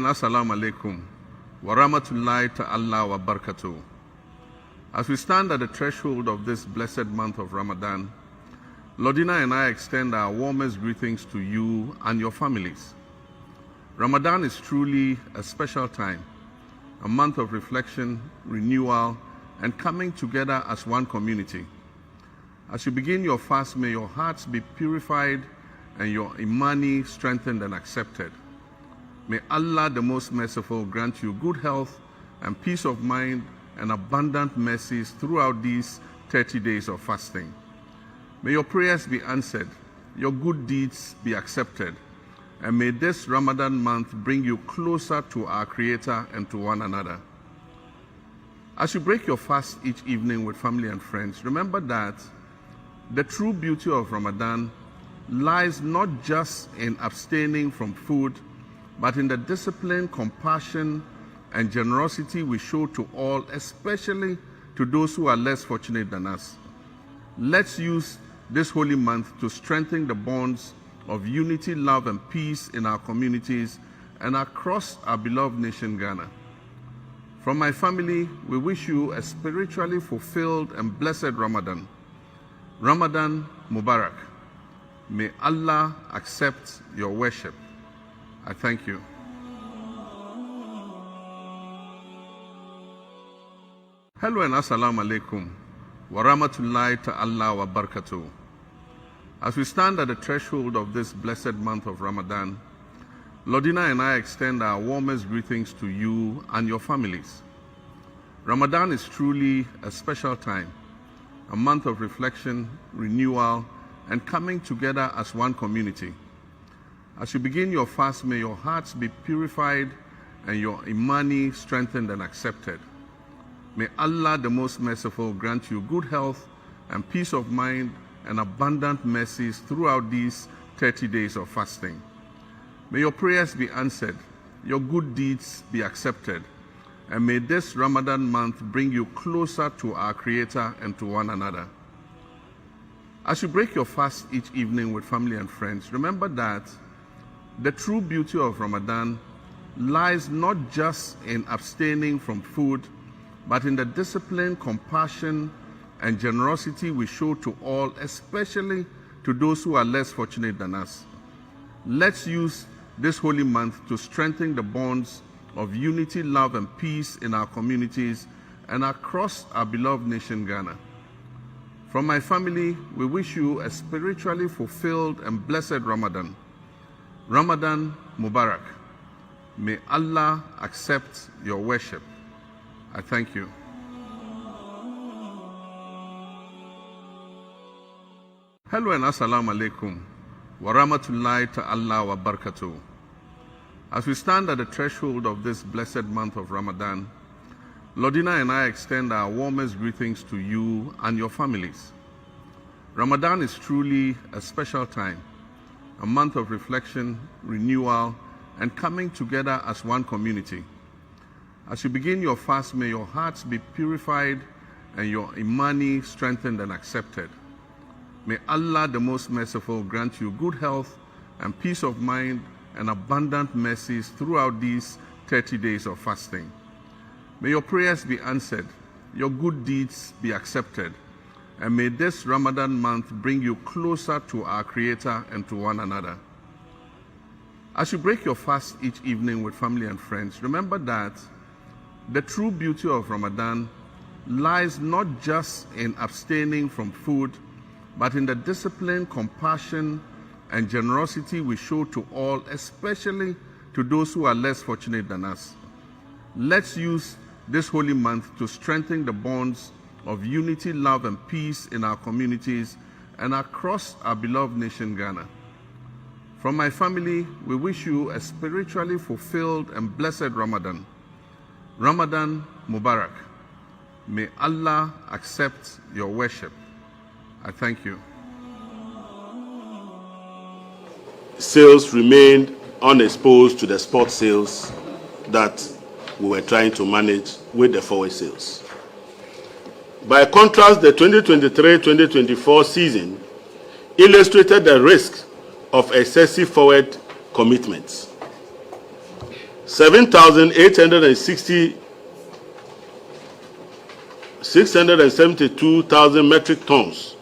and assalamu alaikum wa rahmatullahi ta'ala wa barakatuh. As we stand at the threshold of this blessed month of Ramadan, Lordina and I extend our warmest greetings to you and your families. Ramadan is truly a special time, a month of reflection, renewal, and coming together as one community. As you begin your fast, may your hearts be purified and your imani strengthened and accepted. May Allah the Most Merciful grant you good health and peace of mind and abundant mercies throughout these 30 days of fasting. May your prayers be answered, your good deeds be accepted, and may this Ramadan month bring you closer to our Creator and to one another. As you break your fast each evening with family and friends, remember that the true beauty of Ramadan lies not just in abstaining from food, but in the discipline, compassion, and generosity we show to all, especially to those who are less fortunate than us. Let's use this holy month to strengthen the bonds of unity, love, and peace in our communities and across our beloved nation, Ghana. From my family, we wish you a spiritually fulfilled and blessed Ramadan. Ramadan Mubarak. May Allah accept your worship. I thank you. Hello and assalamu alaikum wa rahmatullahi ta'ala wa barakatuh. As we stand at the threshold of this blessed month of Ramadan, Lordina and I extend our warmest greetings to you and your families. Ramadan is truly a special time, a month of reflection, renewal, and coming together as one community. As you begin your fast, may your hearts be purified and your imani strengthened and accepted. May Allah the Most Merciful grant you good health and peace of mind and abundant mercies throughout these 30 days of fasting. May your prayers be answered, your good deeds be accepted, and may this Ramadan month bring you closer to our Creator and to one another. As you break your fast each evening with family and friends, remember that the true beauty of Ramadan lies not just in abstaining from food, but in the discipline, compassion, and generosity we show to all, especially to those who are less fortunate than us. Let's use this holy month to strengthen the bonds of unity, love, and peace in our communities and across our beloved nation, Ghana. From my family, we wish you a spiritually fulfilled and blessed Ramadan. Ramadan Mubarak. May Allah accept your worship. I thank you. Hello and assalamu alaikum wa rahmatullahi ta'ala wa barakatuh. As we stand at the threshold of this blessed month of Ramadan, Lordina and I extend our warmest greetings to you and your families. Ramadan is truly a special time, a month of reflection, renewal, and coming together as one community. As you begin your fast, may your hearts be purified and your imani strengthened and accepted. May Allah the Most Merciful grant you good health and peace of mind and abundant mercies throughout these 30 days of fasting. May your prayers be answered, your good deeds be accepted, and may this Ramadan month bring you closer to our Creator and to one another. As you break your fast each evening with family and friends, remember that the true beauty of Ramadan lies not just in abstaining from food, but in the discipline, compassion, and generosity we show to all, especially to those who are less fortunate than us. Let's use this holy month to strengthen the bonds of unity, love, and peace in our communities and across our beloved nation, Ghana. From my family, we wish you a spiritually fulfilled and blessed Ramadan. Ramadan Mubarak. May Allah accept your worship. I thank you. Sales remained unexposed to the spot sales that we were trying to manage with the forward sales. By contrast, the 2023-2024 season illustrated the risk of excessive forward commitments. 672,000 metric tons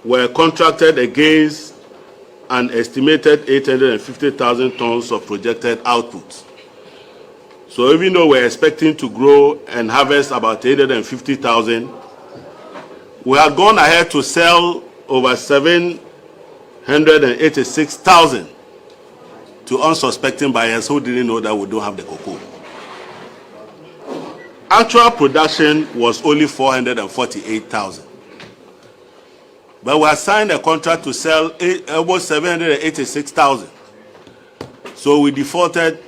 were contracted against an estimated 850,000 tons of projected output. So even though we're expecting to grow and harvest about 850,000, we had gone ahead to sell over 786,000 to unsuspecting buyers who didn't know that we don't have the cocoa. Actual production was only 448,000. But we had signed a contract to sell almost 786,000. So we defaulted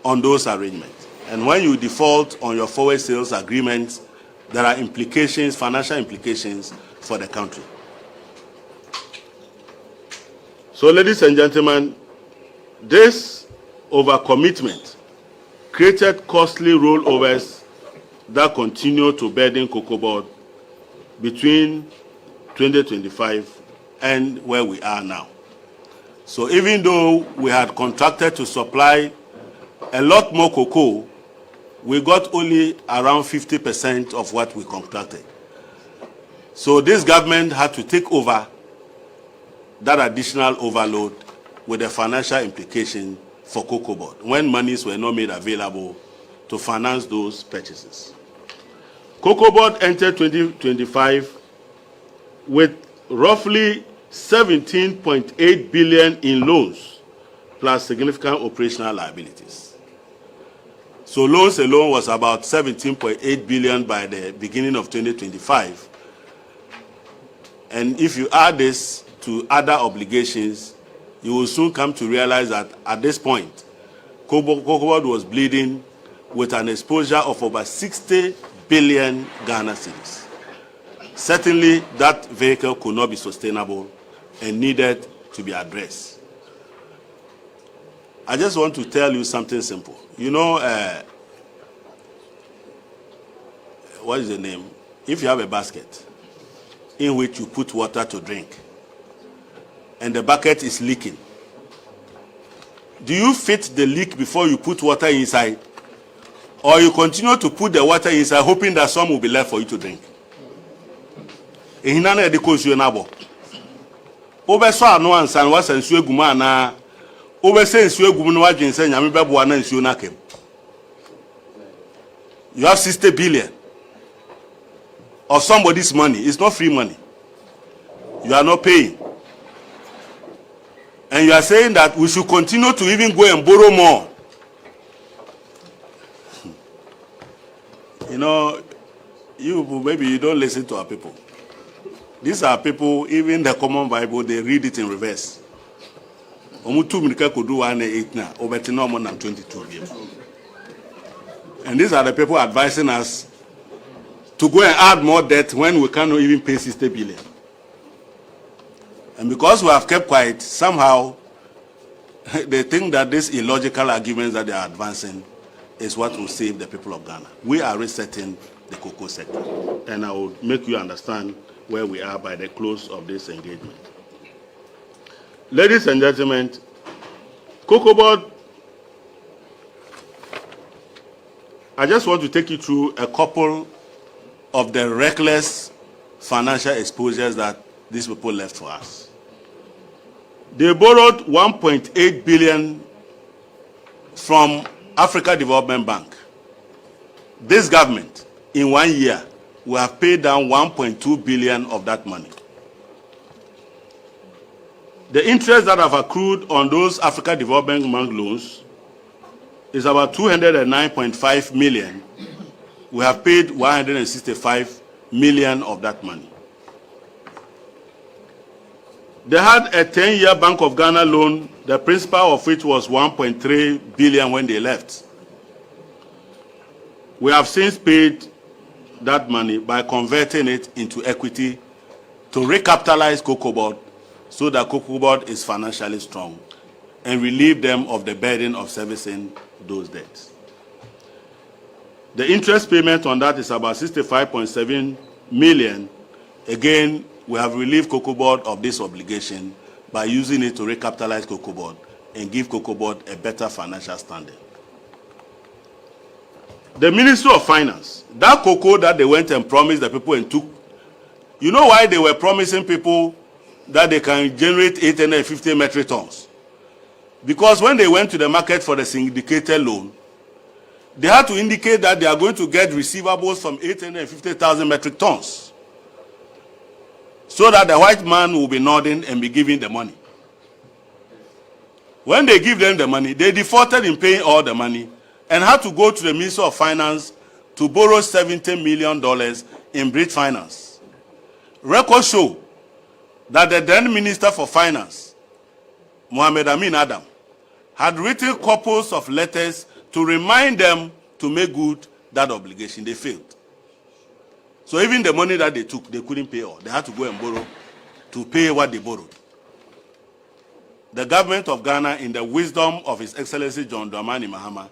on those arrangements. And when you default on your forward sales agreements, there are implications, financial implications for the country. So, ladies and gentlemen, this overcommitment created costly rollovers that continue to burden Cocoa Board between 2025 and where we are now. So even though we had contracted to supply a lot more cocoa, we got only around 50% of what we contracted. So this government had to take over that additional overload with the financial implication for Cocoa Board when monies were not made available to finance those purchases. Cocoa Board entered 2025 with roughly 17.8 billion in loans plus significant operational liabilities. So loans alone was about 17.8 billion by the beginning of 2025. And if you add this to other obligations, you will soon come to realize that at this point, Cocoa Board was bleeding with an exposure of over 60 billion Ghana cedis. Certainly, that vehicle could not be sustainable and needed to be addressed. I just want to tell you something simple. You know, what is the name? If you have a basket in which you put water to drink and the bucket is leaking, do you fit the leak before you put water inside? Or you continue to put the water inside hoping that some will be left for you to drink? Ehinana edikosu enabo. Obe so anu ansan wa sansu egum ana. Obe se nsu egum no wadwen se nyame bebo ana nsu na kem. You have 60 billion of somebody's money. It's not free money. You are not paying. And you are saying that we should continue to even go and borrow more. You know, maybe you don't listen to our people. These are people, even the common Bible, they read it in reverse. Could do 1:8 now, over no more than 22 years. And these are the people advising us to go and add more debt when we cannot even pay 60 billion. And because we have kept quiet, somehow they think that these illogical arguments that they are advancing is what will save the people of Ghana. We are resetting the cocoa sector. And I will make you understand where we are by the close of this engagement. Ladies and gentlemen, Cocoa Board, I just want to take you through a couple of the reckless financial exposures that these people left for us. They borrowed 1.8 billion from Africa Development Bank. This government, in 1 year, will have paid down 1.2 billion of that money. The interest that have accrued on those Africa Development Bank loans is about 209.5 million. We have paid 165 million of that money. They had a 10-year Bank of Ghana loan, the principal of which was 1.3 billion when they left. We have since paid that money by converting it into equity to recapitalize Cocoa Board so that Cocoa Board is financially strong and relieve them of the burden of servicing those debts. The interest payment on that is about 65.7 million. Again, we have relieved Cocoa Board of this obligation by using it to recapitalize Cocoa Board and give Cocoa Board a better financial standing. The Ministry of Finance, that cocoa that they went and promised the people and took, you know why they were promising people that they can generate 850 metric tons? Because when they went to the market for the syndicated loan, they had to indicate that they are going to get receivables from 850,000 metric tons, so that the white man will be nodding and be giving the money. When they give them the money, they defaulted in paying all the money and had to go to the Ministry of Finance to borrow $70 million in bridge finance. Records show that the then Minister for Finance, Mohamed Amin Adam, had written couples of letters to remind them to make good that obligation. They failed. So even the money that they took, they couldn't pay all. They had to go and borrow to pay what they borrowed. The government of Ghana, in the wisdom of His Excellency John Dramani Mahama,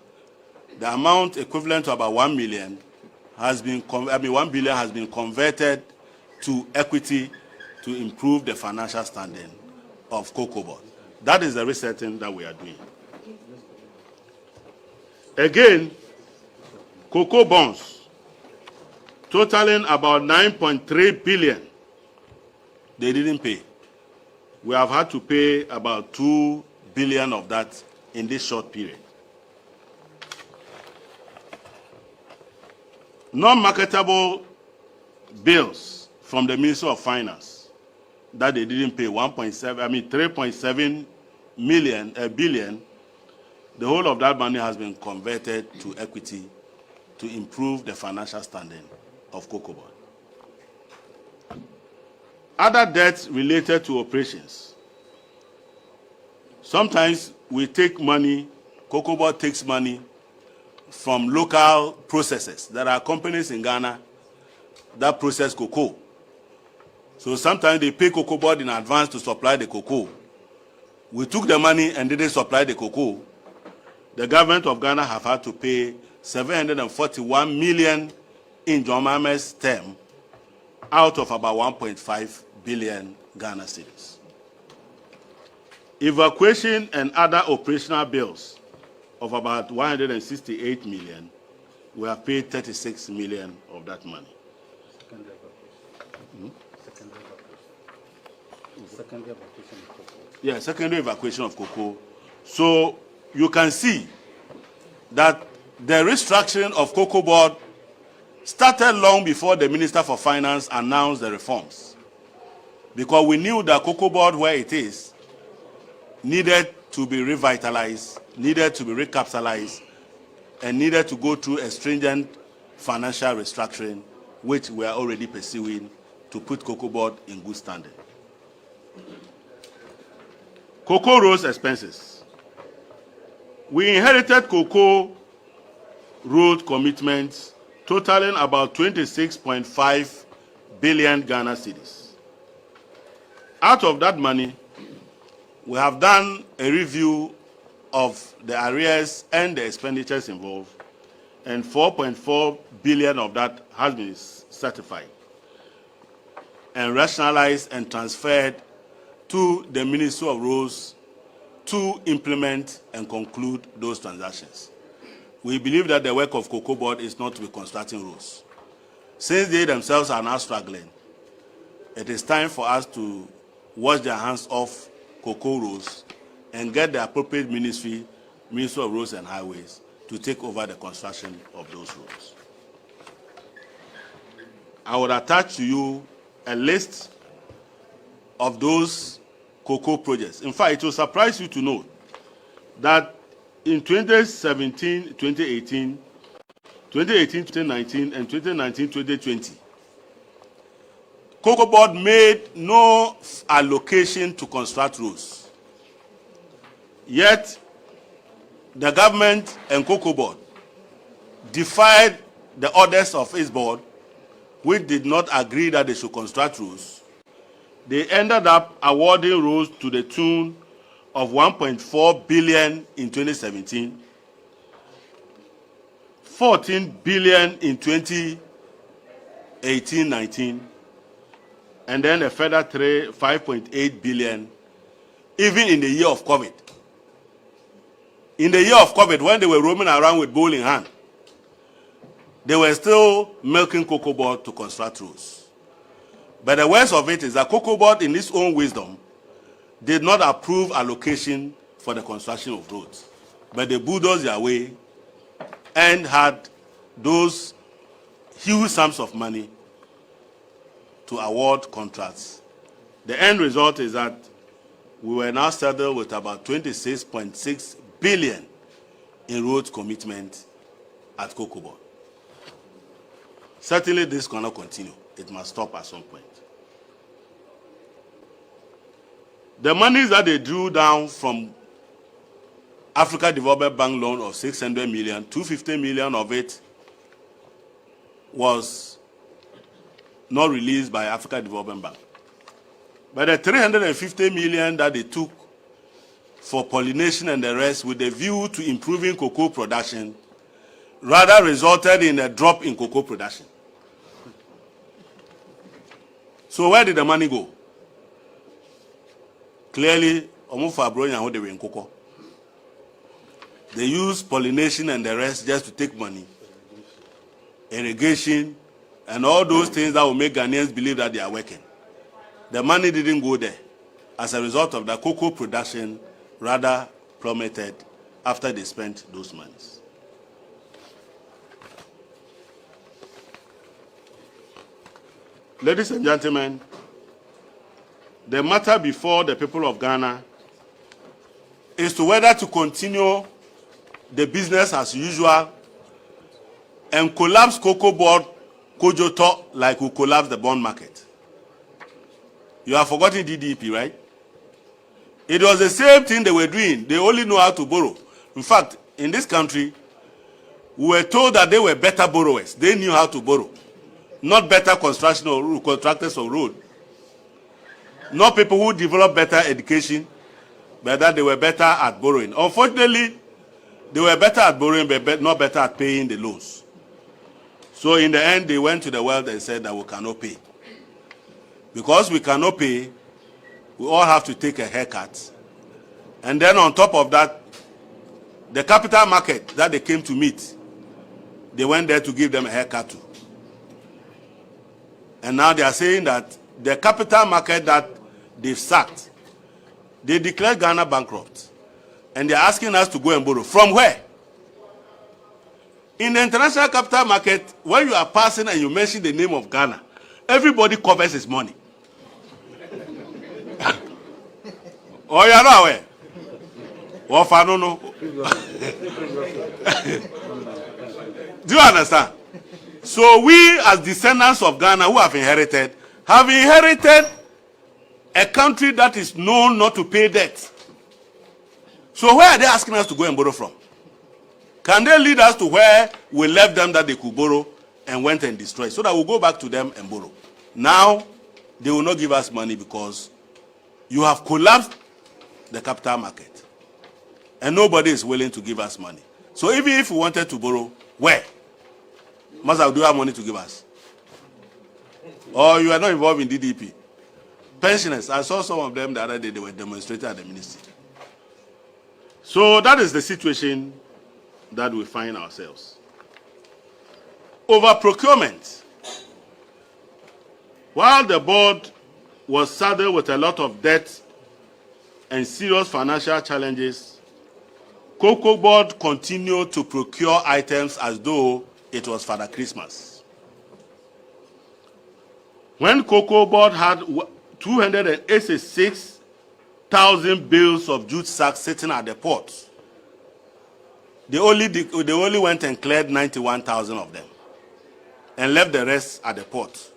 the amount equivalent to about 1 million has been, 1 billion has been converted to equity to improve the financial standing of Cocoa Board. That is the resetting that we are doing. Again, cocoa bonds totaling about 9.3 billion, they didn't pay. We have had to pay about 2 billion of that in this short period. Non-marketable bills from the Ministry of Finance that they didn't pay, 3.7 billion. The whole of that money has been converted to equity to improve the financial standing of Cocoa Board. Other debts related to operations. Sometimes we take money, Cocoa Board takes money from local processors. There are companies in Ghana that process cocoa. So sometimes they pay Cocoa Board in advance to supply the cocoa. We took the money and didn't supply the cocoa. The government of Ghana have had to pay 741 million in John Mahama's term out of about 1.5 billion Ghana cedis. Evacuation and other operational bills of about 168 million, we have paid 36 million of that money. Secondary evacuation of cocoa. Yeah, secondary evacuation of cocoa. So you can see that the restructuring of Cocoa Board started long before the Minister for Finance announced the reforms. Because we knew that Cocoa Board, where it is, needed to be revitalized, needed to be recapitalized, and needed to go through a stringent financial restructuring, which we are already pursuing to put Cocoa Board in good standing. Cocoa Roads expenses. We inherited Cocoa Road commitments totaling about 26.5 billion Ghana cedis. Out of that money, we have done a review of the arrears and the expenditures involved, and 4.4 billion of that has been certified and rationalized and transferred to the Ministry of Roads to implement and conclude those transactions. We believe that the work of Cocoa Board is not to be constructing roads. Since they themselves are now struggling, it is time for us to wash their hands off cocoa roads and get the appropriate Ministry of Roads and Highways, to take over the construction of those roads. I would attach to you a list of those cocoa projects. In fact, it will surprise you to know that in 2017, 2018, 2019, and 2019, 2020, Cocoa Board made no allocation to construct roads. Yet, the government and Cocoa Board defied the orders of its board, which did not agree that they should construct roads. They ended up awarding roads to the tune of 1.4 billion in 2017, 14 billion in 2018-19, and then a further 5.8 billion even in the year of COVID. In the year of COVID, when they were roaming around with bowl in hand, they were still milking Cocoa Board to construct roads. But the worst of it is that Cocoa Board, in its own wisdom, did not approve allocation for the construction of roads. But they bulldozed their way and had those huge sums of money to award contracts. The end result is that we were now settled with about 26.6 billion in road commitment at Cocoa Board. Certainly this cannot continue. It must stop at some point. The monies that they drew down from Africa Development Bank loan of 600 million, 250 million of it was not released by Africa Development Bank. But the 350 million that they took for pollination and the rest with a view to improving cocoa production rather resulted in a drop in cocoa production. So where did the money go? Clearly, they use pollination and the rest just to take money. Irrigation and all those things that will make Ghanaians believe that they are working. The money didn't go there. As a result of that, cocoa production rather plummeted after they spent those monies. Ladies and gentlemen, the matter before the people of Ghana is to whether to continue the business as usual and collapse Cocoa Board, Kojoto, like we collapse the bond market. You have forgotten DDP, right? It was the same thing they were doing. They only know how to borrow. In fact, in this country, we were told that they were better borrowers. They knew how to borrow. Not better construction or contractors of road. Not people who developed better education, but that they were better at borrowing. Unfortunately, they were better at borrowing, but not better at paying the loans. So in the end, they went to the world and said that we cannot pay. Because we cannot pay, we all have to take a haircut. And then on top of that, the capital market that they came to meet, they went there to give them a haircut too. And now they are saying that the capital market that they've sacked, they declared Ghana bankrupt. And they're asking us to go and borrow. From where? In the international capital market, when you are passing and you mention the name of Ghana, everybody covers his money. Oh, you're not aware? Well, I don't know. Do you understand? So we, as descendants of Ghana who have inherited a country that is known not to pay debt. So where are they asking us to go and borrow from? Can they lead us to where we left them that they could borrow and went and destroy, so that we'll go back to them and borrow? Now, they will not give us money because you have collapsed the capital market. And nobody is willing to give us money. So even if we wanted to borrow, where? Must do have money to give us? Or you are not involved in DDP? Pensioners, I saw some of them the other day, they were demonstrating at the ministry. So that is the situation that we find ourselves. Over procurement. While the board was saddled with a lot of debt and serious financial challenges, Cocoa Board continued to procure items as though it was Father Christmas. When Cocoa Board had 286,000 bales of jute sacks sitting at the port, they only went and cleared 91,000 of them and left the rest at the port.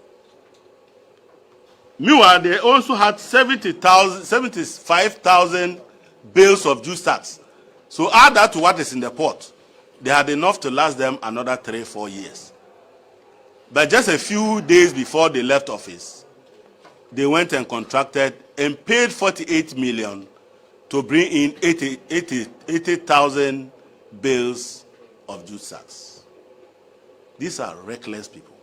Meanwhile, they also had 75,000 bales of jute sacks. So add that to what is in the port. They had enough to last them another 3-4 years. But just a few days before they left office, they went and contracted and paid 48 million to bring in 80,000 bales of jute sacks. These are reckless people.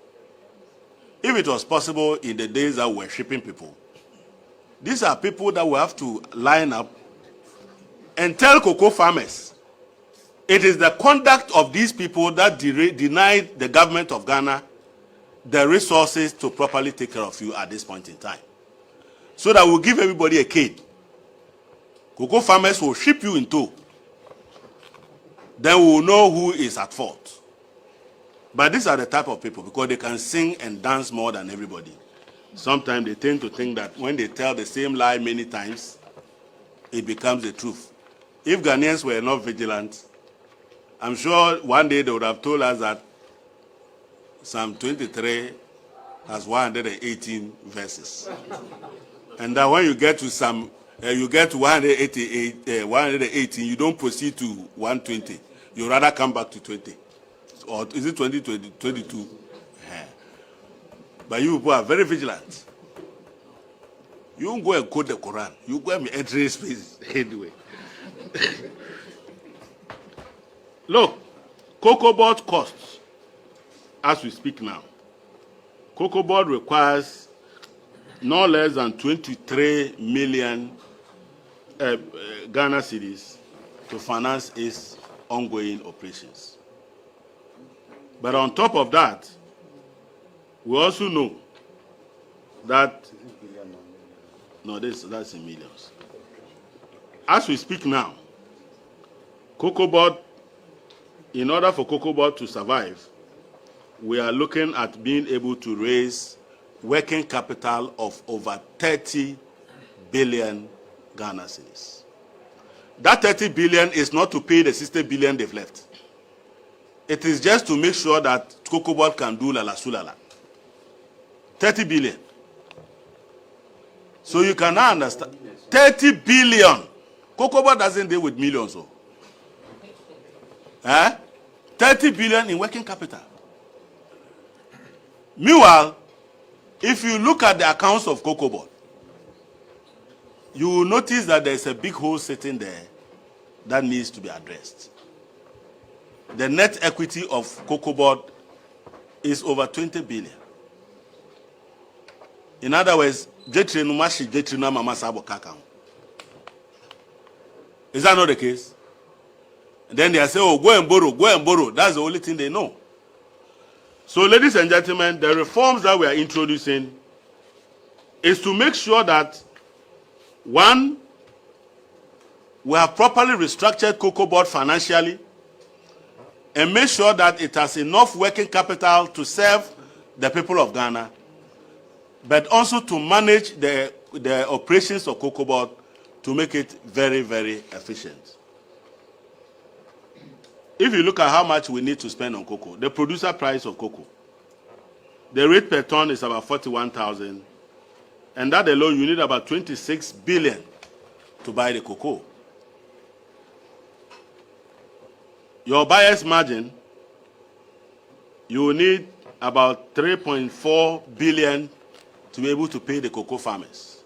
If it was possible in the days that we were shipping people, these are people that we have to line up and tell cocoa farmers It is the conduct of these people that denied the government of Ghana the resources to properly take care of you at this point in time. So that we'll give everybody a cane. Cocoa farmers will ship you in tow. Then we will know who is at fault. But these are the type of people, because they can sing and dance more than everybody. Sometimes they tend to think that when they tell the same lie many times, it becomes the truth. If Ghanaians were not vigilant, I'm sure one day they would have told us that Psalm 23 has 118 verses. And that when you get to you get to 118, you don't proceed to 120. You rather come back to 20. Or is it 22? But you people are very vigilant. You don't go and quote the Quran. You go and enter space anyway. Look, cocoa board costs, as we speak now. Cocoa board requires no less than 23 million Ghana cedis to finance its ongoing operations. But on top of that, we also know that, no, that's in millions. As we speak now, cocoa board, in order for cocoa board to survive, we are looking at being able to raise working capital of over 30 billion Ghana cedis. That 30 billion is not to pay the 60 billion they've left. It is just to make sure that cocoa board can do lala sulala. 30 billion. So you can now understand. 30 billion. Cocoa board doesn't deal with millions. So. 30 billion in working capital. Meanwhile, if you look at the accounts of cocoa board, you will notice that there's a big hole sitting there that needs to be addressed. The net equity of cocoa board is over 20 billion. In other words, is that not the case? And then they say, oh, go and borrow, go and borrow. That's the only thing they know. So, ladies and gentlemen, the reforms that we are introducing is to make sure that, one, we have properly restructured cocoa board financially and make sure that it has enough working capital to serve the people of Ghana, but also to manage the operations of cocoa board to make it very, very efficient. If you look at how much we need to spend on cocoa, the producer price of cocoa, the rate per ton is about 41,000, and that alone you need about 26 billion to buy the cocoa. Your buyer's margin, you will need about 3.4 billion to be able to pay the cocoa farmers.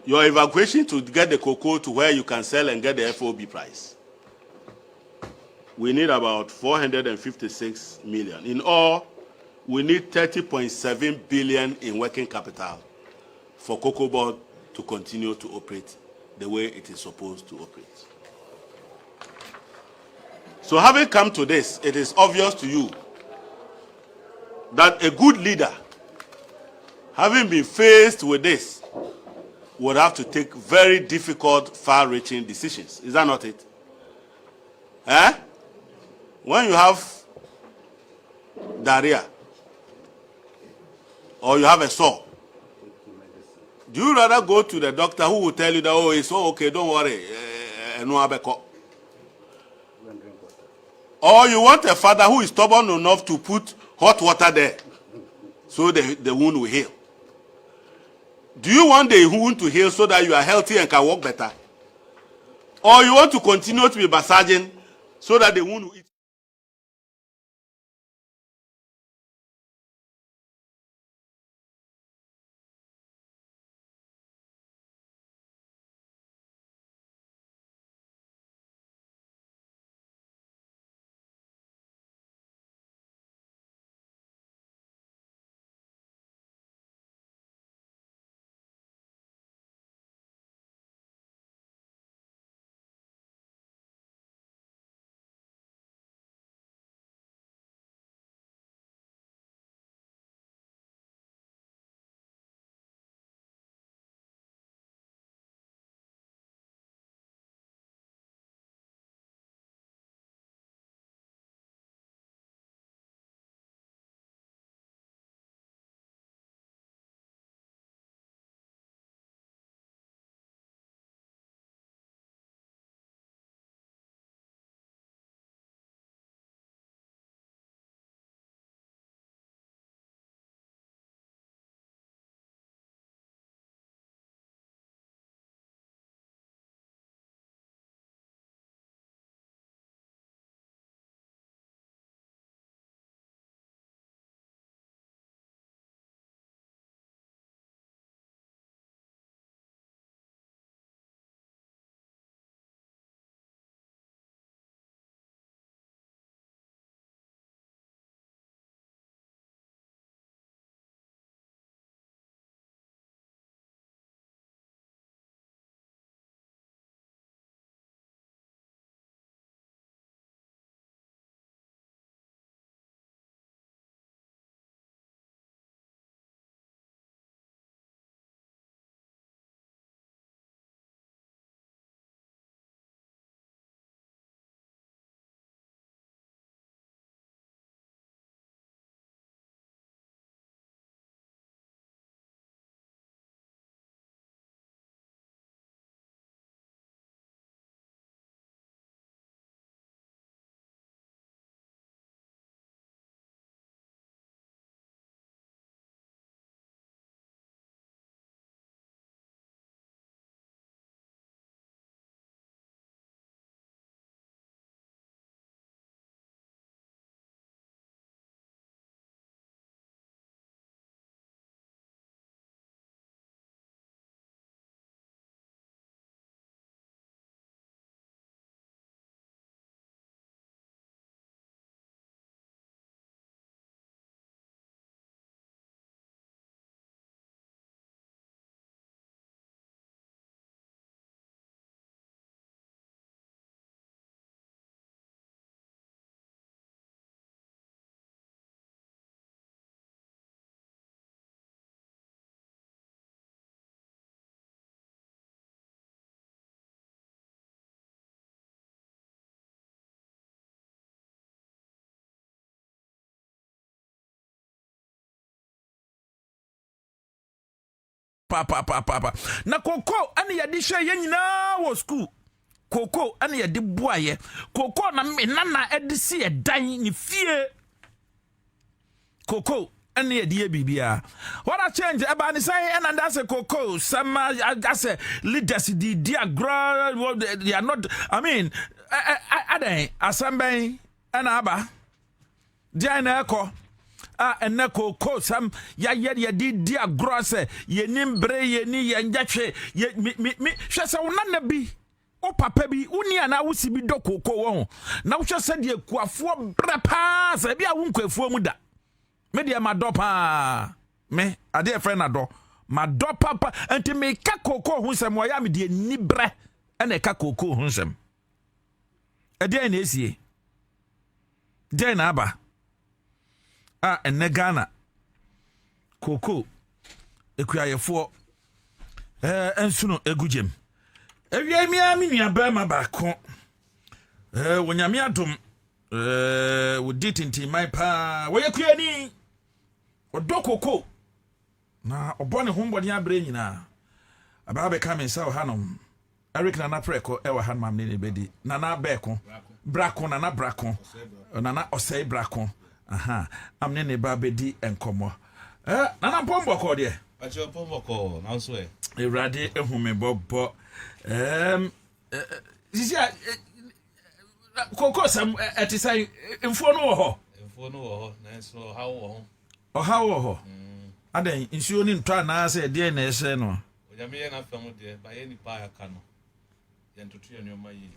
Your evacuation to get the cocoa to where you can sell and get the FOB price, we need about 456 million. In all, we need 30.7 billion in working capital for cocoa board to continue to operate the way it is supposed to operate. So having come to this, it is obvious to you that a good leader, having been faced with this, would have to take very difficult, far-reaching decisions. Is that not it? When you have diarrhea or you have a sore, do you rather go to the doctor who will tell you that, oh, it's all okay, don't worry, or you want a father who is stubborn enough to put hot water there so the wound will heal? Do you want the wound to heal so that you are healthy and can walk better? Or you want to continue to be massaging so that the wound will eat? pa na koko ane yɛde hwɛ yɛ nyinaa wɔ school koko ane yɛde boaye koko na me nana ɛde si ɛdan ne fie koko ane yɛde yɛ bibia what a change eba ne say and that's a koko some that's a leaders the diagram they are not I mean adan asamben ana aba dia na ekɔ ene koko sam ya di diagrose ye nimbre ye ni ye njahwe ye mi hwɛ sɛ wona bi o papa bi uni ana wo si bi do koko wo na wo hwɛ sɛ de kuafo bra pa sɛ bi a wo nkuafuo mu da me de ma do pa me ade e friend na do ma do papa enti me ka koko hu sɛm wo ya me de nibre ene ka koko hu sɛm ade na esie de na aba ene Ghana koko ekuyayefo ensuno egujem ewia mi nua ba ma ba ko wonyame adom wodi tintin mai pa woyekuyani odo koko na obone hombone abre nyina aba be ka mensa o hanom Eric nana preko e wa hanmam ne bedi nana beko brako nana brako nana osei brako aha amne ne ba bedi enkomo nana pombo ko de acho pombo ko na so erade ehume bobo sisia koko sam etisai mfuo no wo ho na so ha wo ho adan nsuo ni ntwa na ase de na ese no onyame ye na fam de ba ye ni pa ya ka no ye ntoto ye nyoma yi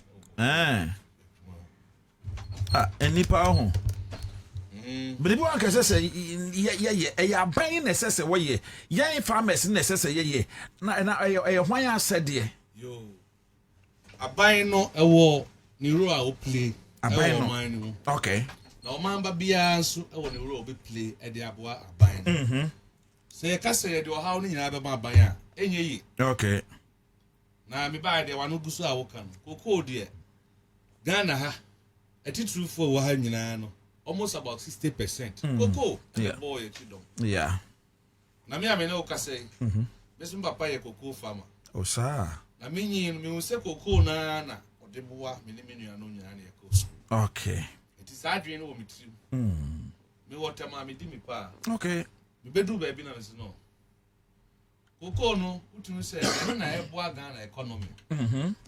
enipa ho But people can say, yeah, buying necessary way, young farmers necessary, yeah. Now, why I said, yeah, yo, a buying no a war, Nero play, a buying, okay. No man, but be answer, I want to be play at the Abua buying. Say, I can say, do how many other my buyer, any, okay. Now, me buy the one who goes out, Coco, dear. Ghana, ha, a teacher for Wahanino. Almost about 60%. Coco, yeah. Boy, yeah. Na me amene o say. Mesu papa ye cocoa farmer. Oh, sir. Na me nyin me say cocoa na odeboa me ne menua no nyina na ye ko. Okay. It is adwene no me trim. Me water ma me di me pa. Okay. Me bedu ba bi na me say no. Cocoa no utunu say na e boa Ghana economy.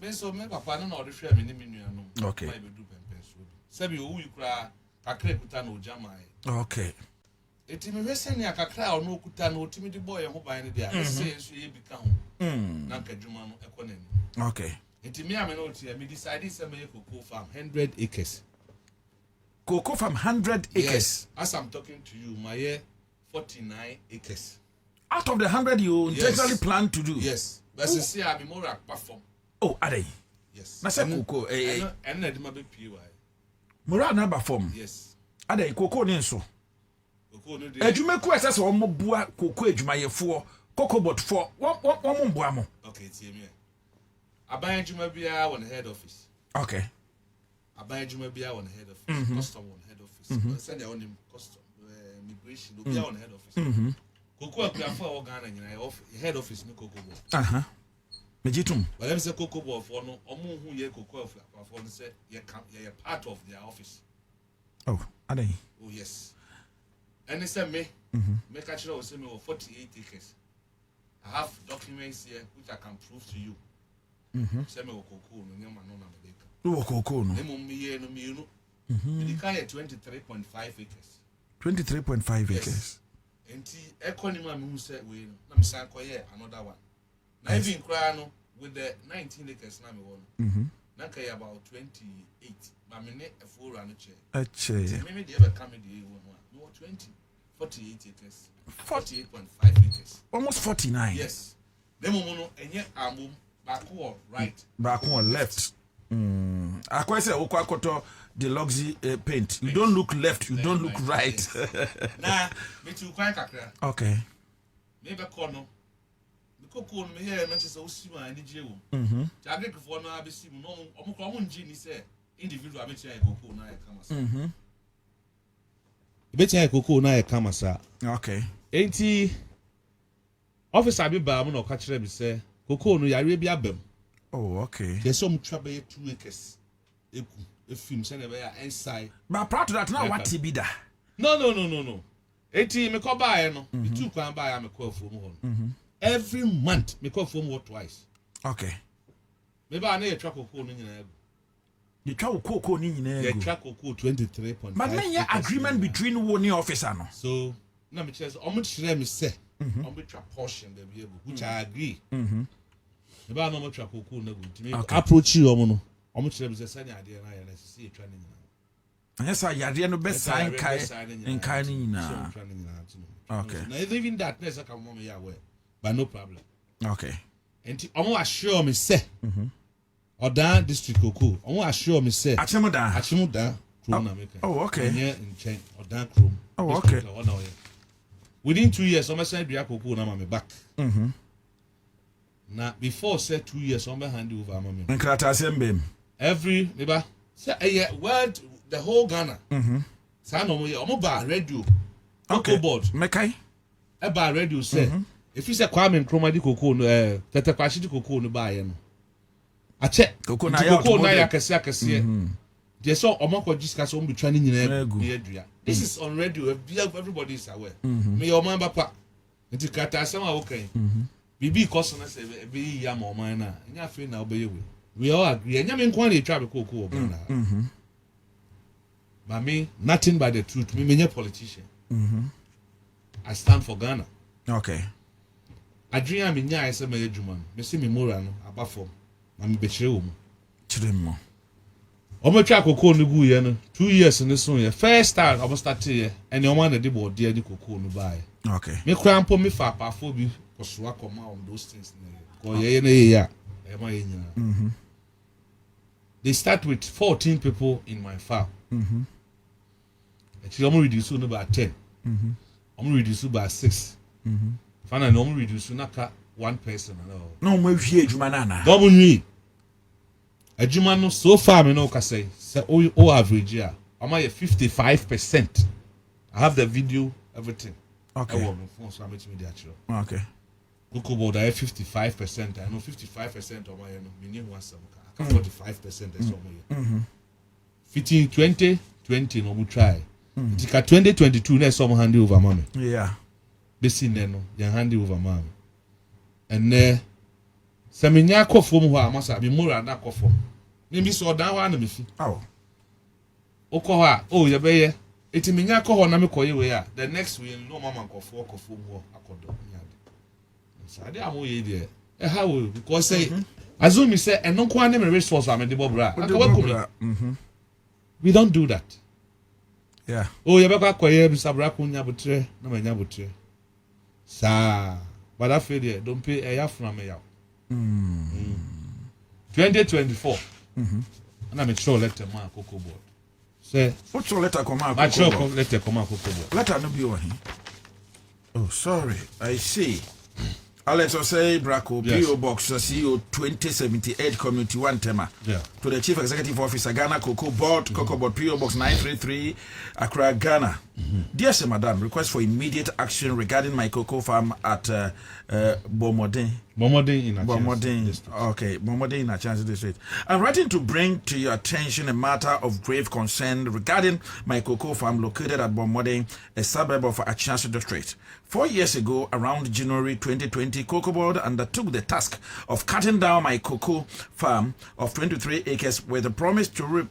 Me so me papa no na odehwe me ne menua no. Okay. Ma bedu pempen so bi. Sabi o wu kura kakra kuta no jamai. Okay. Eti me wese ni akakra o no kuta no otimi di boy ho ban ne dia. Ese so ye bi ka ho. Na nkadwuma no ekonani. Okay. Eti me ame no tia me decide say me cocoa farm 100 acres. Cocoa farm 100 acres. Yes. As I'm talking to you, my 49 acres. Out of the 100 you intentionally plan to do. Yes. But see I be more platform. Oh, are they? Yes. Na say cocoa and na de ma be pie wa. Mura na ba form. Yes. Ade koko ni nso. Koko no de. Adwumaku asese wo mobua koko adwumayefo, kokobot for wo mbua mo. Okay, tie me. Aban adwuma bia on head office. Okay. Aban adwuma bia on head office. Custom on head office. Send their own custom immigration bia on head office. Koko akuafo a wo Ghana nyina head office no koko bo. Aha. Mejitum. But them say cocoa board for no omo hu ye cocoa for no say ye part of their office. Oh, are they? Oh yes. And they say me make a sure say me 48 acres. I have documents here which I can prove to you. Say me cocoa no nyama no na me Wo cocoa no. Emo me ye no me no. Me kai 23.5 acres. 23.5 acres. Enti economy me hu say we na me san koye another one. Now even crying with the 19 acres na me won. Na kay about 28. But me ne a full run chair. Me the ever come the one. Me 48 acres. 48.5 acres. Almost 49. Yes. Them no enye amum back or right. Back one left. I quite say okwakoto the luxury paint. You don't look left, you don't look right. Nah, me too quite kakra. Okay. Maybe corner. Cocoa me here Manchester Osima and DJ. Jagge for no abisi no omo nji ni say individual abeti ya cocoa na ya kama sa. Abeti ya cocoa na ya kama sa. Okay. Enti officer bi ba mu na ka kire me say cocoa no yare bi abam. Oh, okay. There's some trouble 2 acres. Efim say na be ya inside. But prior to that, now what TB da? No. Eti me ko buy no. Me two kwan buy am ko afom ho. Every month me ko afom ho twice. Okay. Me ba na ye twa cocoa no nyina egu. You try cocoa ni nyina Ye egu. twa cocoa 23.5. But then your agreement between one officer no. So na me chese omo kire me say omo twa portion be be egu, which I agree. Me ba na omo twa cocoa no egu. Me approach you omo no. Omo kire me say sani ade na ye na say ye twa ni nyina. Yes, I yare no best sign kai in kai ni na. Okay. Now even that next come mom ya we. But no problem. Okay. And omo assure me say Odan district Koko. Omo assure me say Achemu da. Chrome America. Oh, okay. Here in Chen Odan Chrome. Oh, okay. Within 2 years, omo send Bia Koko na me back. Now before say 2 years, omo hand over mama. Nkrata sembem. Every neighbor say word the whole Ghana. Say no mo ba radio. Okay. Board. Mekai. E ba radio say if you say Kwame Nkrumah di Koko no tete kwashi di Koko no ba ye no. Ache Koko na ya kese. They saw Omako discuss on be training in area. This is on radio. Everybody is aware. Me your man papa. Nti kata asema okay. Bibi koso na say be ya mo man na. Nya fe na obey we. We all agree. Nya me nkwan dey try be Koko obana. But me nothing but the truth. Me a politician. I stand for Ghana. Okay. Adrian me nya say me adwuma. Me see me moral no aba form. Na me be kire wo mu. Kire mo. Omo twa Koko no gu ye no 2 years ni so ye first time omo start ye and the one that dey board there di Koko no buy. Okay. Me krampo me fa apafo bi kosoa koma on those things ko ye na ye ya e ma ye nyina. They start with 14 people in my farm. Actually omo reduce no by 10. Omo reduce by 6. Finally omo reduce naka 1 person no mo hwie adwuma na na. Double nwi. Adwuma no so far me no ka say o average ya. Am I 55%. I have the video, everything. Okay. I want my phone so I make me the actual. Okay. Cocoa board I have 55%. I know 55% of my me need one some. I can 45% is some. 15 20 no mo try. Tika 2022 na some hand over mommy. Yeah. Besi no, ya hand over mommy. And se me nya kofom ho amasa be moral na kofom. Me bi so dan ho na me fi. Oh. Okọ ha, ye be ye. Eti me nya kọ ho na me koye we a. The next we no mama kofo kofom ho akodo nya. So ade amoye de. How we because say assume me say eno kwa na me resource am de bobra. We don't do that. Yeah. Ye be kwa koye bi sabra ko nya botre na me nya botre. Sa, but I feel there don't pay a from me out. 2024. And I'm a sure letter man Cocoa board. Say, what's your letter come out? I sure letter come out Cocoa board. Letter no be on here. Oh, sorry. I see. Alex say Braco, Yes. PO Box, CEO 2078 Community 1 Tema. Yeah. To the Chief Executive Officer, Ghana Cocoa Board, Cocoa Board, PO Box 933, Accra, Ghana. Dear Sir Madam, request for immediate action regarding my cocoa farm at Bomodin. Bomodin in a Bomodin. Okay, Bomodin in a chance district. I'm writing to bring to your attention a matter of grave concern regarding my cocoa farm located at Bomodin, a suburb of Achansi district. 4 years ago, around January 2020, Cocoa Board undertook the task of cutting down my cocoa farm of 23 acres with a promise to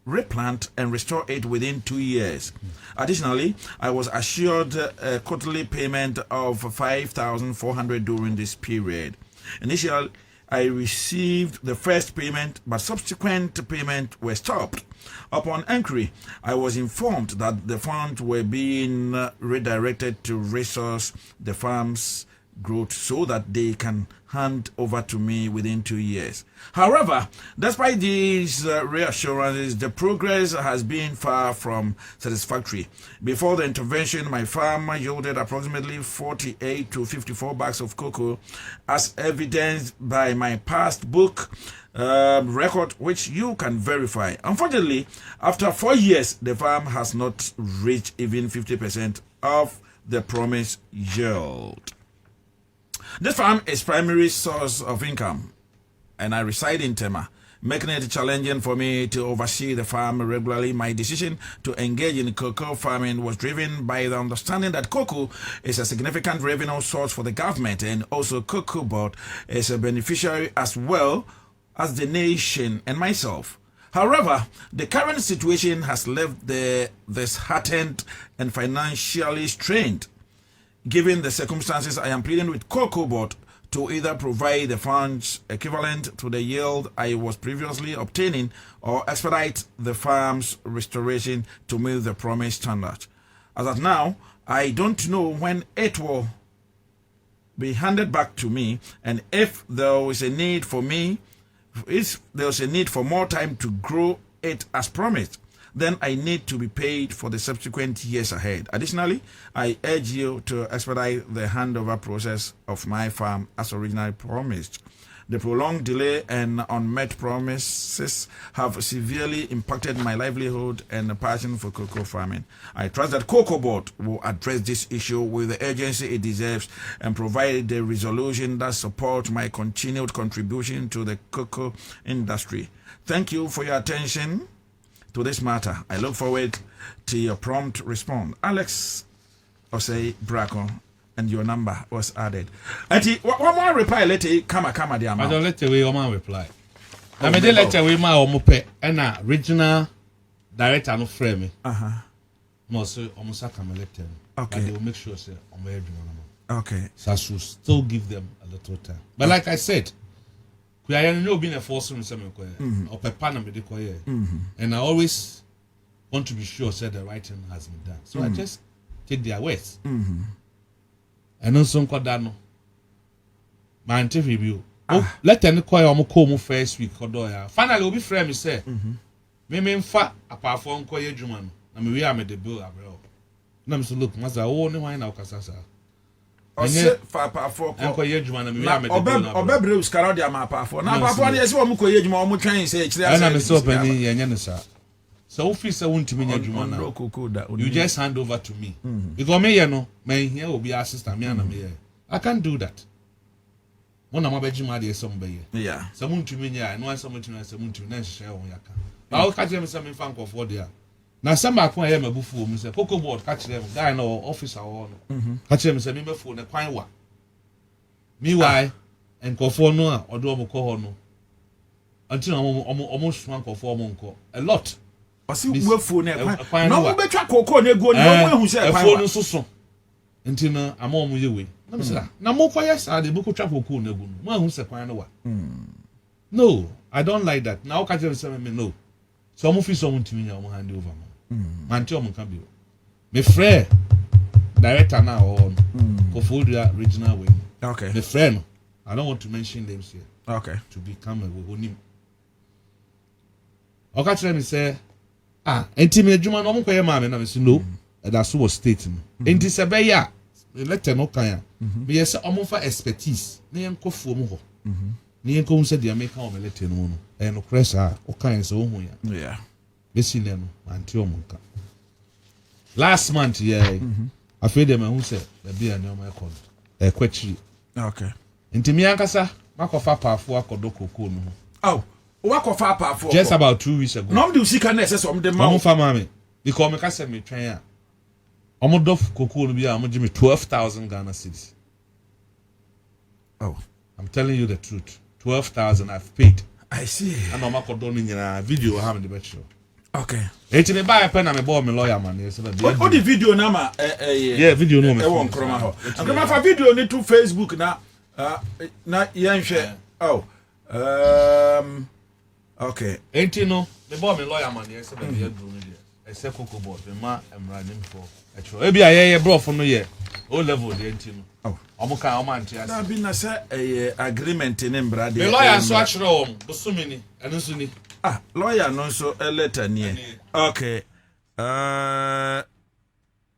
replant and restore it within 2 years. Additionally, I was assured a quarterly payment of 5,400 during this period. Initially, I received the first payment, but subsequent payments were stopped. Upon inquiry, I was informed that the funds were being redirected to resource the farm's growth so that they can hand over to me within 2 years. However, despite these reassurances, the progress has been far from satisfactory. Before the intervention, my farm yielded approximately 48 to 54 bags of cocoa, as evidenced by my past book record, which you can verify. Unfortunately, after 4 years, the farm has not reached even 50% of the promised yield. This farm is primary source of income, and I reside in Tema, making it challenging for me to oversee the farm regularly. My decision to engage in cocoa farming was driven by the understanding that cocoa is a significant revenue source for the government, and also Cocoa Board is a beneficiary as well as the nation and myself. However, the current situation has left the disheartened and financially strained. Given the circumstances, I am pleading with Cocoa Board to either provide the funds equivalent to the yield I was previously obtaining or expedite the farm's restoration to meet the promised standard. As of now, I don't know when it will be handed back to me, and if there is a need for more time to grow it as promised, then I need to be paid for the subsequent years ahead. Additionally, I urge you to expedite the handover process of my farm as originally promised. The prolonged delay and unmet promises have severely impacted my livelihood and passion for cocoa farming. I trust that Cocoa Board will address this issue with the urgency it deserves and provide the resolution that supports my continued contribution to the cocoa industry. Thank you for your attention to this matter. I look forward to your prompt response. Alex Osei Braco, and your number was added. One more reply later. Come the amount. I don't let away one reply. I mean, they let away my omope and a regional director no frame me. Most almost come letter. Okay. They will make sure say on my Okay. So I should still give them a little time. But like I said, we are no being a force in some or pepana me and I always want to be sure that the right thing has been done. So I just take their words. And also no my review. Oh, let them call you first week or finally will be frame me say me fa apart from call you Juman. I mean we are made the bill abroad. Now so look, must I only why now kasasa. Ose fa apafo ko enko ye djuma na me ya me de na obebre uskara de ama apafo na apafo na yesi wo mko ye djuma wo twan se kire asa na me so pani ye nya ne sa so wo fi se wontimi nya djuma na you just hand over to me because me ye no me here obi assistant me na me ye I can't do that mo na ma be djuma de some be ye yeah so wontimi nya no asa mo tumi asa wontimi na hye wo yaka ba wo ka je me se me fa nkofo de a na sama ko ya mabufu mu se Cocoa Board ka kire guy no officer wo no ka kire me se me mefo ne kwan wa mi why enkofo no a odo mo ko ho no until omo so enkofo omo nko a lot osi wefu ne kwan no mo betwa cocoa ne go no mo ehu se kwan wa no so until na ama omo yewe na me se na mo ko yes ade buku twa cocoa ne go no mo ehu se kwan no wa no I don't like that now ka kire me se me no so mo fi so mo ntimi nya omo hand over mo manti omo kan bi me frère director now on Kofodia regional way. Okay. Me friend, I don't want to mention names here. Okay. To become a onim. Okay, tell me say enti me adwuma no mo koye ma me na me say no that's what state no enti se be ya letter no kan ya me yes omo fa expertise na yen kofuo mo ho na yen ko se dia me kan o me letter no no e no pressure o kan se o hu ya yeah besi ne no anti o mo kan last month yeah I feel them who say the beer no my call kwachiri okay enti me ankasa makofa paafo akodo cocoa no oh wakofa apafo just about 2 weeks ago no do sika na ese so de ma mo fa mame because me ka say me twen a omo dof cocoa no bia omo give me 12,000 Ghana cedis. Oh, I'm telling you the truth. 12,000 I've paid. I see. And I'm akodo no nyina video ha me de be show. Okay. Eti me buy pen na me boy me lawyer man say be. What the video na ma yeah video no me. E won kroma ho. Kroma fa video ni to Facebook na yan hwe. Oh. Okay. Enti no me boy me lawyer man say be dey do no dey. E say Cocoa Board me ma emra nim for. E tro. E bia ye bro for no ye. O level dey enti no. Oh. Omo kan omo anti ase. Na bi na say agreement ni mbra dey. Me lawyer so akire om. Bosumi ni. Eno so ni. Lawyer no so a letter near. Okay.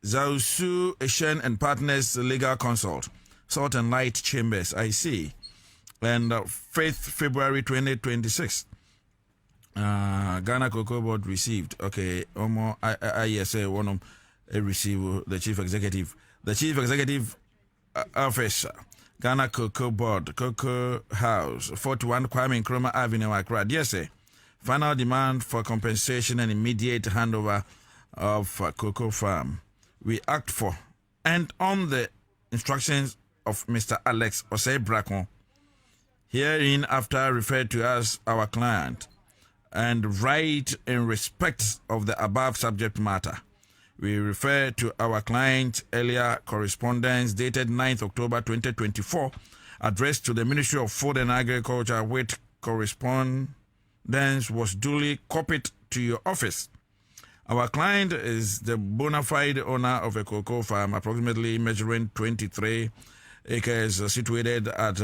Zausu Eshen and Partners Legal Consult, Salt and Light Chambers, I see. And 5th February 2026. Ghana Cocoa Board received. Okay. I say one of receive the chief executive. The chief executive officer. Ghana Cocoa Board, Cocoa House, 41 Kwame Nkrumah Avenue, Accra. Dear say, final demand for compensation and immediate handover of Cocoa Farm. We act for and on the instructions of Mr. Alex Osei Bracon, herein after referred to as our client, and right in respect of the above subject matter. We refer to our client's earlier correspondence dated 9th October 2024, addressed to the Ministry of Food and Agriculture, with correspondence was duly copied to your office. Our client is the bona fide owner of a cocoa farm approximately measuring 23 acres situated at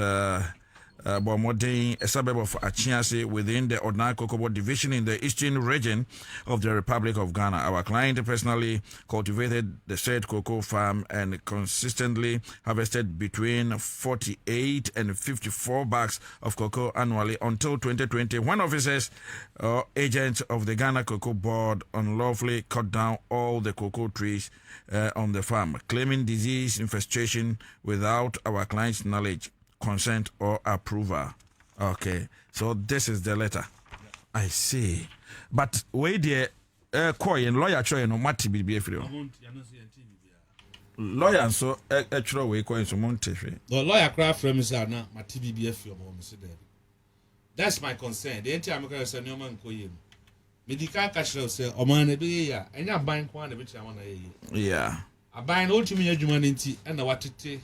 Bomodin, a suburb of Achiase, within the Ordinary Cocoa Board Division in the eastern region of the Republic of Ghana. Our client personally cultivated the said cocoa farm and consistently harvested between 48 and 54 bags of cocoa annually until 2020, when officers or agents of the Ghana Cocoa Board unlawfully cut down all the cocoa trees on the farm, claiming disease infestation without our client's knowledge, consent, or approval. Okay, so this is the letter. I see. But wait there, coy and lawyer choy no mati be free. Lawyer so actually we coin so monte free. The lawyer Accra Fm is na mati be free o mo say there. That's my concern. The entire America say no man ko yem. Medical cash say o man e be ya, enya ban kwa na be tia na ye. Yeah. Aban no tumi adwuma nti e na watete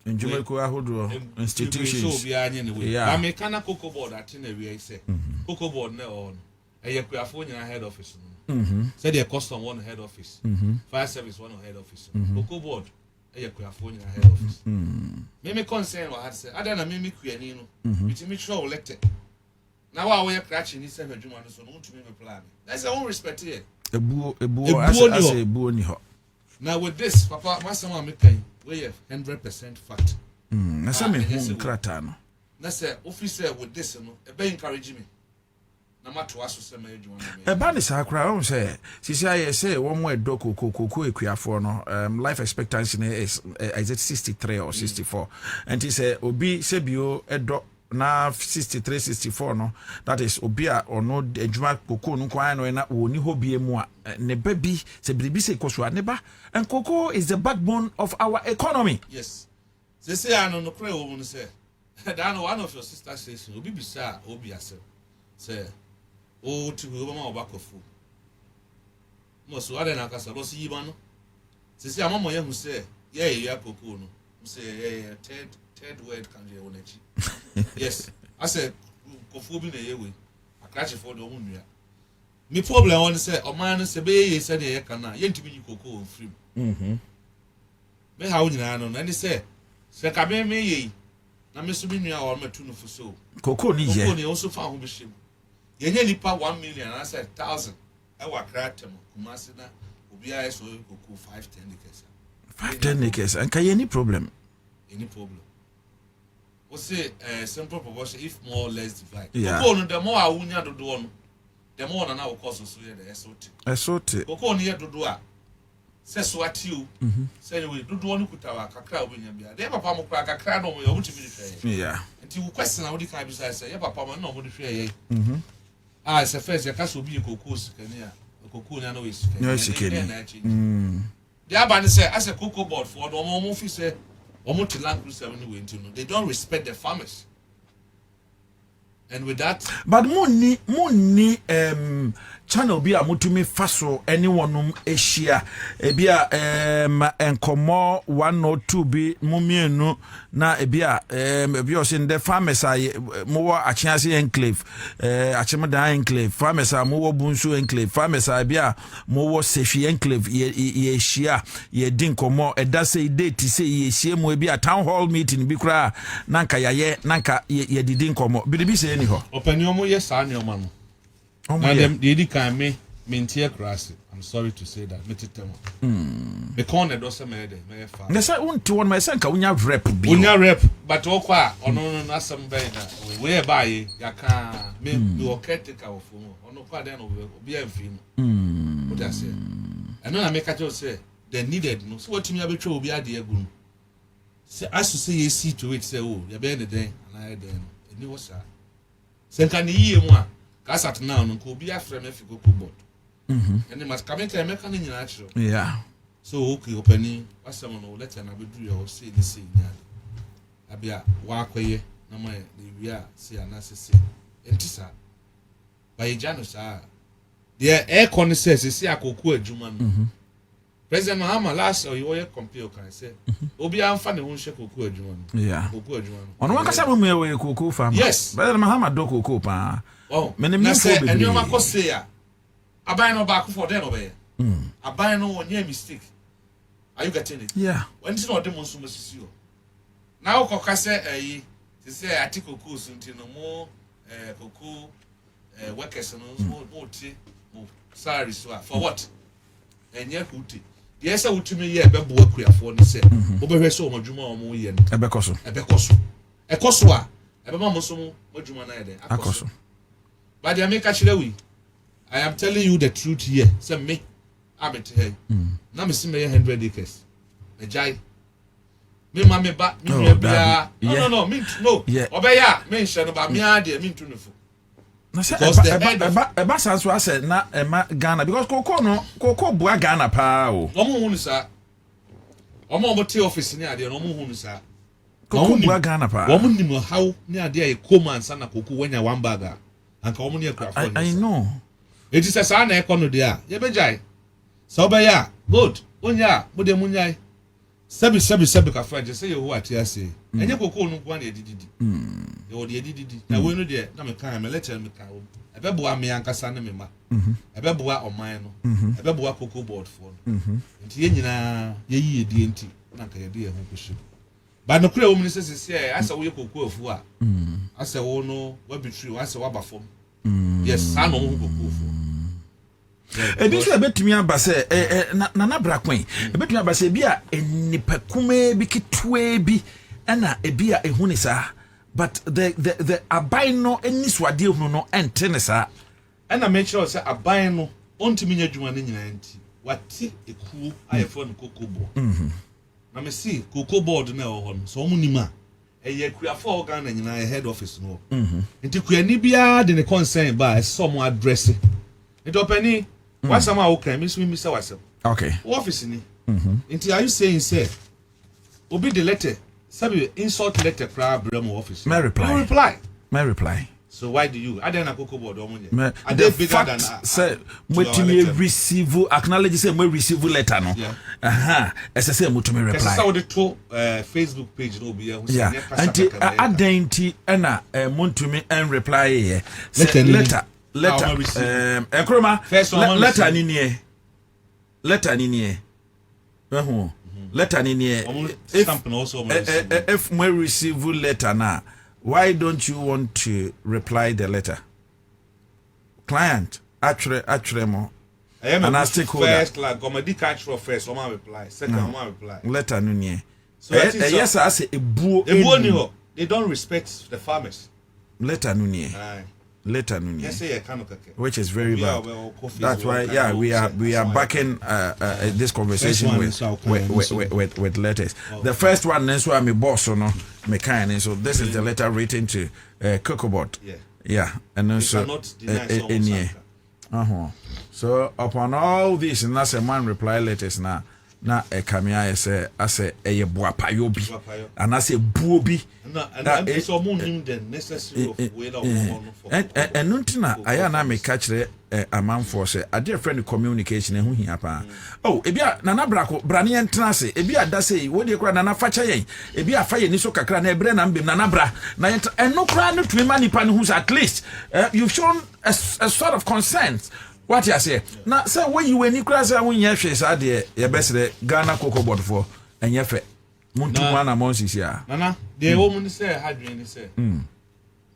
Njumeko ahodo institutions. Yeah. I'm a Ghana Cocoa Board at we say. Cocoa Board na on. A Yakuafo head office. Said the custom one head office. Fire service one head office. Cocoa Board a Yakuafo head office. Me concern what had said. I don't know me kuanino. It me show elected. Now I wear crashing this seven Juma so no to me plan. That's our own respect here. Now with this, Papa, my son making we have 100% fact. Na say me hu krata no. Na say officer with this no, e be encourage me. Na mato aso say me adwuma na me. E ba ni sa kra o say sisi aye say one more do koko ekuafo no life expectancy is it 63 or 64. And he say obi say bio edo na 63 64 no, that is obia or no adwuma koko no kwan no na woni hobie mu a ne baby se bribi se koso ne ba, and cocoa is the backbone of our economy. Yes, they say I no pray woman say that one of your sister says obi bisa obi ase say o to go ma obakofu no so ada na kasa lo si yiba no say amamo ye hu say ye cocoa no say third word can je wonachi. Yes, I said kofu bi na ye we akrache for the omu nua. Me problem on say o man say be ye say dey kana ye ntimi ni cocoa on free. Me ha wo nyina no na ni say ka be me ye na me so bi nua o matu no fuso. Cocoa ni ye. Cocoa ni also fa ho be shim. Ye nya nipa 1 million and I said 1,000. E wa kratem kumase na obi aye so cocoa 5-10 acres. 5-10 acres and can any problem? Any problem? We say simple proportion if more or less divide. Yeah. Cocoa no the more awunya dodo no, the more na will cost so here the SOT. SOT. Cocoa no here dodo a say so atiu. Say we dodo no kutawa kakra obunya bia. De papa mo kra kakra no mo yo mutimi hwe. Yeah. Nti wo question na wo di kan bi say ye papa mo no mo di hwe ye. Ah, say first ye kaso bi cocoa sikani a cocoa na no we sikani. No sikani. The abani say as a cocoa board for no mo fi say almost land cruise 7 way into no. They don't respect the farmers. And with that, but money channel bi a mutumi faso anyone Asia ebia enkomo 1 or 2 bi mumienu na ebia o sin the farmers are mo Achiase enclave Achimada enclave farmers are mo Bunsu enclave farmers are ebia mo Sefi enclave ye Asia ye din komo eda say date say ye Asia mo ebia town hall meeting bi kra nanka ye nanka ye didin komo bi say ni ho opanyomo yes anyoma no. Now them they can me maintain grass. I'm sorry to say that. Me titemo. Me corner does me fa. Na say unti won my senka unya rep bi. Unya rep but okwa ono no asem be na we buy ya ka me do caretaker of mo. Ono kwa den obi amfi no. What I say. And no na make just say they needed no. So what me abetwa obi ade agunu. as to say you see to it say oh you be the den and I den any was sir say can you mu a cast at now no ko bi afre me fi cocoa board and must come into America in natural yeah so okay opening what's some no let na be do your say this say nya abia wa akoye na mo the wi a say anase entisa by Jano sir the air con says see akoko adwuma no President Mahama last or you compare can say obi amfa ne ho hye koko adwuma no yeah koko adwuma no ono wakasa bo me we koko farm yes President Mahama do koko pa oh menem na ni say fo be enyo makose ya aban no back for there no be aban no one mistake are you getting it yeah when it's not dem nso masisi o na ukoka say say atikoko sunti no mo koko workers no mo ti mo salary so for what enye huti the esa wutumi ye bebo akuafo ni se obehwe so omadwuma o mo ye no ebekoso ekoso a ebema mo so mo madwuma na ye de akoso but the make actually I am telling you the truth here say me abet here na me see me 100 acres me jai me ma me ba me bia no me no obeya me nhye no ba me ade me ntunufo na say eba sanso ase na ema Ghana because koko bua Ghana pa o omo hunu sa omo te office ni ade no omo hunu sa koko bua Ghana pa omo nim how ni ade ay command sana koko wanya one bag anka omo ni akra for I know it is sa na ekono de a ye bejai so obeya good onya mo de munyai sebi ka fa je say you what you say enye koko no kwa na edididi yo de edididi na we no de na me kan me lecture me kan ebeboa me ankasa ne me ma ebeboa oman no ebeboa koko board for nti ye nyina ye yi edie nti na ka ye de ye ho kwohye ba no kura wo me se asa wo ye koko afu a asa wo no wa betri asa wa ba fom yes sa no ho koko afu ebi so ebetumi abase na brakwen ebetumi abase bi a enipakume bi kitwe bi na ebi a ehuni sa but the abai no eniswade ehunu no ente ne sa na make sure say abai no ontimi nya dwuma ne nyina nti wate ekuo ayefo no koko board na me see koko board na ho no so omunima eye kuafo organ na nyina head office no nti kuani bia de ne concern ba so mo address it openi what's some okay me say what's okay office ni nti are you saying say obi the letter sabi insult letter pra bremo office may reply so why do you adena koko board omunye ade bigger than say mutumi receive acknowledge say we receive letter no ese say mutumi reply ese say to Facebook page no be who say anti adenti na mutumi en reply here letter Nkrumah letter ni nie letter ni nie if we receive letter now why don't you want to reply the letter client actually mo and I stakeholder first like comedy catch for first one reply second one reply letter ni nie so yes I say ebuo ni ho they don't respect the farmers letter ni nie later no yes, which is very bad. That's why we are backing this conversation with letters. The first one is why me boss no me kind so this is the letter written to Cocobot. Yeah and also any so upon all this and that's a man reply letters now na ekamia say ase eye boapayo bi and ase buo bi na so mo nim the necessary of way of and nuntina aya na me catch amanfo say ade friend communication e hu hia pa oh ebia nana brako brane entena se ebia da say wo de kura nana facha yen ebia fa ye ni so kakra na ebre na mbem nana bra na eno kura no tumi manipa ne hu at least you've shown a sort of consent. What you say? Now, say when you when you cross when you share say there, your best Ghana cocoa board for and you fe muntu wana monsis ya. Nana, the woman say had you say.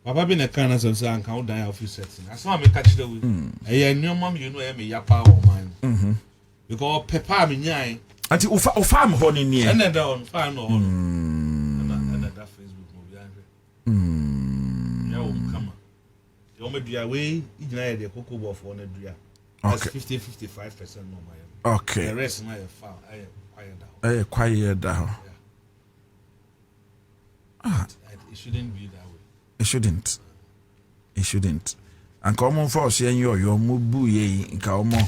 Papa be na kana so say an count down office setting. As one me catch the we. Eh new mom you know me yapa o man. Because pepper me nyai. Anti ofa am ho ni nie. And then on fan no. And that Facebook mo bi anhwe. Yeah, come. Dua way igina the cocoa board for na dua. That's 50-55% normal. Okay. The rest na quiet down. Quiet down. It shouldn't be that way. It shouldn't. It shouldn't. And come on for saying your mubu ye in Kaomo.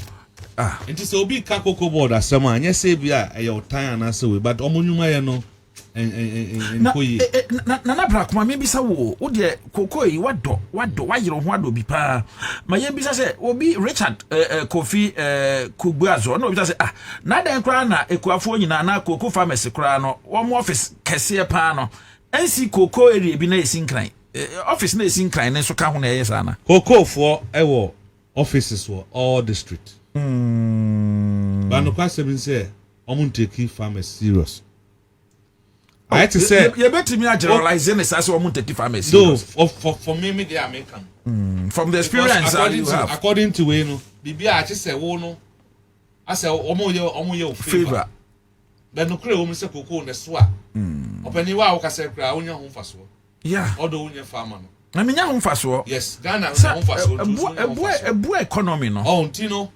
It is obi kakoko board as someone, yes, say be a your time and so, but Omonuma no and Koye. Nana Black, my maybe so. Oh, dear, Kokoi, what you don't want to be pa. My young business will be Richard Kofi Kubuazo. No, just Nada and Crana, Equaphone, Nana, Coco Pharmacy Crano, one office, Cassia Pano, and see Coco area be nice incline. Office nice incline, and so come yes, Anna. Coco for our offices for all district. But no question say, I'm going to take pharmacy serious. I had to say, you better me generalizing this as one take pharmacy. No, for me, they are American. From the experience according to you know, the I just say, oh no, I say, omo favor. Then no create woman say Coco on the swa. Open you out, I say, cry on your home for so. Yeah, although your farmer. I mean, your home for so. Yes, Ghana home for so. A boy economy no. Oh, Tino.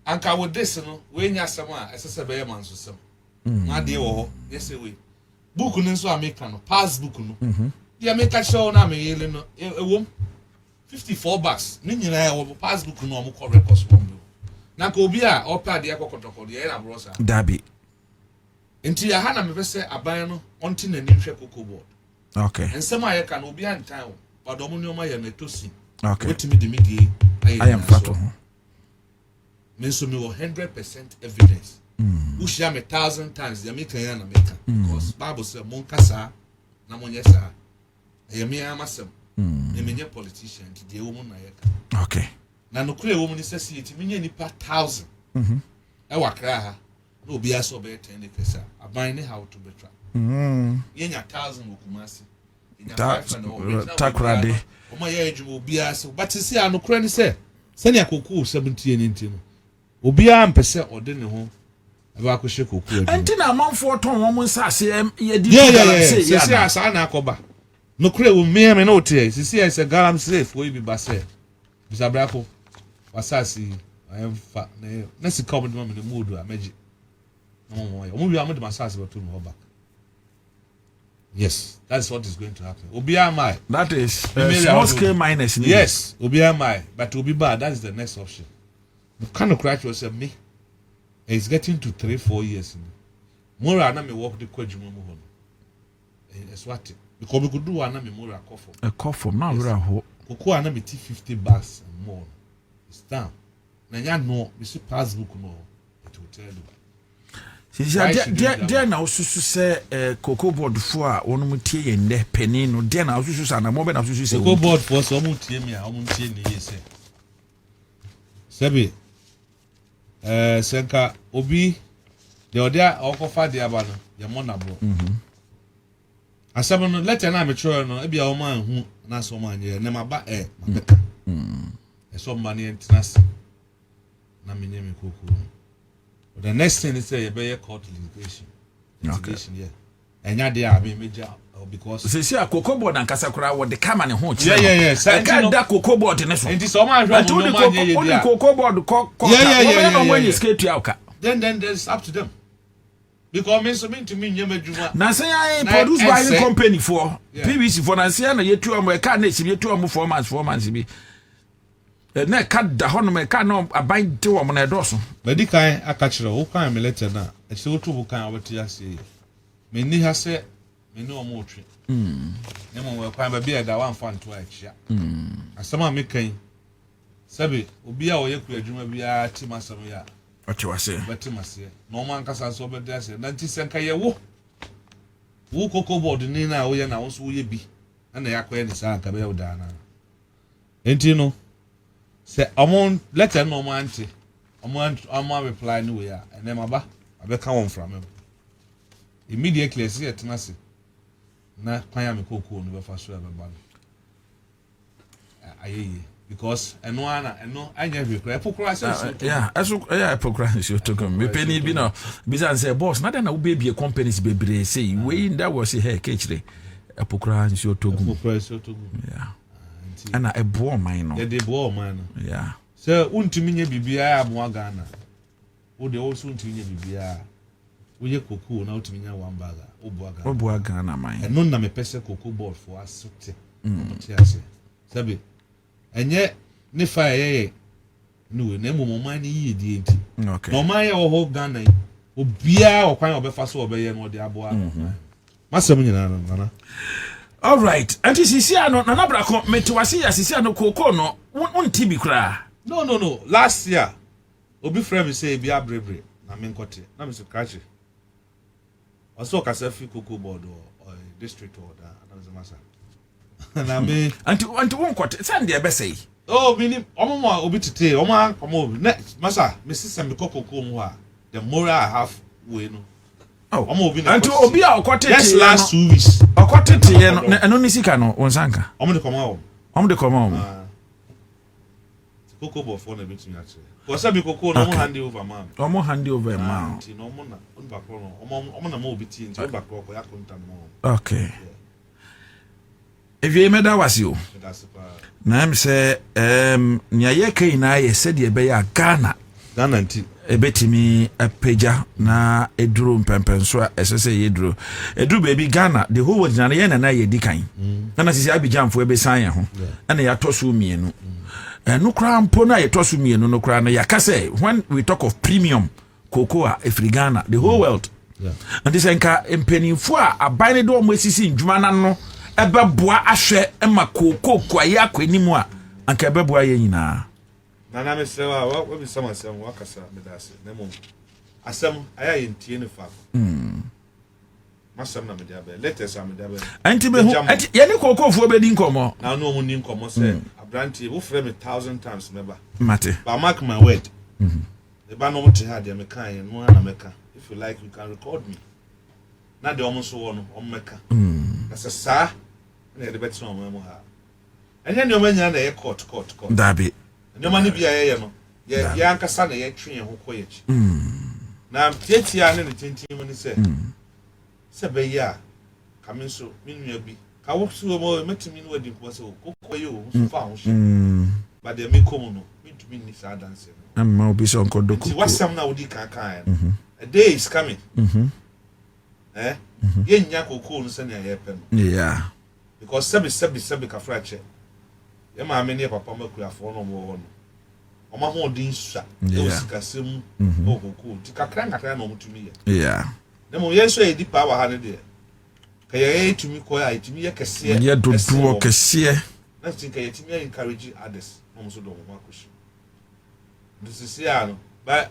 Anka with this, no, when you are someone, as a bear man, so some. My dear, yes, away. Book no so American, pass book no. The American show na me yele no. A wom $54. Me nyina ya pass book no mo call records from you. Na ko obi a opa de akokotoko de na brosa. Dabi. Enti ya ha na me pese aban no onti na ni hwe Cocoa board. Okay. Ensem aye ka no obi antan o. But omo nyoma ya na tosi. Okay. Wetimi de me die. I am fat. Me so me 100% evidence. Who share me 1,000 times the American and American. Because Bible says Monkasa na monyesa. I am here myself. Me menye politician the woman na okay. Na no kure woman says it menye nipa 1,000. E wakra ha. No be aso be 10 pesa. Aban ne how to betra. Yenya 1,000 okumasi. Takrade. Oma ye adwuma obi aso. But see no kure ni say sani akoko 70 enti no. Obi a mpese ode ne ho. Aba ko hye Cocoa adwuma. Enti na amanfo ton wo nsase ye di say ya asa na akoba. No kure wo me na otie. Sisi ese garam safe wo bi ba say. Bisa brako. Wasasi I am fa na si come dem me mood a meji. No wi am de masase but to no back. Yes, that's what is going to happen. Obi am I. That is small scale miners. Yes, Obi am I, but Obi bad, that is the next option. The kind of crash was me. It's getting to 3-4 years. More na me work the kwadwuma mu ho. It's what because we could do na me more a coffee. Now we are Cocoa na me $50 and more. It's down. Na ya no, we see passbook no. It will tell you. Dear now susu say Cocoa board for one mutie ye nde penny no dear now susu sa na mo be na susu say Cocoa board for so mu tie me a mo tie ni ye say. Sebi senka obi de odia okofa de aba no ye mo na bro. Asaba no letter na me tro no e bia o man hu na so man ye na maba mabeka. E so man ye ntinas na me nyame Cocoa. The next thing is say you be court litigation. Litigation, yeah. And ya there be major because say a Cocoa board and Kasakura what the camera ho. Yeah. I can't that Cocoa board in this one. It is so much only Cocoa board when you escape to Alka. Then it's up to them. Because me so mean to me nyama djuma. Na say I produce by company for PVC for na say na yetu am e ka na chi yetu am 4 months bi. Na ka da hono me ka no aban de wo na edoso badi kan aka kire wo kan me letter na e se wo tubu kan awati ase me ni ha se me no mo otwe ne mo we kan ba bi e da wan fa nto a chia asama me kan sabe obi a wo ye ku adwuma bi a ti masam ya oti wase bati mase no man kasa so be da se na nti se nka ye wo Cocoa board ni na wo ye na wo so wo ye bi na ya kwa ni sa ka be wo da na enti no say amon letter no man anti amon reply no way and then maba abeka won from him immediately see it na say na kwanya me Cocoa no be fa so e be ba ayeye because eno anya be kra epokra say yeah epokra so to come me penny bi no bizan say boss na na wo be companies bebre say we that was here kechire epokra so to go yeah ana ebo man no de bo man no yeah so untumi nye bibia abo Ghana wo de wo so untumi nye bibia we ye cocoa na utiminya one bag Obua Ghana man. And none na me pese cocoa board for us sote. Otiase. Sabi. Enye ne fire ye no na mo man yi di enti. Okay. No man ye wo Ghana obia okwan obefa so obeye no de aboa. Masem nyina nana. All right. Anti sisi ano na brako metiwase ya sisi ano cocoa no unti bi kra. No. Last year obi friend me say bia brebre na me nkote. Na me so catch. Also kasa fi cocoa board or district order na me masa. Na me anti won kote send e be say. Oh, meaning omo obi tete omo masa me system me cocoa mu ha. The moral I have we no. Oh, omo obi na anti obi a okote yes last 2 weeks. Okote te no eno ni sika no wonsanka. Omo de koma o. Omo de koma o. Cocoa board for na betumi a chere. Because sabi cocoa no hand over man. Omo hand over man. Anti no omo na onba kro no omo na mo obi ti nti onba kro ko ya konta mo. Okay. If you meda wasio. Na am say nya ye kai na ye said ye be ya Ghana nti ebetimi apeja na eduru mpempenso a esese ye duru eduru baby Ghana the whole world na ye na ye dikan na sisi Abidjanfo ebe san ye ho na ya toso mienu no kra mpo na ye toso mienu no kra no yakase when we talk of premium cocoa efri Ghana the whole world and this enka empenifo a abane do mo esisi ndwuma na no ebe boa ahwe ema cocoa kwaye akwanimu a anka ebe boa ye nyina. Nana me say wa we be some asem wakasa me da se na mom asem aya ye ntie ne fa masem na me da be latest am da be anti be hu ye ne kokofo be di nkomo na no mu ni nkomo say abranti wo frame me 1000 times me ba mate but mark my word the ba no mte ha de me kan ye no na meka if you like you can record me na de omo so wo no omo meka na se sa na de beto omo mo ha anya ne omo nya na ye court dabi no mani bia ye no ye ankasa na ye twen ho koyechi na tietia ne tintin mu ni se be ya kaminso minua bi ka wo so mo metimi no wadi ko se kokoye o so fa ho so ba de me komu no mitumi ni sa dance no amma obi so nkodo ko wasam na wodi kan a day is coming ye nya kokko no se na ye pe no yeah because sebi ka frache ye ma me ne papa makuafo no mo ho no oma ho din sua o sikasem o kokko ti kakra na omutumi ye yeah na mo yeso e di power ha ne de ka ye etumi ko ya etumi ye kese ye dodo kese na tin ka ye etumi encourage others mo so do mo akoshi this is ya no ba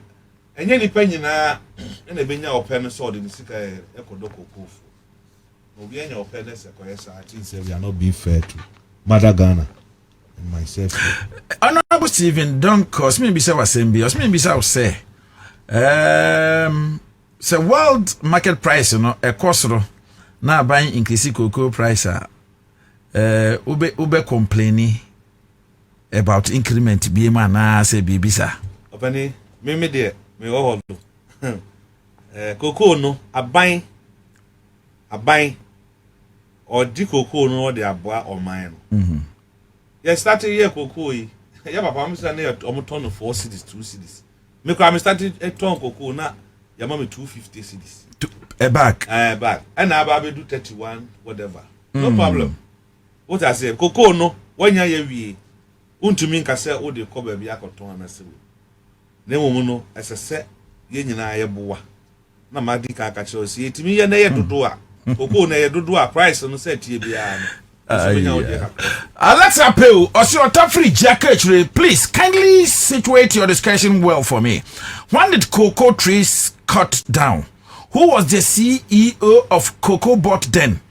enye ni pa nyina na benya open no so de ni sika e kodo kokko fu obi enya open na se ko yesa I think say we are not being fair to Mother Ghana and myself. Honorable Stephen, don't cause me be say wasembi. Os me be say say world market price no e kosoro na buying increase cocoa price ube complaining about increment be ma na say bibisa. Opani me de me wo hodo. Cocoa no aban or di cocoa no de aboa o man no. You started here cocoa yi. Ya papa am say na omo ton 4 cedis 2 cedis. Me kwa me started a ton cocoa na ya ma me 250 cedis. A bag. Bag. And na ba be do 31 whatever. No problem. What I say cocoa no wanya ye wie. Untumi nka say o de ko ba bi akoton na se we. Na wo mu no esese ye nyina ye boa. Na ma di ka kire o se etimi ye na ye dodo a. Cocoa na ye dodo a price no say tie bia no. Alexa Peu, Osio Tafri Jacket, please kindly situate your discussion well for me. When did cocoa trees cut down? Who was the CEO of Cocoa Bot then?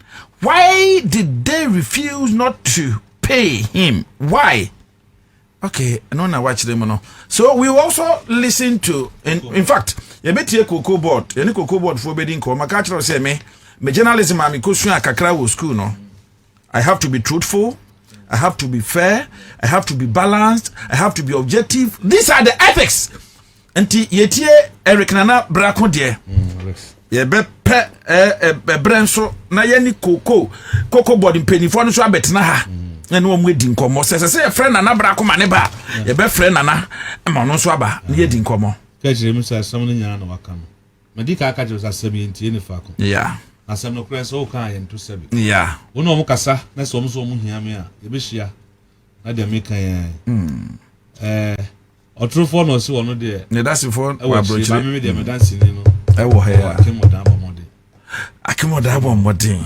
Why did they refuse not to pay him? Why? Okay, I don't know watch them. So we also listen to, in fact, you better Cocoa Bot, any Cocoa Bot for bedding call. My catcher say me journalism, I'm a Accra school, no. I have to be truthful. I have to be fair. I have to be balanced. I have to be objective. These are the ethics. Enti yetie Eric Nana Brako de. Ye be pe brenso na ye ni cocoa body penifo no so abetena ha. Na no mu edi nkomo. Se friend Nana Brako ma ne ba. Ye be friend Nana e ma no so aba na ye di nkomo. Ka jire mi say asam no nya na waka no. Medika catch was a 70 in the faco. Yeah. As I'm no crest all kind to 7. Yeah. Uno Mukasa, that's almost here, the Bishia. I didn't make or true phone or so on there. That's the phone. I was maybe they were dancing, you know. I will hear. I came down one day. I come on that one more thing.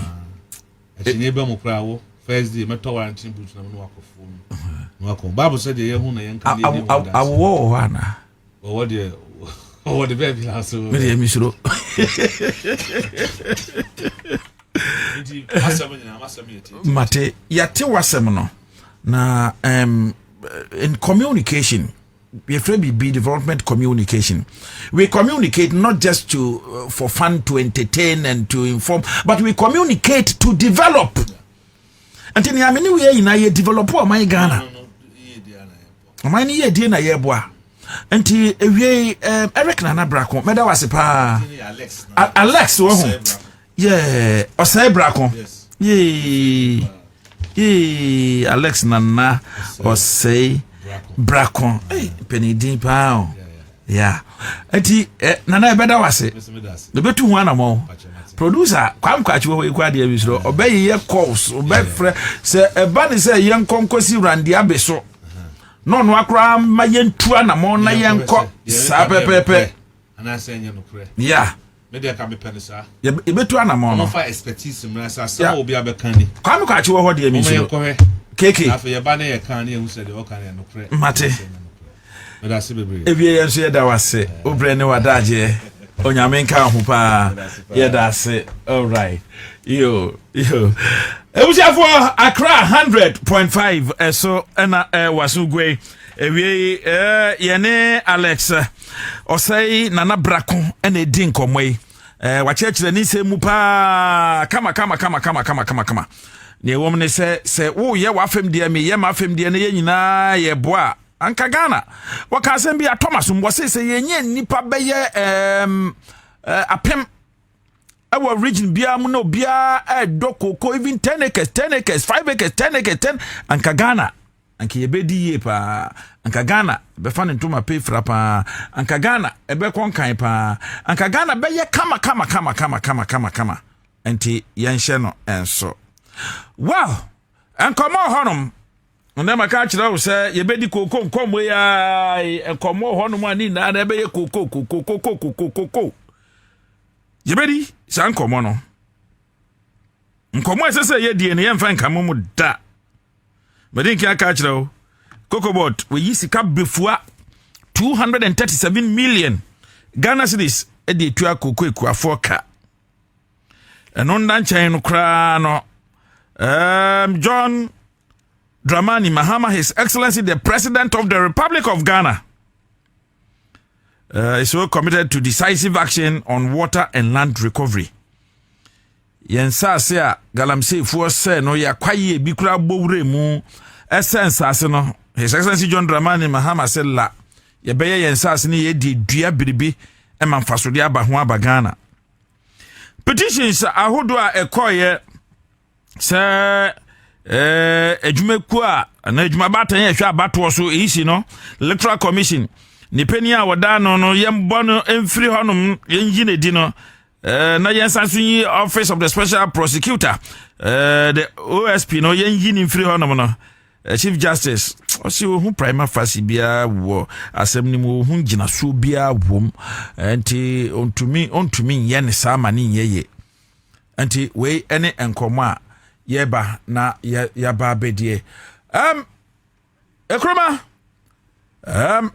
A neighbor Mukrawo, first day, my tower and team boots and walk of phone. Welcome. Bible said the young I wore one. Or what the what the baby house. Maybe I'm sure. Mate, yate wasem na in communication, we be development communication. We communicate not just to for fun, to entertain and to inform, but we communicate to develop. And then I mean we na ye develop my Ghana. My ni ye die na ye boa. Enti ewie Eric Nana Brako, meda wase pa. Alex wo ho. Yeah, Osai Brako. Yeah, Alex Nana Osai Brako. Hey, penny deep pound. Yeah. Eti Nana beda wase. The betu one among producer kwam kwachi wo ekwa de abisro obey ye calls obey frɛ sɛ eba ne sɛ yen konkosi rande abeso no no akra ma yentua na mo na yenko sa pepepe ana sɛ nye no kure yeah me de ka me pɛ ne sa ye betu na mo no fa expertise mra sa sɛ obi abɛka ni kwam kwachi wo ho de abisro keke afa ye ba na ye kan ne hu sɛ de o kan ne no kure mate me da se bebre ewie ye so ye da wase obre ne wadaje onyame nka ho pa yeah that's it all right yo ebusiafo Accra 100.5 so na wasugwe ewie yene Alex osai Nana Brako na edin komoi wachechire ni se mu pa kama ne wom ne se wo ye wafem de me ye mafem de ne ye nyina ye boa anka Ghana waka asem bia Thomas mbose se yenye nipa beye apem our region bia mu no bia dokoko even 10 acres 5 acres 10 acres 10 anka Ghana anka yebedi ye pa anka Ghana be fa ne ntoma pe fra pa anka Ghana ebe konkan pa anka Ghana be ye kama enti yenhye no enso wow anka mo honom Nde maka chira wo se ye bedi koko nkomwe ya enkomo ho no mu ani na na be ye koko ye bedi sa nkomo no nkomo esese ye die ne ye mfa nkamo mu da bedi nkia ka chira wo Kokobot we yi sika befua 237 million Ghana cedis e de tua koko ekuafo ka eno ndan chen no kra no John Dramani Mahama, His Excellency the President of the Republic of Ghana, is so committed to decisive action on water and land recovery. Yensa sea galamse fo se no ya kwaye bi kura bowre mu essence ase no His Excellency John Dramani Mahama said la ye beye yensa ase ne ye di dua biribi e manfasode aba ho aba Ghana. Petitions ahodo a ekoye se ejumeku a na ejuma batan ye hwa abato so ehisi no electoral commission ni peni a wada no yembo no emfiri honom yenji ne di no na yensansu office of the special prosecutor the OSP no yenji ni mfiri honom no chief justice osi hu prima facie bia wo asem ni mu hu gina so bia wom enti ontumi ye ne sama ni yeye enti we ene enkomo a yeba na yaba bedie ekroma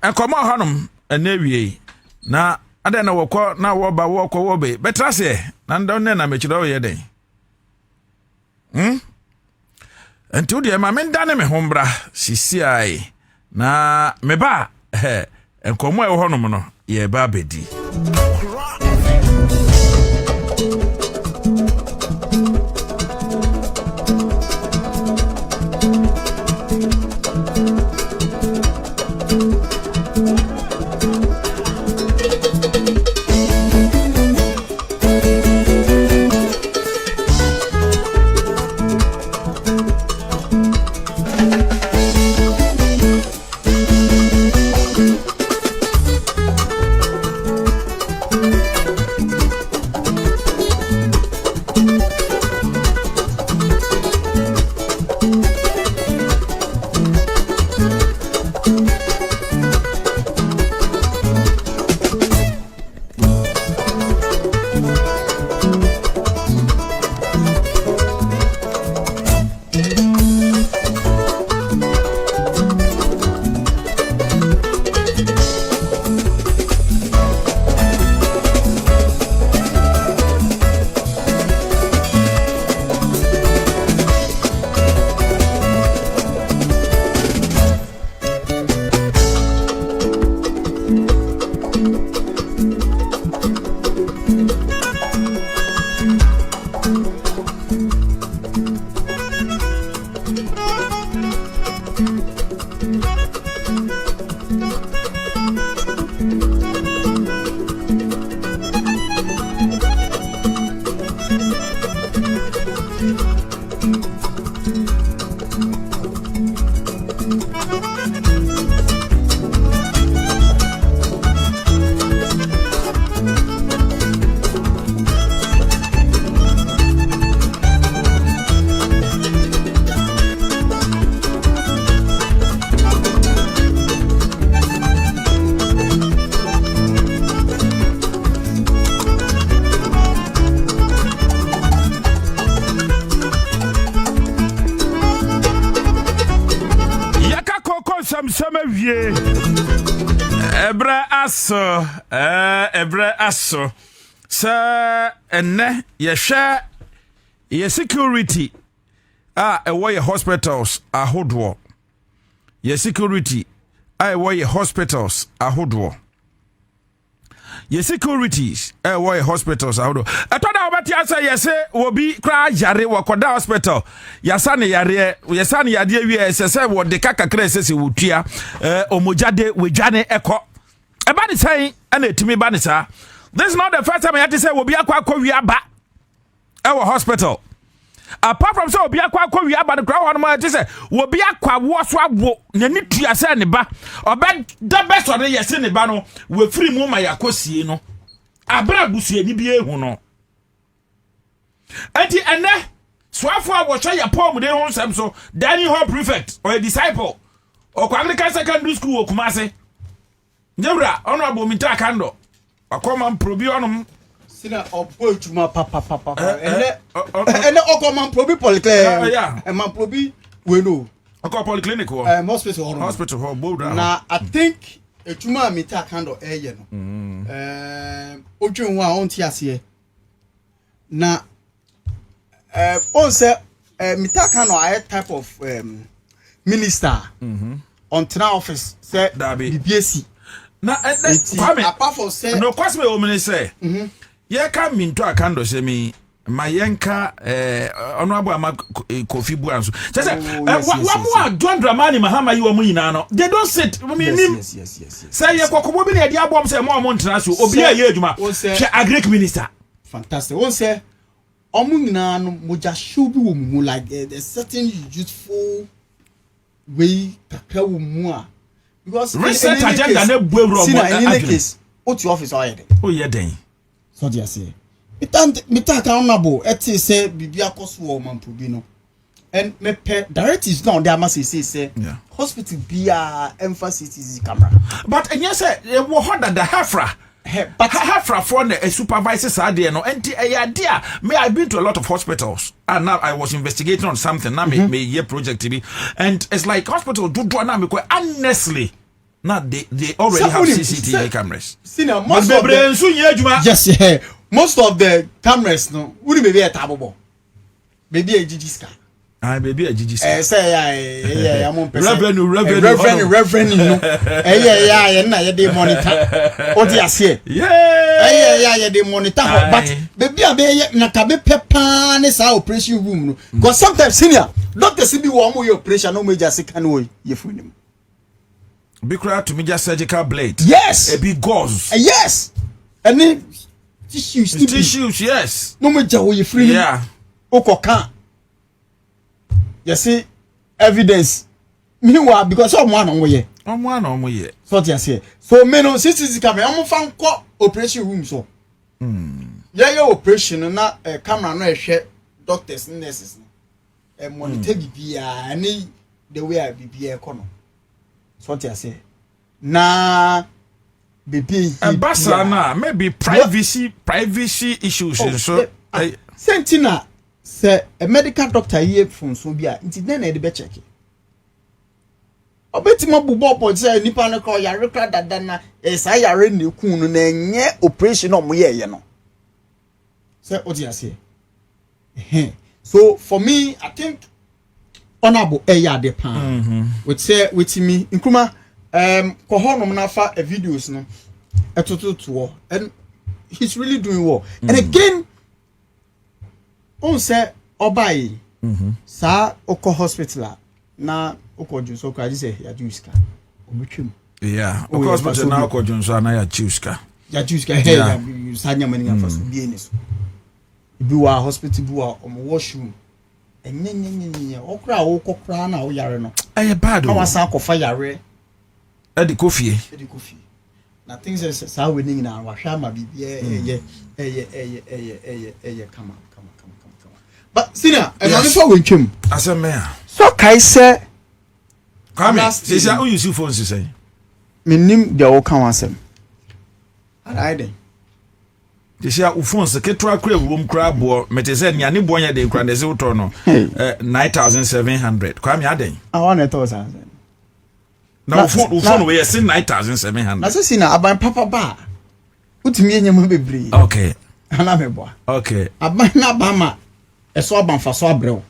enkomo hanum enewie na ade na wokọ na woba wobe betrase na ndonne na mechiro ye den enti odi ma mendane me hombra sisiai na meba enkomo e honum no yeba bedi Ebra aso sa enne ye security ewo ye hospitals ahodo ye security ewo ye hospitals ahodo ye securities ewo ye hospitals ahodo etoda obati asa yese obi kra yare wakoda hospital yasane yare yasane yade wi sese wo de kakakra sese wotua omojade wejane eko eba ni say na etimi ba ni sa. This is not the first time I had to say obi akwa wi aba ewo hospital. Apart from so obi akwa wi aba the crowd one man say obi akwa wo so abo na ni tua say ne ba oba da best one yesi ne ba no we free mu ma yakosie no abra busu ni bi ehu no enti ene swafo a wo hwa ya pom de ho nsem so Daniel Hall prefect or a disciple or Anglican secondary school okumase Nyabra honorable Mita Kando akoma probi onum sina opo etuma papa ene okoma probi polyclinic e man probi we no okoma polyclinic wo hospital ho boda na I think etuma Mita Kando eye no odwen wa on ti ase na on say Mita Kando a type of minister on tena office say BBC na apart from say no kwasme o mini say ye ka minto akando se mi mayenka honorable ama Kofi Buanso say wa mo John Dramani Mahama yi wo mu yina no they don't sit I mean yes say ye kokobo bi na ye abom say mo ntena so obi a ye adwuma hwe agric minister fantastic won say omu nyina no moja show bi wo mu like a certain youthful way kakra wo mu a because research agenda na buebro in any case what your office are oh yeah den so dia say Mita Kando eti say bibia koso wo manprobi no and me pe directives now there must say hospital bia emphasis is camera but and yes say wo hoda the Hafra but Hafra for a supervisor sadie no enti idea me I've been to a lot of hospitals and now I was investigating on something now me year project to be and it's like hospital do na me honestly now they already have CCTV cameras most of the, yes most of the cameras no wouldn't be a table maybe a GG baby a GG say I'm on revenue no na ye dey monitor what you say ye dey monitor but baby abey na ka be pepa ne sa operation room no because sometimes senior doctors be wo your operation no major sick no ye funim be cry to me just surgical blade yes a big gauze yes and then tissues yes no major wo ye free yeah okoka you see evidence meanwhile because someone on we so you say so me no CCTV camera am fan ko operation room so yeah operation na camera no ehwe doctors and nurses no monitor bibia any the way bibia ko no so you say na baby ambassador na maybe privacy issues so sentina say a medical doctor here from Sobia nti den na e be check obetima bubo po say nipa no ko yare kra dada na esa yare ne kun no na enye operation o mo ye no say odiase so for me I think honorable eya de pan with me nkruma ko honom na fa videos no etototo and he's really doing well and again on say obai sa oko hospital na oko junso ka say ya juiska obetwem yeah oko hospital na oko junso na ya juiska hey ya sanya mani afa so bi eni so bi wa hospital bi wa washroom enyenyenyenye okra wo kokra na wo yare no bad na wasa akofa yare edi kofie na things say we ning na wa hwa ma bibia kama but sina and yes. Before we came as a mayor so kai say come say say who use your phone say menim dia wo kan wasem I dey they say u phone se ketra kra wom kra bo mete say nya ne bonya de kra de se uto no 9700 kwa mi aden I want 1000 na u phone we say 9700 na so sina aban papa ba utimi enyam bebre okay ana mebo okay aban na ba ma eso aban fa so abrew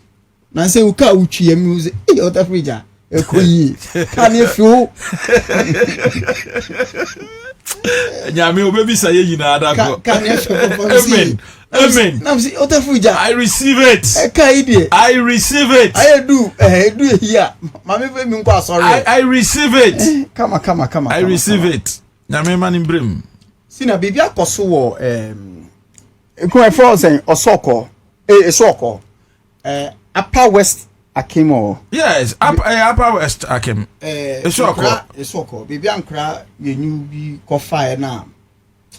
na say u ka utwi am use e o ta frija e koyi kan e fu nyame obebi say yina adako kan e fu amen amen na say o ta frija I receive it e kai die I receive it I do here mama fe mi nko asori I receive it kama I receive it nyame man imbrem sina bibia akoso wo ko e for say osoko esoko Upper West Akimo yes Upper West Akim esoko bibia ankra yenyu bi ko fire na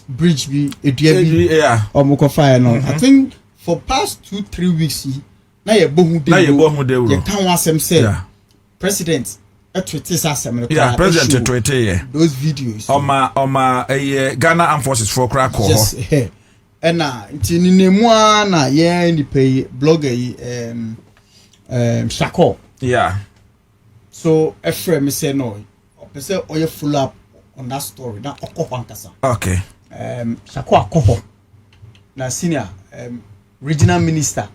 bridge bi edua bi yeah omo fire no I think for past 2-3 weeks na ye bohu de ye kan wasem say president tweet asem yeah president tweet those videos oma Ghana Armed Forces for crack ho yes ena nti ni nemu na ye ni pay blogger yi Shako yeah so Ephraim say no person oye full up on that story na okoho ankasa okay Shako akoho na senior regional minister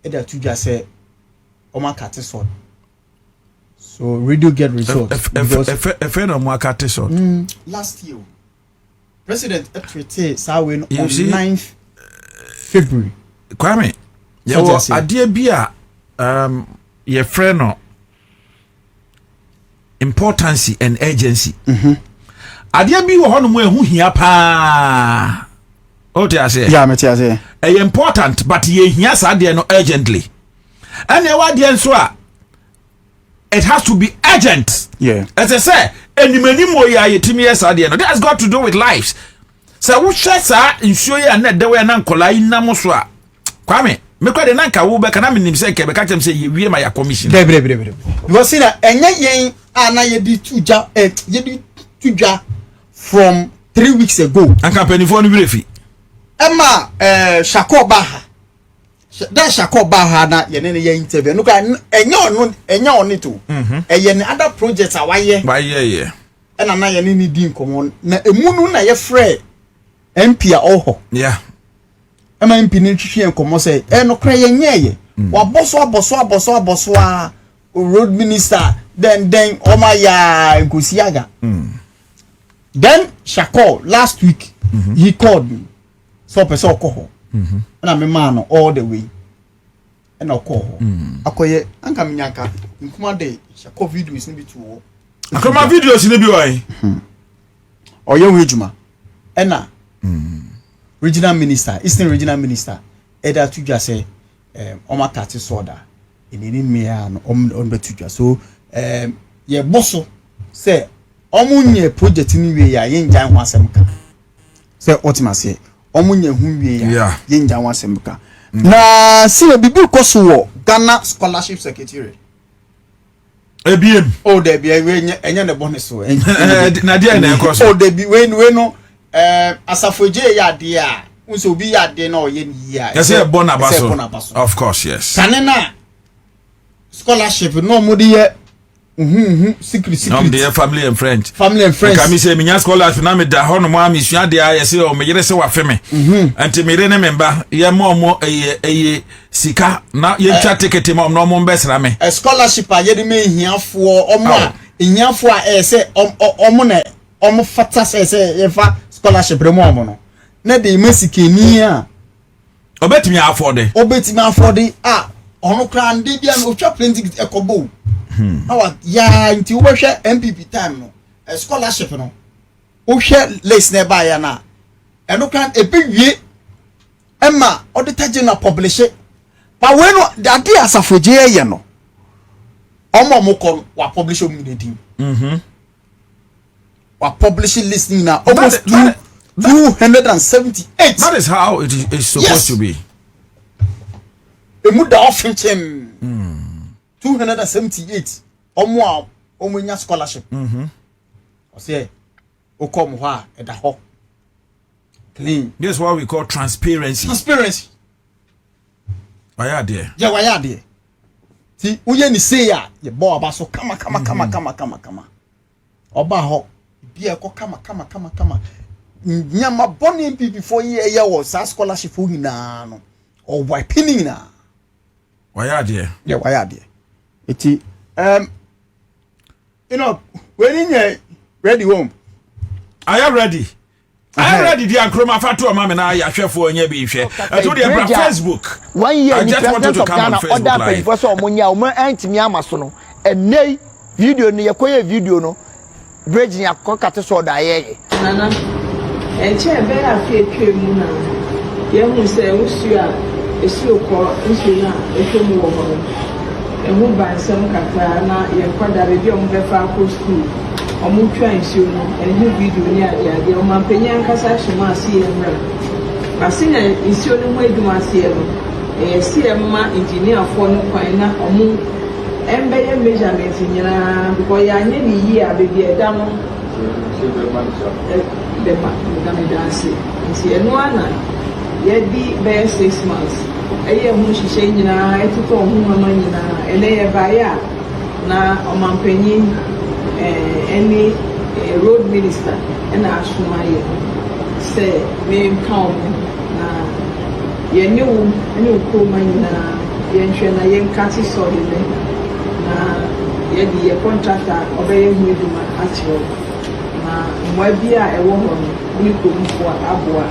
eda tuja say Oma Kate sword. So radio get results. Last year, President tweeted Sawin on 9th February. Kwame, yawo adie bia ye friend no importance and urgency. Adie bi wo hono mo ehu hia pa. O te ase. Yeah, me te ase. E important but ye hia sa de no urgently. And it has to be urgent. Yeah. As I say, that has got to do with lives. So we share ensure you net the way and uncle in Namoswa. Kwame, me kwa de nanka wo be kana minim se ke be ka chem se ye wie ma ya commission. Because see that enye yen ana ye di tuja from 3 weeks ago. Anka penifo no brefi. Emma Shako Baha. That Shako Baha na ye ne ye interview. No ka enya on to. Ye ne other projects awaye. Baye. Ena na ye ne ni di nkomo na emunu na ye frɛ MP a oho. Yeah. Ema MP ni twitwe nkomo say no kra ye nyeye. Wa boso road minister then Oma ya Nkosiaga. Then Shako last week he called me. So person okoho. Na me man all the way. And okoho. Akoye anka minyanka nkuma de Shako videos ni bi tuwo. Akoma videos ni bi wai. Oye ejuma. Ena regional minister, Eastern regional minister, Eda Tuja say Oma Kate soda. Inini me an on betujwa. So ye boso say omunye project ni we ya yenjan ho asem ka. Say otima say omunye hu we ya yenjan ho asem ka. Na see bibi koso wo Ghana Scholarship Secretary. Ebiem. Oh there be enye ne bonus so. Na dia na ekoso. Oh there be we no asafoje ya dia unso bi ya de na oye ni ya yes e born abaso of course yes kanena scholarship no mo de ye secret no de family and friends ka mi say minya scholarship na me da ho no mo amesua de aye say o me yere se wa feme anti me re ne memba ye mo eye sika na ye twa ticket mo no mo mbesra me scholarship a ye de me hiafo omo a hiafo a say omo na omo fata say ye fa scholarship re mo omo no na de mesikeni a obetimi afford a ono kra nde bia no twa plenty ekobo awa ya nti wo hwe MPP time no scholarship no wo hwe list na ba ya na eno kra ebewie emma auditor general publish ba we no dade asafoje ye no omo mo kon wa publish o minute wa publish list na almost 278. That is how it is supposed to be. Emuda ofinchem 278 omo nya scholarship o say o come ho a eda ho clean. This is what we call transparency. Why there ti uye ni say ya ye bo aba so kama oba ho bia ko kama nyama boni MPP for ye was scholarship for nyina no or wiping na why there eti you know when you ready home I am ready the Nkrumah fatu mama na ya hwefo onye bi hwe eto de bra Facebook 1 year ni president of Ghana order pay for so omonya omo antimi amaso no enei video no yekoye video no bridge ni akokate so da ye nana enche be afie mu na ye hu se usu a esi okọ nsu na efemu wo ho ehu bansem kata na ye kwada be bi omo be fa ko school omo twa nsu no ehu video ni ade omo ampanya nkasa hima asi ye mra asina nsu no mu eduma asi ye no si emma engineer for no kwan na omo embeye measurement nyina because ya anye ni yi a be bi eda no the Damidasi. See, and one yet be bare 6 months. A year who she changed in a to whom a money and they buy now on my penny any road minister and ask for my say, name count now. You knew cool money now, Yenshana Yen Catty saw him now. Yet the contractor obeying me to my actual. Mwabia ewo ho ni ko mfo aboa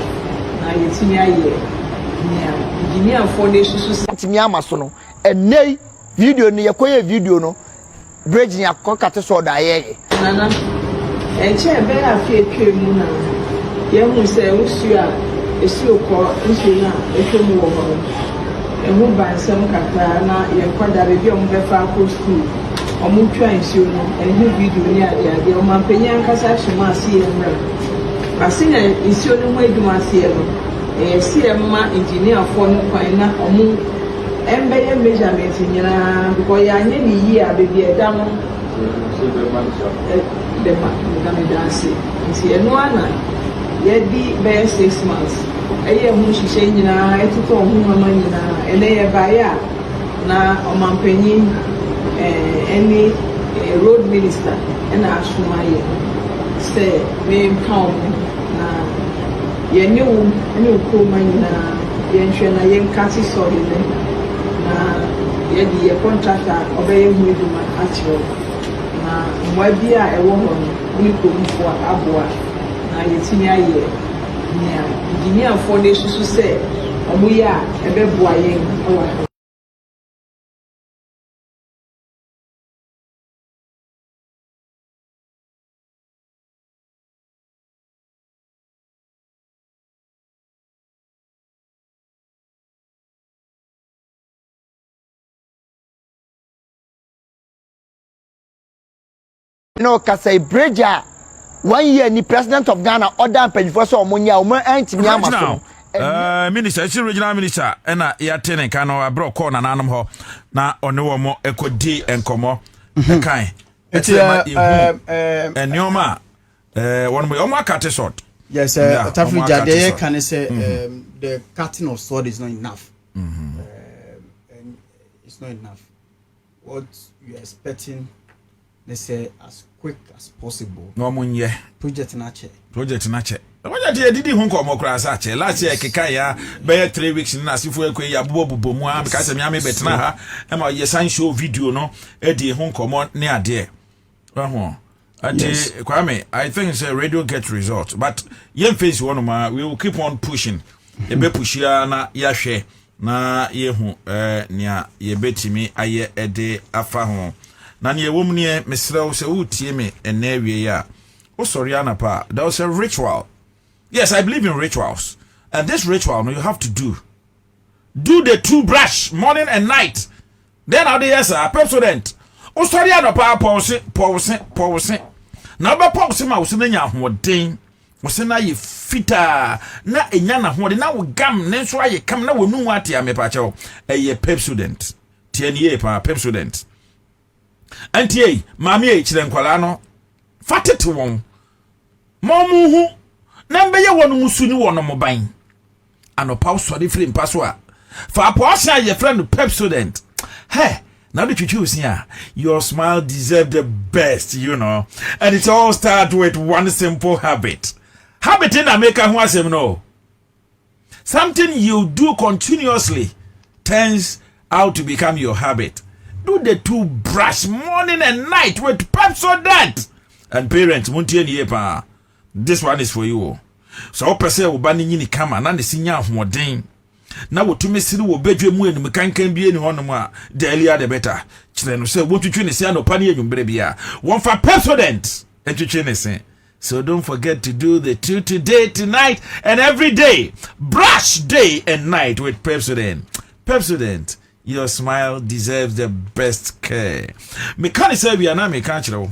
na yetimi aye nia engineer for the susu antimi amaso no enei video no yekoye video no bridge ni akokate so da ye nana enche be afie mu na ye hu se usu a esi okọ nsu na efemu wo ho ehu bansem kata na ye kwada be bi omo be fa ko school omo twa nsu no ehu video ni ade omo ampanya nkasa hima asi ye mra asina nsu no mu eduma asi ye no si emma engineer for no kwan na omo embeye measurement nyina because ya anye ni yi a be bi eda no the Damidasi. See, and one ye di be 6 months. Aye hu hihye nyina etuto hu mama nyina ene ye baya na omampanyi any road minister na ashumaye say me count na ye new ko manyina ye nhwe na ye nkati so ile na ye di ye contractor obeye hu eduma atiro na mwa bia ewo ho ni ko mfo aboa na yetimi aye nia engineer for the susu say omuya ebe boa yen owa no kasa bridge 1 year ni president of Ghana order pay for so omonya omo antimi amaso minister chi regional minister na ya tene kan no abro call na nanom ho na one wo mo ekodi enkomo kan enioma one mo akate short Yes, Tafrija, they can say the cutting of sword is not enough. And it's not enough. What you're expecting, they say, as quick as possible. No more, yeah. Project Nache. What did you come across? Last year, Kikaya, by 3 weeks in Nasifu, Yabu, Bomoa, because I'm Yami Betna, and my yes, show video, no, Eddie Hong Kong near there. Kwame, I think it's a radio get result, but young face one of my, we will keep on pushing. A be pushia na yashe na yehu nia ye betimi aye ede afa ho. Na ne woman ye mesrel se utie me ene wie ya. Oh sorry anapa, there was a ritual. Yes, I believe in rituals. And this ritual no you have to do. Do the 2 brush morning and night. Then how the yes Pepsodent. Oh sorry anapa pause. Na ba pause ma wo se nya hoden. Wo se na ye fita na enya na hoden na wo gam ne so aye kam na wo nu ate amepa che wo. Eye Pepsodent. Tianie pa Pepsodent. Antie mami e kire nkwala no fatete won. Momu hu na mbeye wonu musu ni wono moban. Anopa wo sori free mpa so a. Fa apoase aye friend Pepsodent. Hey, now that you choose here, your smile deserves the best, you know. And it all starts with one simple habit. Habit in America, who has him know. Something you do continuously turns out to become your habit. Do the 2 brush morning and night with Pepsodent. And parents, this one is for you. So, person will ban in the camera, and the senior more ding. Now what to me see wo bedwe mu enu kankan bi eni hono ma the earlier the better chile no say wo twetwe ne se anopa na enwumbre bia won fa Pepsodent entwetwe ne se. So don't forget to do the 2 today, tonight and every day. Brush day and night with Pepsodent. Pepsodent, your smile deserves the best care. Me kan say we na me kan kire wo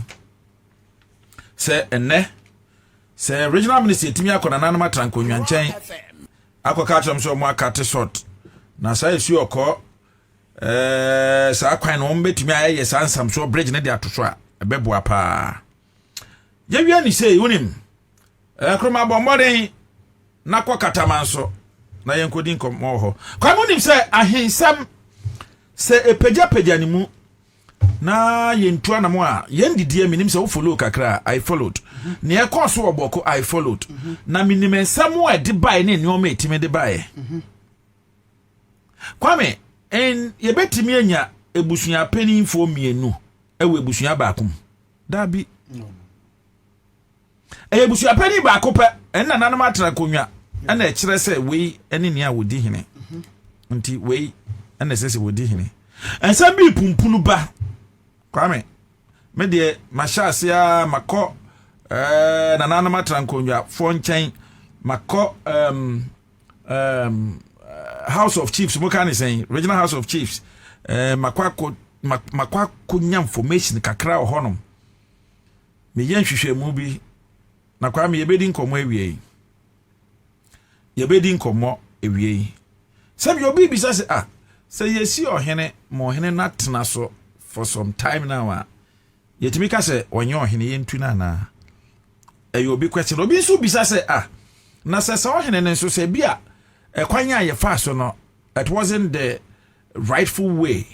say enne say regional minister timi akona nanama trankonwa nchen Ako catch so mo akate short na say esi okọ sa kwan no mbetumi aye sansam so bridge ne de atoso a ebebo apa ye wi ani say unim kroma bomboden na kọ katamanso na yenkodi nkomo ho kwa unim say ahensam say epeja ni mu na yentua na mo a yendidie minim say wo follow kakra I followed ne e course wo boko I followed na minim ensam wo de bae ne nneoma etime de bae kwame en ye betimi anya ebusua paninfo mienu ewe ebusua baakum dabi ebusua pani baakope en na nanam atra konwa na e kire se we ene ne a wodi hene nti we ene se wodi hene ensam bi pumpunu ba kwame me de mashasia mako na nanam atra konwa fo nchen mako House of Chiefs mo kan say Regional House of Chiefs makwa kunya information kakra o honom me yen hwehwe mu bi na kwa me yebedi nkomo awie sabi obi bi say say yesi ohene mo ohene natena so for some time now yetimi ka say onye ohene yentu na obi question obi so bi say na say ohene nso say bia kwanya ye fa so no it wasn't the rightful way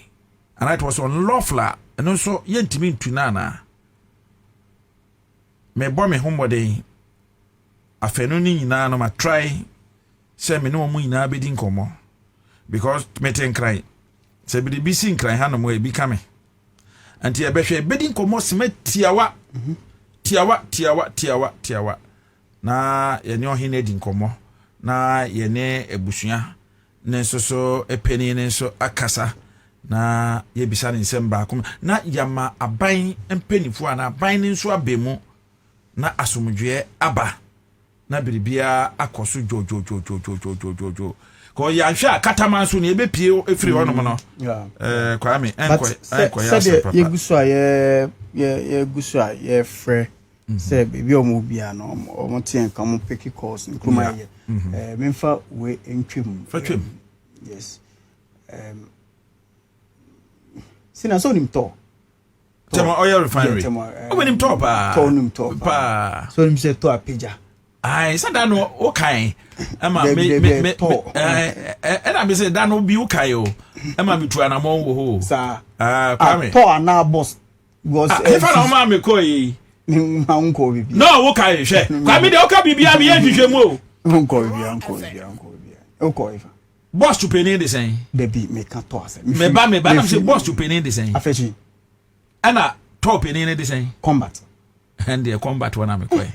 and it was unlawful and also yentimi ntuna na me bo me homode afenu ni nyina no ma try say me no mu nyina bedi nkomo because me ten cry say be bi sin cry ha no mo e bi kame anti e behwe bedi nkomo se tiawa na ye ne ohine di nkomo na yene ebusua nenso so epeni nenso akasa na ye bisa ne nsem ba kom na yama aban empenifu ana aban nenso abemu na asomdwe aba na biribia akoso jojo ko ya hwa katamanso ne ebepie efiri honom no kwa me enko ya sepa ye gusu a ye frɛ say baby omo bia no omo tien ka mo pick course nkuma ye memfa we entwem yes sina so nim to tema oil refinery o nim to pa so nim say to apeja I said that no okay. Emma me and I say that no be okay o. Emma be to an among who. Sir. Kwame. To na boss was if I don't mind me koi. Uncle bibi. No okay she. Kwame de oka bibia be hwehwe mu. Uncle bibi. Uncle ifa. Boss to penny the same. Baby me can to ase. Me ba na say boss to penny the same. Afechi. Ana top penny the same. Combat. And the combat one am koi.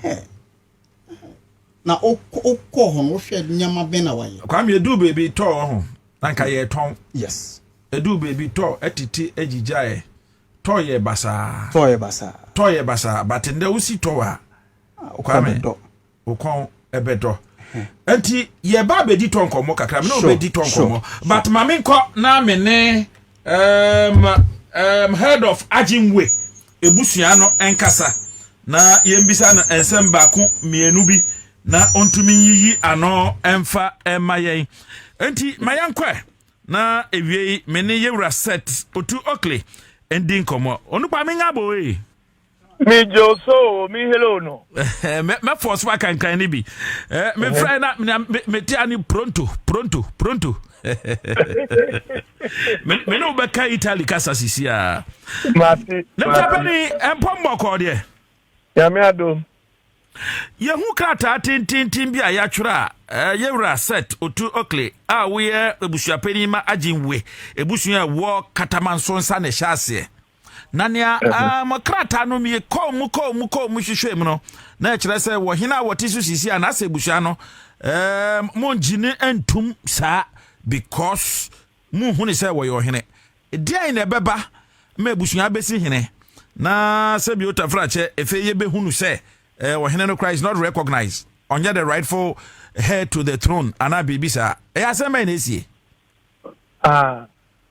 Na okọ ho no hwe nyama be na waye. Kwame do baby to ho. Nanka ye ton. Yes. Edu baby to etiti egijae. To ye basa. But in the usi to wa. Kwame do. Ukon ebedo. Enti ye ba be di ton komo kakra me no be di ton komo. But mame nko na me ne head of Ajinwe ebusua no enkasa na yembisa na ensem baako mienu bi na ontumi yiyi ano emfa emayen enti mayankwa na ewie me ne yewra set otu okle ending komo onupa me ngabo e mi joso mi hello no me force wa kan ni bi me fry na me tiani pronto me no be ka Italy kasa sisia mati na tapani empombo ko de ya me adom yehu krata tintin bi ayatwra yewra set otu okle a we ebusuapani ma Ajinwe ebusua wo katamanso nsa ne hyase nania krata no mi kom hwehwem no na kire se wo hina wotisu sisi ana se ebusua no monjine entum sa because mu huni se wo yo hene dia ina beba ma ebusua besi hene na se bi otafrache efe ye be hunu se Wahine no Christ not recognized on the rightful heir to the throne ana bibisa asem na esie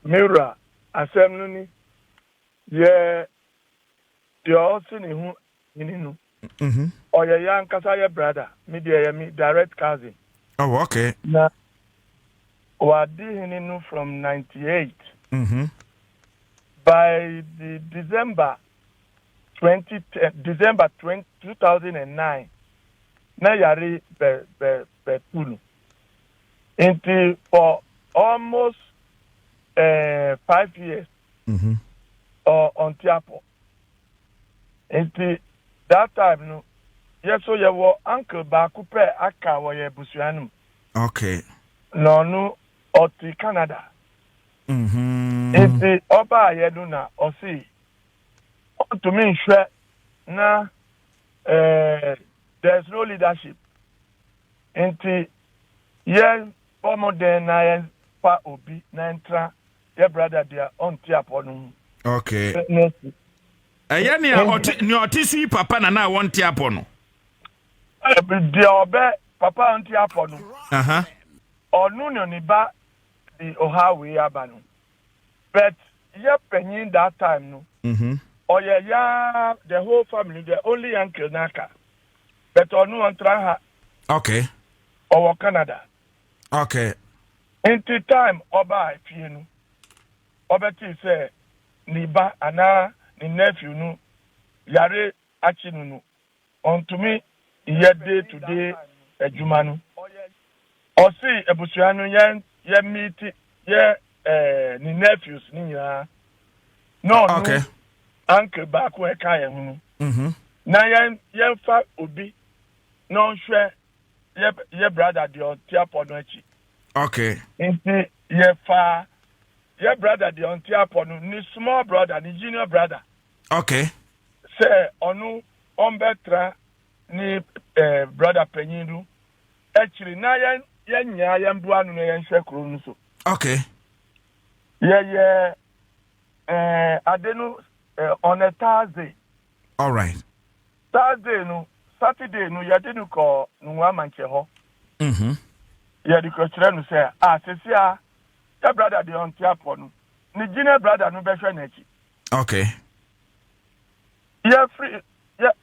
mira asem no ni ye also ni hu ni no oye ya nkasa ye brother me dey me direct cousin. Oh okay. Na wadi hini no from 98 by the December 2009 na yari betulu into for almost 5 years on Tiapo into that time no yes so you were uncle baku pe aka wo ye busuanum okay no oti Canada into oba yedu na osi to me sure na there's no leadership into yeah more than na pa obi na entra your brother there on Tiapo okay aya ni otisu papa na won Tiapo no the obe papa on Tiapo no onu no ni ba the ohawe abanu but yeah penyin that time no oh yeah, the whole family, the only uncle Naka. But onu on Traha. Okay. Or Canada. Okay. Into time, Oba, if you know. Obeti say, Niba, Ana, ni nephew, no. Yare, Achinu, on to me, ye day to day, a Jumanu. Or see, a Busiano, ye meet, ye, ni nephews, ni ya. No, okay. No. Uncle back where kaya hunu. Na yen fa obi no hwe ye brother de on Tiapo no achi. Okay. Nti ye fa ye brother de on Tiapo no ni small brother ni junior brother. Okay. Say onu on betra ni brother penyinu. Actually na yen nya yen bua no yen hwe kro no so. Okay. Ye adenu on a Thursday. All right. Thursday no, Saturday no, you didn't call no manche ho. You had the question to say, Cecia, your brother the on Tiapo no. Ni junior brother no be nechi. Okay. Yeah, free. Yeah,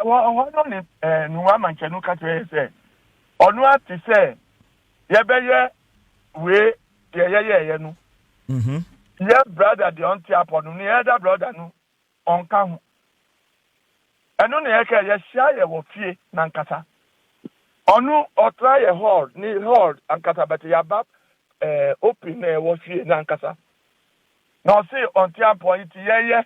one on no manche no catch say. Onu ati say, ye be ye we ye no. Yeah, brother, the auntie upon the other brother no on count. And only I can share your fee, Nankasa. Onu otra ye hall ni hall ankasa but ya ba open na wo fie na ankasa. Na say on tia point ye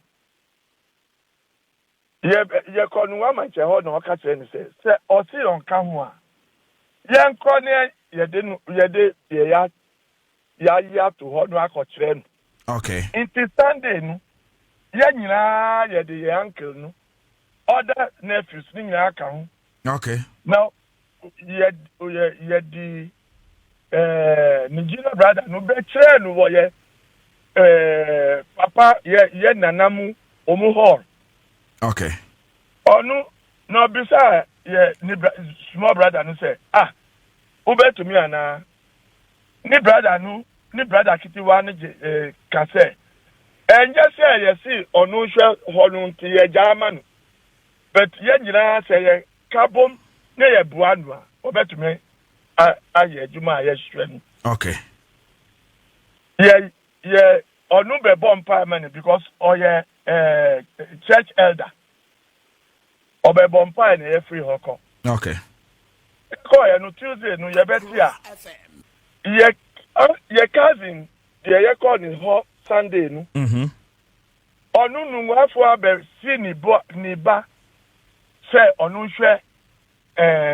konu wa manche hall na oka kire ni say o si on ka ho a. Ye nko ne ye de ya to hall no akokire no. Okay. Inti Sunday no. Ye nyina ye de ye uncle no. Other nephews ni nyina ka ho. Okay. Now ye the Nigeria brother no be chere no wo ye papa ye nanamu omu hall. Okay. Onu no bisa ye ni small brother no say ube to me ana ni brother kiti wa ni ka say enje say ye si onu hwe holu nti ye jama no but ye nyina say ye kabom na ye buanu a ube to me aye juma ye hwe. Okay. Ye onu be bompa man because oye church elder obe bompa na ye free hoko. Okay. Ko ye no Tuesday no ye betia ye cousin ye call ni ho Sunday no onu nu afọ abe si ni ba se onu hwe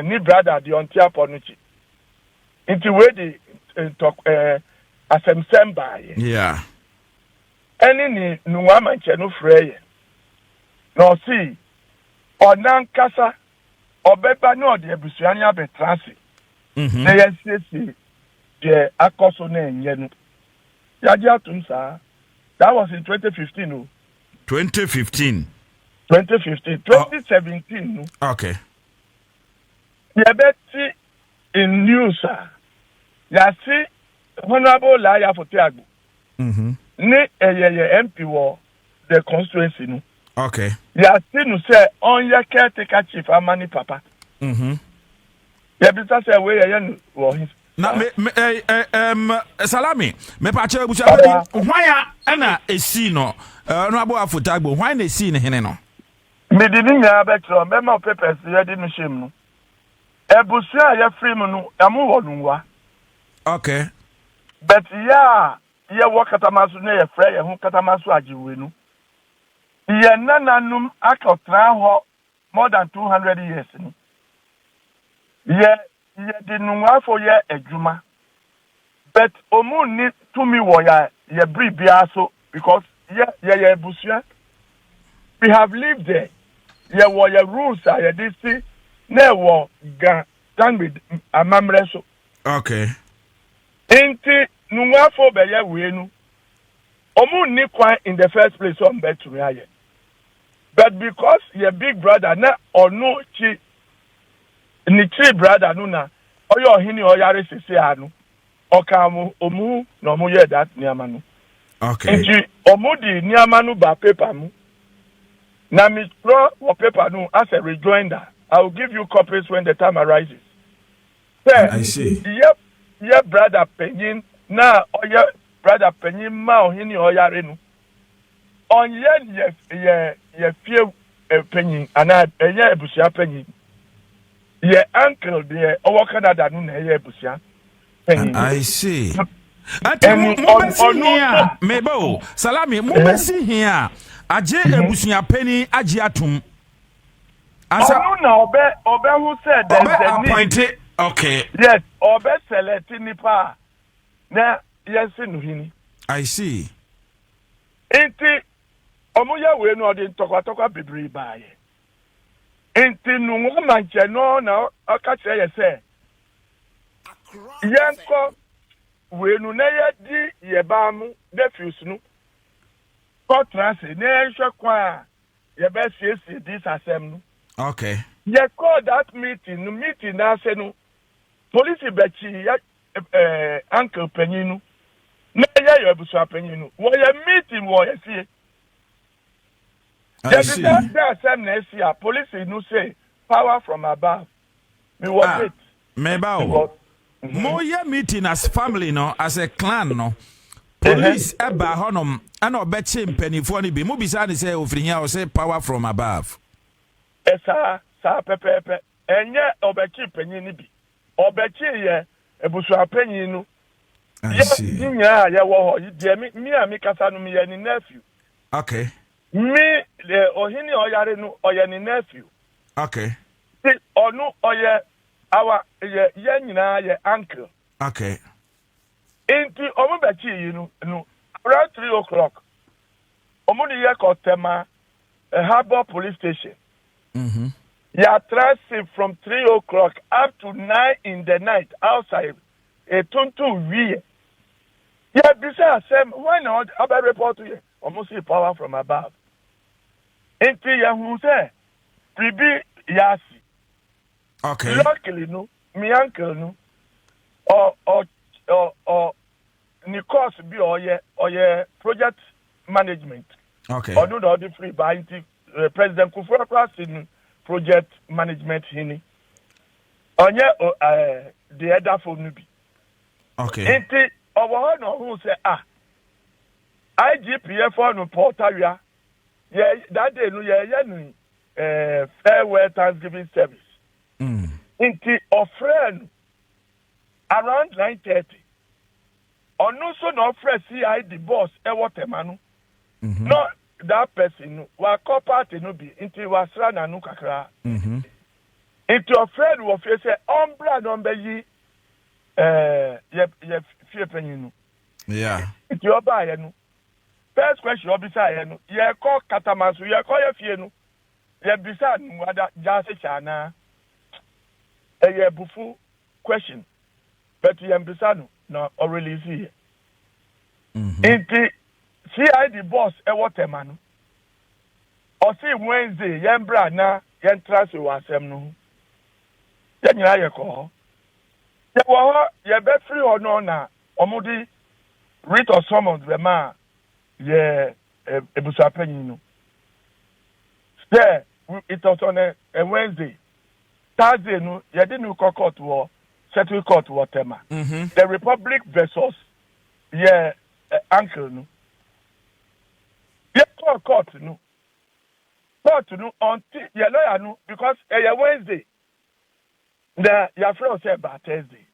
ni brother di on tia ponuchi inti we di talk asemsemba ye yeah eni ni nu amanche no freye no si onan kasa obeba ni ode ebusuani abetrase na yesisi de akoso na enye no yaji atum sa that was in 2015 no 2015 2017 no okay yebeti in news ya si honorable Laya Fotiagbo ni eyeye MP wo the constituency no okay ya si no say on ya caretaker chief amani papa ya bisa say we ye no wo his na Salami me pa che bucha hwan ya na esi no no abo Afotagbo hwan na esi ne hene no me di ni nya betro me ma papers ye di no shem no ebusu a ya free mu no amu wo nwa okay but ye wo katamasu na ye frɛ ye ho katamasu ajiwe no ye nananum akotra ho more than 200 years no ye di nwa for ye adwuma but omu ni tumi wo ya ye bribia so because ye busua we have lived there ye wo ye rules ye dey see na wo gan with amamre so okay inti nwa for be ye we nu omu ni kwan in the first place on bet to me aye but because your big brother na onu chi ni chi brother no na oyo hini oyare sisi anu okamu omu na omu ye that niama no okay inti omu di niama no ba paper mu na mi pro or paper no as a rejoinder. I will give you copies when the time arises. Sir, I see. Your brother Penyin na or your brother Penyin ma hini oyare no on ye few Penyin ana ye ebusia Penyin ye uncle de owo Canada no na ye ebusia Penyin. I see. Mebo Salami mumesi here aje ebusia Penny aje atum asa na obe who said there's a appointed okay yes obe select nipa na yes no hini I see enti omuya we no de tokwa bibiri baaye enti nu mo manche no na aka kire ye se yenko we nu na ye di ye ba mu defuse nu contrase na ehwe kwa ye be sie this asem nu okay ye call that meeting na se nu police bechi ya uncle Penyinu na ye ebusu Penyinu wo ye meeting wo ye sie that same next year police no say power from above me was it meba mo ye meeting as family no as a clan no police eba honom ana obeche mpanifo ni bi mo bisa ni say ofrinya o say power from above esa sa pepepe enye obechi Penyin ni bi obechi ye ebusu apanyin no I see. Yeah, yeah, well, me and me kasanu me any nephew. Okay. Me the ohini oyare no oyani nephew. Okay. See, onu oye our ye nyina ye uncle. Okay. Inti omo bechi you know no around 3:00. Omo ni ye kotema a Harbor police station. Mhm. Ya transit from 3:00 up to 9 in the night outside. A tuntu wie. Yeah, besides, why not? I report to you. Almost see power from above. Enti yahu say, pribi yasi. Okay. Luckily, no, me uncle no, or ni course be or ye project management. Okay. Or no, the free by President Kufuor in project management hini. Onye the other for nubi. Okay. Enti ọwọ no who say IGPF on Portaria. Yeah, that day no no farewell Thanksgiving service. Inti friend around 9:30. Ono so no friend CID boss e whatever no. No that person no wa call party no be inti wa sra na no kakra. Inti friend wo fe say ombra no be yi ye fie penyin no. Yeah. Inti oba ye no. First question obisa ye no. Ye call Katamanso ye call ye fie no. Ye bisa no ada jase chana. A bufu question. But ye bisa no na o release here. Inti CID boss e whatever no. O si Wednesday ye mbra na ye transfer wasem no. Ye nyina ye ko. Ye wo ye be free or no na omudi writ of summons the man ye ebusa penyin no. There it was on a Wednesday. Thursday no ye didn't court war settle court whatever. The Republic versus ye uncle no. Ye court no. Court no until ye lawyer no because ye Wednesday. The your friend said by Thursday.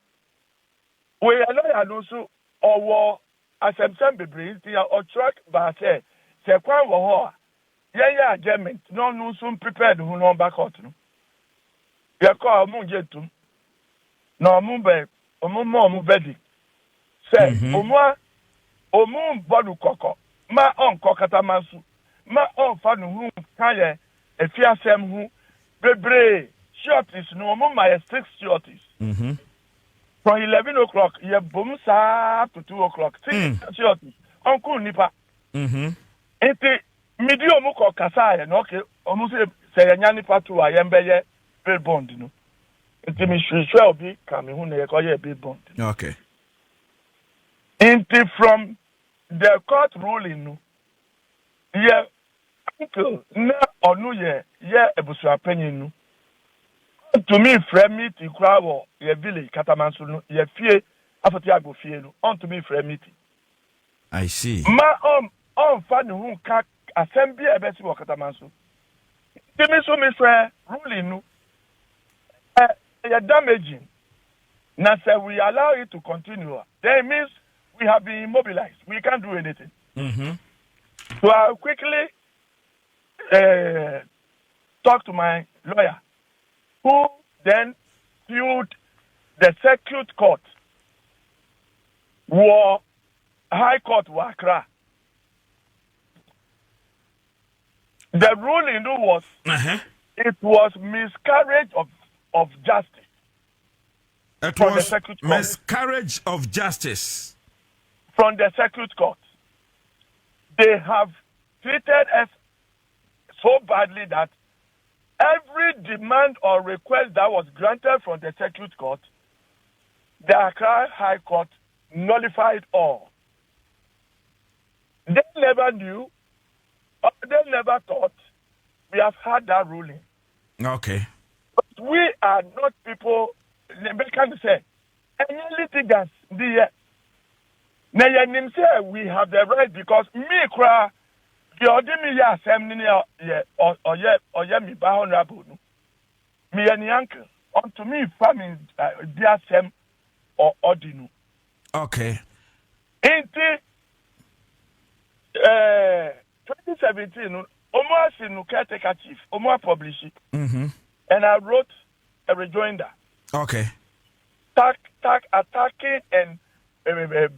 We are lawyer no so or asemption bebre or track by say kwan wo ho yeah adjournment no so prepared who no back out no ye call mu jetum no mu be omu verdict say omu bodu koko ma on kokata mansu ma on fa no hu kan ye efiasem hu bebre shorties no omu my 6 shorties from 11:00 ye boom sa to 2:00 6 shorties uncle nipa enti midi omu ko kasa ye no okay omu say nya nipa to a ye mbeye bill bond no enti mi hwehwe obi ka me hu na ye ko ye bill bond Okay. enti from the court ruling no ye uncle na onu ye ebusu apanyin no to me friend meeting crowd or ye village Katamanso no ye fie afoti ago fie no on to me friend meeting I see. ma on fa no hu ka assembly e be si wo Katamanso give me so me friend ruling no ye damaging na say we allow it to continue then it means we have been immobilized we can't do anything so I'll quickly talk to my lawyer who then sued the circuit court, war high court of Accra. The ruling was it was miscarriage of justice. It from was the circuit court. miscarriage of justice. From the circuit court. They have treated us so badly that every demand or request that was granted from the circuit court, the Accra High Court nullified all. They never knew, or they never thought we have had that ruling. Okay. But we are not people, they can say, any litigants, we have the right because me cry. The ordinary assembly or me by honorable. Me and uncle. unto me family dear sem or ordinu. Okay. Into 2017, almost in caretaker chief, almost published it. And I wrote a rejoinder. Okay. Attacking and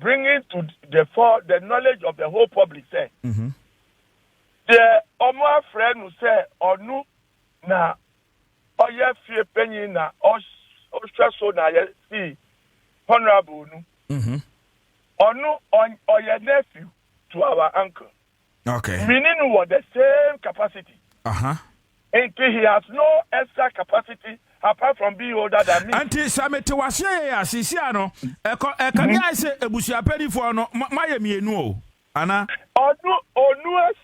bringing to the fore the knowledge of the whole public. Say, the almost friend who say, or no, na, or yes, fear penny na, or so na, see, honorable, no. Or no, or your nephew to our uncle. Okay. Meaning what the same capacity. And he has no extra capacity apart from being older than me. Anti Samete was here, Sisiano. Can I say a bushia penny for no Miami no? Anna? Or no,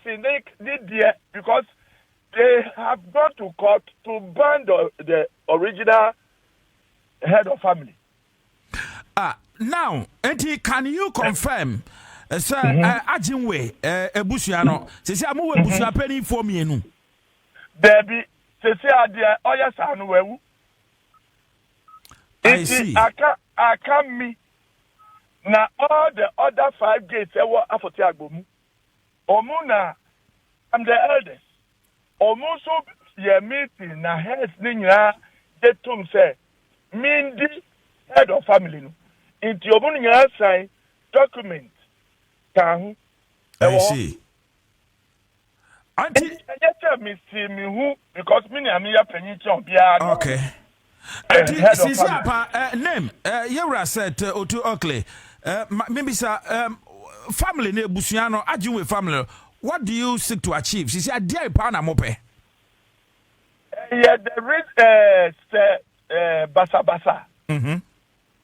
Snake did there because they have gone to court to ban the original head of family. Now, Auntie, can you confirm, sir, Ajinwe, Ebusiano, Sisi Amu Ebusia penny for me, no? Debbie, Sisi Adia, Oya Sanuewu. I see. I can me. Now, all the other 5 gates, they were after Agbomu. Omuna, I'm the eldest. Omuso, ye meeting, na heads, Nina, they told say, Mindy, head of family, no. Into your money, sign document. I see. Auntie, me see me who because me and me are penny chomp. Okay. Auntie, Sisi name. Yura said Otu Oakley. Maybe sir, family ne Busiano, Ajinwe family. What do you seek to achieve? Sisi a dear pana mope. Yeah, there is basa.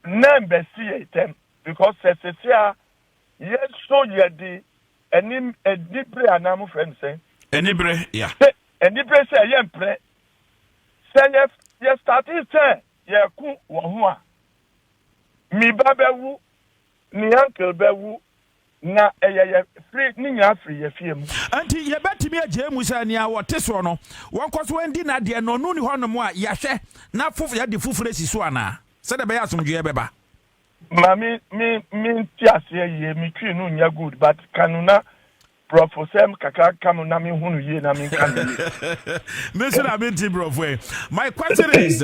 Number see them because Cecilia, yes, so ye di any a deeper anamu friend say. Enibre, yeah. Enibre say yempre. Say yes, starting say ye ku wahua. Mi babewu, ni uncle bewu, na ye free ni ya free ye fiem. Auntie, ye beti me aje musa ni a wote so no. Won kwaso endi na de no nu ni hono mo a ya hwe na fufu ya de fufure si so ana. Said the bear some beba. Mammy, me, just ye, me, no, nya good, but canuna, Professor Kaka, Kamuna, me, who ye, na me, Mr. Abinti, Brofway. My question is,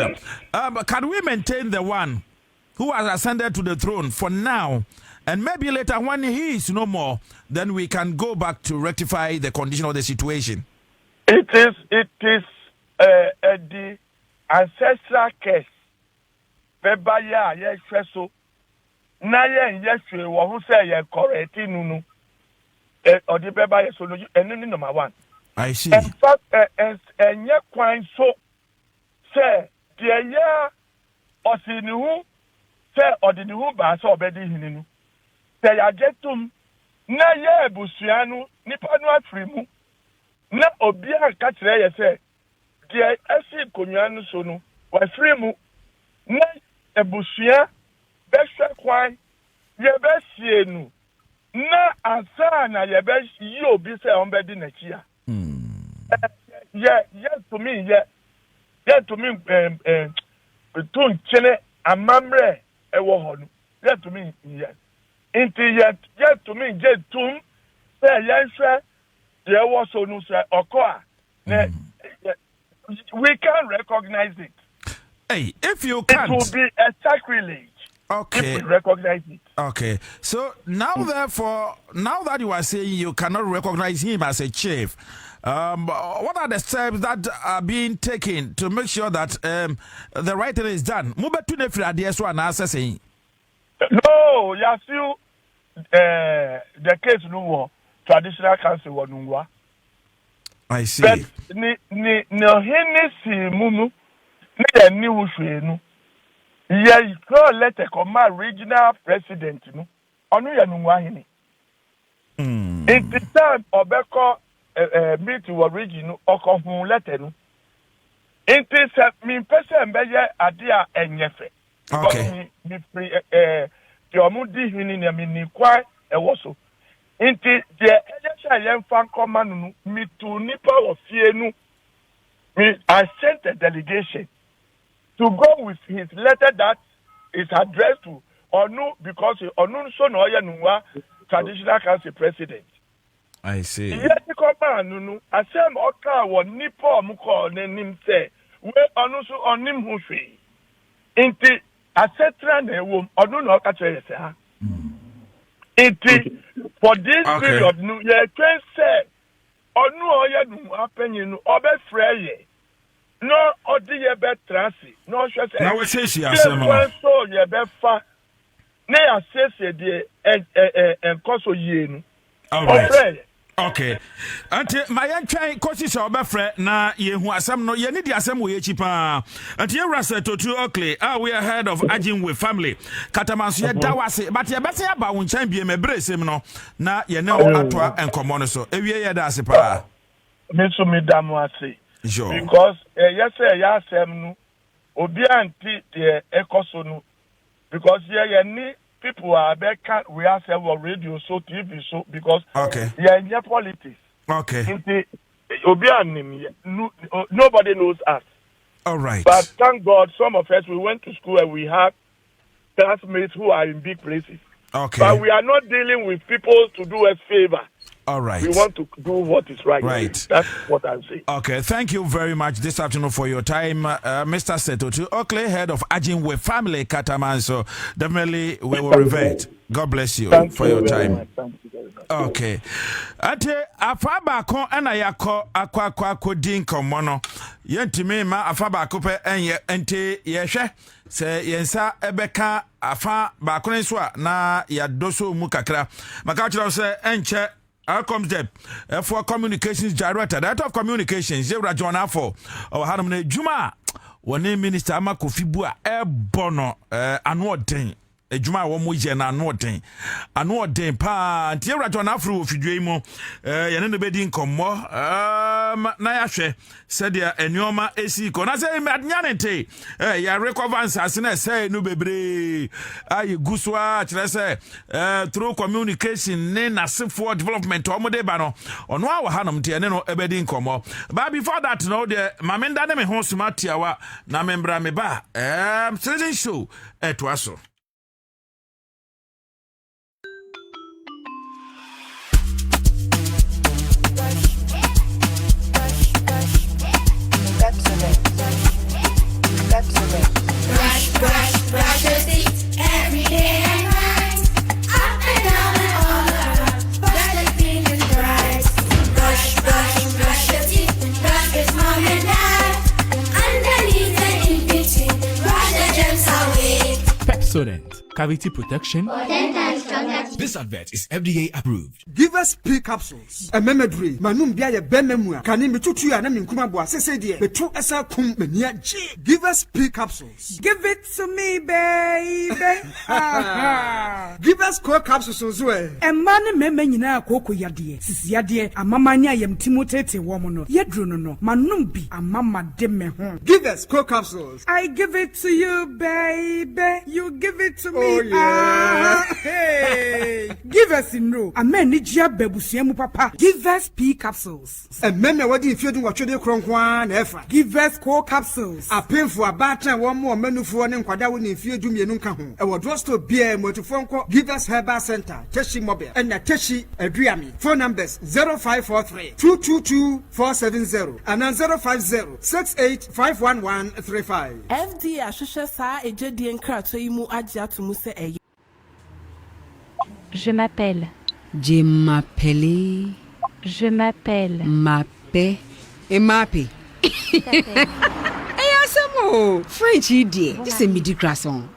can we maintain the one who has ascended to the throne for now? And maybe later, when he is no more, then we can go back to rectify the condition of the situation. It is the ancestral case. Beba ya ye hweso na ye yehwe wo ho say ye correct nunu odi beba ye so no enu ni number 1. I see. In fact enye kwan so say de ya osini hu say odi ni hu ba so obedi hininu say ya getum na ye ebusuanu nipa no afri mu na obi anka kire ye say de esi konwanu so no wa free mu na ebusia beshe kwan yebesienu na asana yebeshi obi se ombedi na chia to me tun chene amamre ewo honu to me inti to me je tum se yenhwe de ewo so nu se okoa we can recognize it. Hey, if you can't, it will be a sacrilege. Okay. If we recognize it. Okay. So now, therefore, now that you are saying you cannot recognize him as a chief, what are the steps that are being taken to make sure that the right thing is done? No, you feel the case no traditional council wa. I see. But ni hini munu. Ne ni wuhwenu ye call letter come regional president no onu ye nu ahini in the time obeko meet wo region okohun letter no in this me person be ye ade a enyefe okay me free the omudi hini na me ni kwa ewo so in the ejesha ye mfa nkoma no me to nipa wo fie no me I sent a delegation. to go with his letter that is addressed to Onu because Onu so no Nuwa traditional council president. I see. Yes, the command no asem oka wo nipo muko nenim say we Onu so onim hu hwe. Inti asetra na ewo Onu na oka kire say ha. Inti for this period no ye can say Onu oya Nuwa panyin no obefreye. No odi ye be transi no hwe say na we say she asem no so ye be fa na ya say de enkoso ye no all right okay ante my twan kosi so obefre na yehu asem no ye ni di asem wo ye chi pa ante ye rasa totu okle we are head of Ajinwe family katamanso ye dawase but ye bese aba wo nchan bie mebre sem no na ye ne atwa enkomo no so ewie ye da ase pa me so me damu ase sure because yes ya asem no obi anti de ekoso no because ye ni people are back we have several radio so TV so because yeah politics nobody knows us all right but thank God some of us we went to school and we have classmates who are in big places but we are not dealing with people to do us favor. All right. We want to do what is right. Right. That's what I'm saying. Okay. Thank you very much this afternoon for your time, Mr. Setotu Oakley, head of Ajinwe family, Katamanso. Definitely, we will revert. God bless you for your time. Thank you very much. Okay. Ate afaba ko ana yakọ akwa kodin komono. Yentimi ma afaba ko pe enye ente yehwe se yensa ebeka afa ba ko nso a na yadoso mu kakra. Maka chiro se enche comes the for communications director, director of communications, Zebra John Afo, or Hanam Juma, one minister Amakofibua, Bono, Anwarding. Ejuma wo mo je na ano den pa ntie radio na afro ofidwemo ye ne bedi nkommo na ya hwe se dia enyoma esi ko na se madnya nte ya recover ansase na se no bebre ayi guswa kire se through communication ne na for development o mo de ba no ono a wo hanom te ne no ebedi nkommo but before that no de mamenda ne me ho smart yawa na membra me ba citizen show etwaso. Brush your teeth every day and night. Up and down and all around. Brush the clean and bright. Brush your teeth. Brush with mom and dad. Underneath and in between. Brush the germs away. Pepsodent Cavity Protection. This advert is FDA approved. Give us P capsules. A memory. Manum bia ye benmemua. Kani metutu ya na minkuma bo asese de. Betu esa kum menia G. Give us P capsules. Give it to me, baby. Give us core capsules so well. E man meme nyina akoko yade. Sisi yade amama ni ayem timotete wo mo no. Yedru no no. Manum bi amama de me ho. Give us core capsules. I give it to you, baby. You give it to me. Oh yeah. Hey. Give us in row. Amen ni jia bebusuamu papa. Give us P capsules. E men na wadi ifie dun watwede kronkwan na efa. Give us core capsules. Apemfo abatan wo mo manufo ne nkwada wo ne ifie dumienu nka ho. E wo drugstore bia motufo nko. Give us herbal center. Teshi mobile. And na Teshi aduami. Phone numbers 0543 222 470 and 050 68 FD ahwehwe sa ejedi nkrato yi mu agye atomu se eye. Je m'appelle. Je m'appelle. Je m'appelle. Mappe. Et mappe. Eh, asamo. French idiot. This is midi croissant.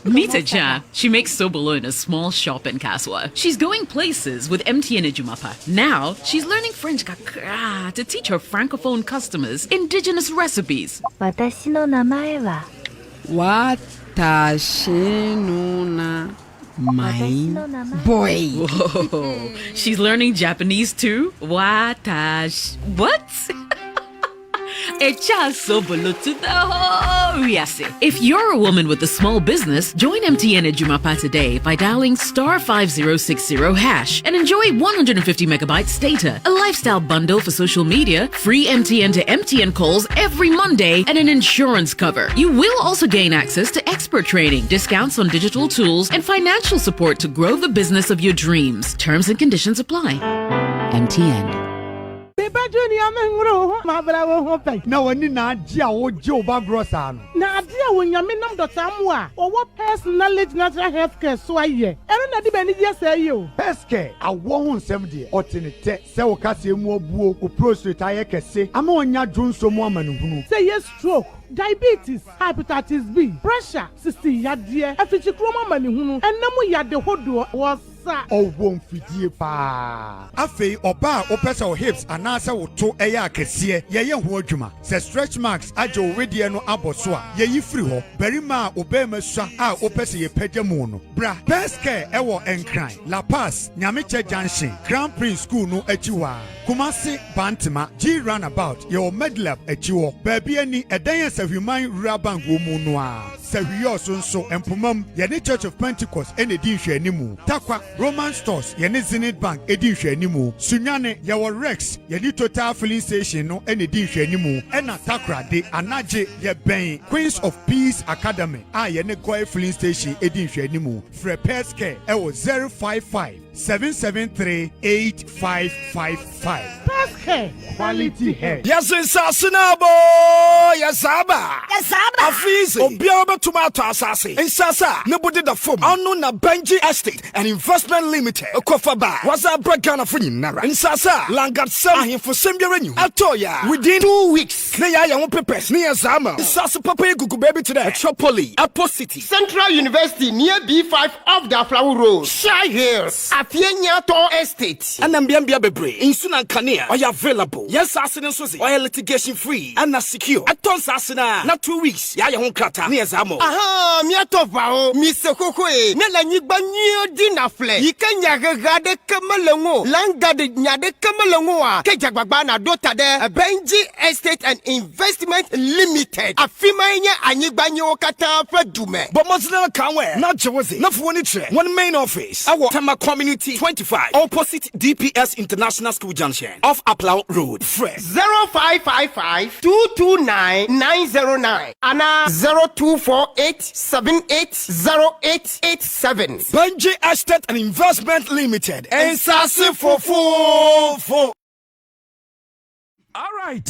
Meet Aja. She makes sobolo in a small shop in Kaswa. She's going places with MTN Ejumapa. Now, she's learning French kakra to teach her francophone customers indigenous recipes. Watashi no namae wa. Watashi no na. My boy. Whoa. She's learning Japanese too? Watash. What? Echa sobolo to the whole Riase. If you're a woman with a small business, join MTN Ejumapa today by dialing *5060# and enjoy 150 megabytes data, a lifestyle bundle for social media, free MTN to MTN calls every Monday, and an insurance cover. You will also gain access to expert training, discounts on digital tools, and financial support to grow the business of your dreams. Terms and conditions apply. MTN. Na wani na aji a oje oba grosa no. Na adi a wonyame nam dota mu a owo personality natural health care so aye. Eno na di bani je say yo. Peske awo ho nsem de otenete se wo kase mu obuo o prostate aye kese ama onya dwonso mu amanuhunu. Say yes stroke, diabetes, hepatitis B, pressure, 60 yadie, afichi kroma manihunu, enemu yade hodo was Owon fidie pa. Afei oba opesa o hips anasa wo to eya akese ye ho adwuma. Se stretch marks ajo wedie no aboso a ye yi free ho. Berima obema sua a opesa ye pagya mu no. Bra, best care ewo enkran. La Paz, Nyameche Junction, Grand Prince School no achiwa. Kumasi Bantima, G Runabout, your Medlab achiwo. Baby ani edan Sahuman Rural wo mu no a. Sahuyo so empomam ye ne Church of Pentecost ene di hwanimu. Takwa Roman Stores, Yeni Zenith Bank, Edi Shenimu, Sunyane, Yawa Rex, Yeni Total Filling Station, no, and Edi Shenimu, Ena Takra, de Anaje, Yebang, Queens of Peace Academy, Yeni Koi Filling Station, Edi Shenimu, Frepes Care, Ewo 055-773-8555. Peske, quality hair. Yes, it's Sasinabo, Yasaba, Afizi, Obiaba Tomato Assassin, and Sasa, nobody the form, Anuna Benji Estate, and Investment Limited, Okofaba, Waza Bragana Nara, and Sasa, Langat Sam for Sembirenu, Atoya, within 2 weeks, Naya Young Pepes, near Zama, Sasa Papa Gugu Baby today, Chopoli, Apo City, Central University near B5 of the Flower Road, Shy Hills, Afienya To Estate, and Nambiambia Bebre, in Sunan Kania, are available. Yes, Assassin Susi, or litigation free and not secure. At Tonsasina, not 2 weeks, Yaya Honkata, near Zamo. Aha, Miatova, Mr. Kokwe, Nella Nibanio Dinafle, Yikanya Gade Kamalongo, Langade Nyade Kamalongoa, Kejababana Dota de, Benji Estate and Investment Limited, Afimanya Anibanyo Kata Dume. But Muslim Kanwe, not Jersey, not furniture, one main office, our Tama Community 25, opposite DPS International School Junction, off Aplau Road, Fresh 0555-229-909, Anna 0248-780887. Benji Estate and Investment Limited, and Sassi for. All right.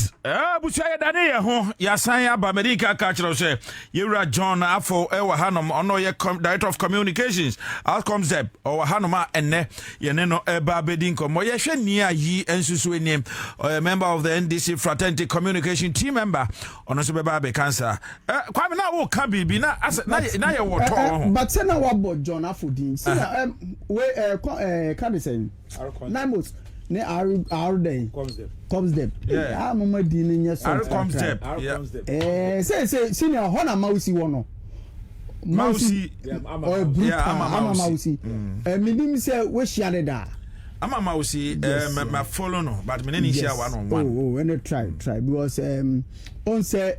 Bushaya Dania ho Yasaya Bamerika Kachro say Yura John Afo Ewa Hanom ono ye Director of Communications outcomes Zeb or Hanoma ene yeneno eba bedinko mo ye hwe nia yi ensusu enim member of the NDC Fraternity Communication team member ono so beba be cancer kwame na wo ka bibi na na ye wo to but say na wa John Afo din say we can say Namos ne are day comes them yeah mama di ne nya so comes them say senior hona mausi wono mausi or ama mausi minim say we share da ama mausi ma follow no but me ne share one on one oh and try because on say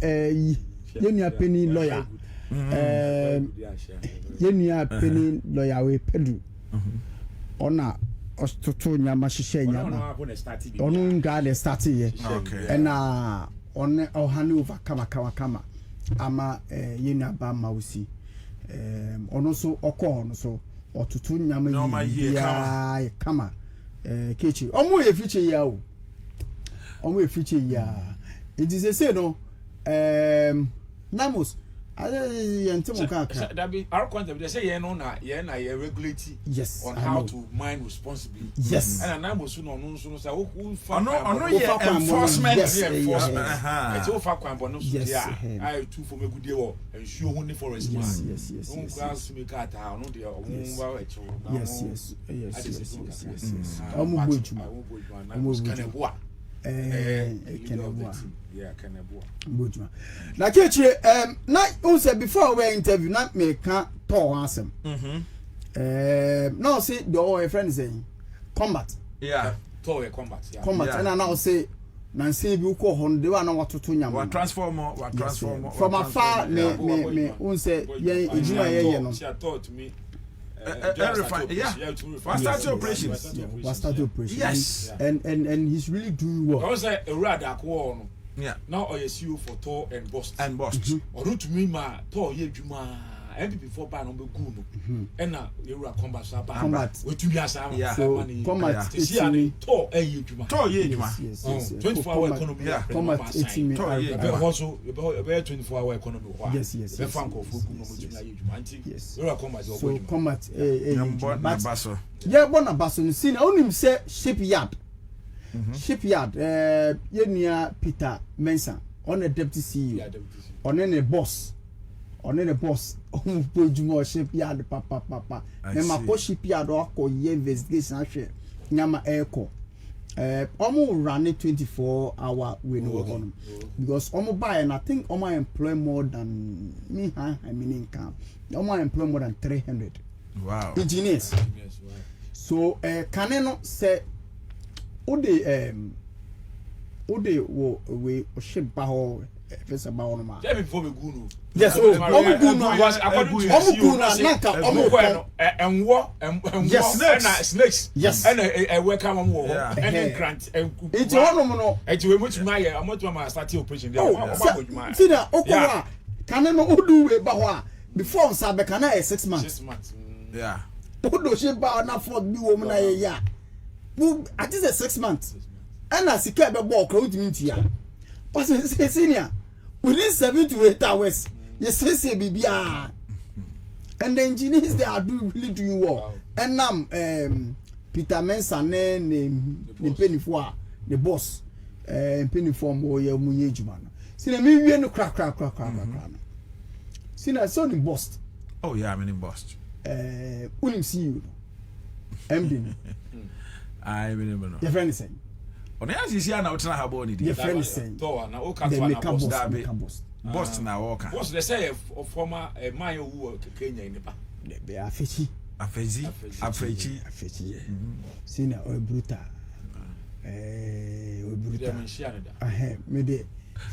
yenia penny lawyer yenia penny lawyer we Pedro ona ostoto nyama hihye nyama ono nga le start ye and on ohane over kama ama yena ba mausi ono so okọ ono so otutu nyama ya kama kechi omo ye fiche ya o omo ye fiche ya it is say no Namos our concept they say no na regulate yes on how to mine responsibly yes and I was no say enforcement it's all for kwan but no yeah I too for me good dey wo ensure honey forest man yes class me cat no dey yes Bujuma. Na kechi na unse before we interview na me can talk ansem. Now say the all friend saying combat. Yeah, talk combat. Combat and now say Nancy bi ko hon de wa na watoto nyama wa transformer from afar me un say ye ejuma ye no she taught me start operations. Yes. And he's really doing well. I was like a rad akwo. Yeah. Now I see for tour and bust. Or to me ma tour ye juma. MPP before ban on be good. And now you are combat. With two years. So combat tour ye juma. Tour ye juma. 24-hour economy. Combat 18 also about 24-hour economy. Yes. The funk of yes. You are combat. So combat yeah, Bonabasso. See, only say shipyard. Shipyard, Yenia Peter Mensa, on a deputy CEO, on any boss, Pojumo shipyard, papa. Nema shipyard or ye investigation, actually, Yama Echo. Almost running 24-hour window because almost buy and I think almost employ more than me. I mean, income almost employ more than 300. Wow, engineers. So, Caneno said. Ode wo we ship baho first about no ma before we go no yes was according to snakes yes and a welcome wo and grant it's one no it we much my amount to start operation there see that okwa can no odu we baho before sabe can 6 months yeah odo ship baho na for bi wo na ya at least 6 months. And as he kept a ball crowd into ya. But senior, within 7 to 8 hours, you say BBR. And the engineers they are really doing well. And now Peter Mensa the penny for the boss penny form or your Muyejuman. See me no crack. See I saw him bust. Oh yeah, I'm in bust. Unim see you. MD. I remember no. Your friend is saying. On the answer, you are now trying to have body. Your friend is saying. Boss now walk. What's they say of former Mayo who Kenya in the back? They are fishy. Afechi. Sina or bruta. Maybe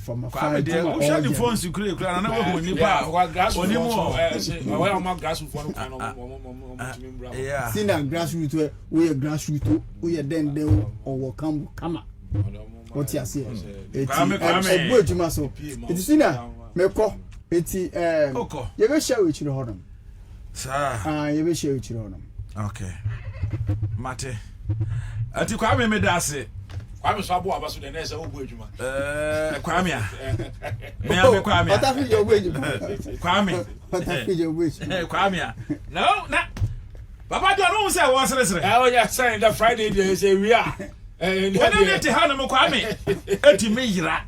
from a fire. Shut the phones to create. I know when you buy grass. Only more. Where my grass for yeah. See now grassroots we are grassroots we are then they or come what you say it's so it's see now meko it's you will share with you hodom sir you will share with you hodom okay mate ati kwame me dase kwame so abo abaso de na ese obo adwuma kwame me ame kwame otafi your way kwame otafi your way kwame no na Papa don't say what's this. Oh yeah, saying that Friday they say we are. And then to hand them kwame. Eti me yira.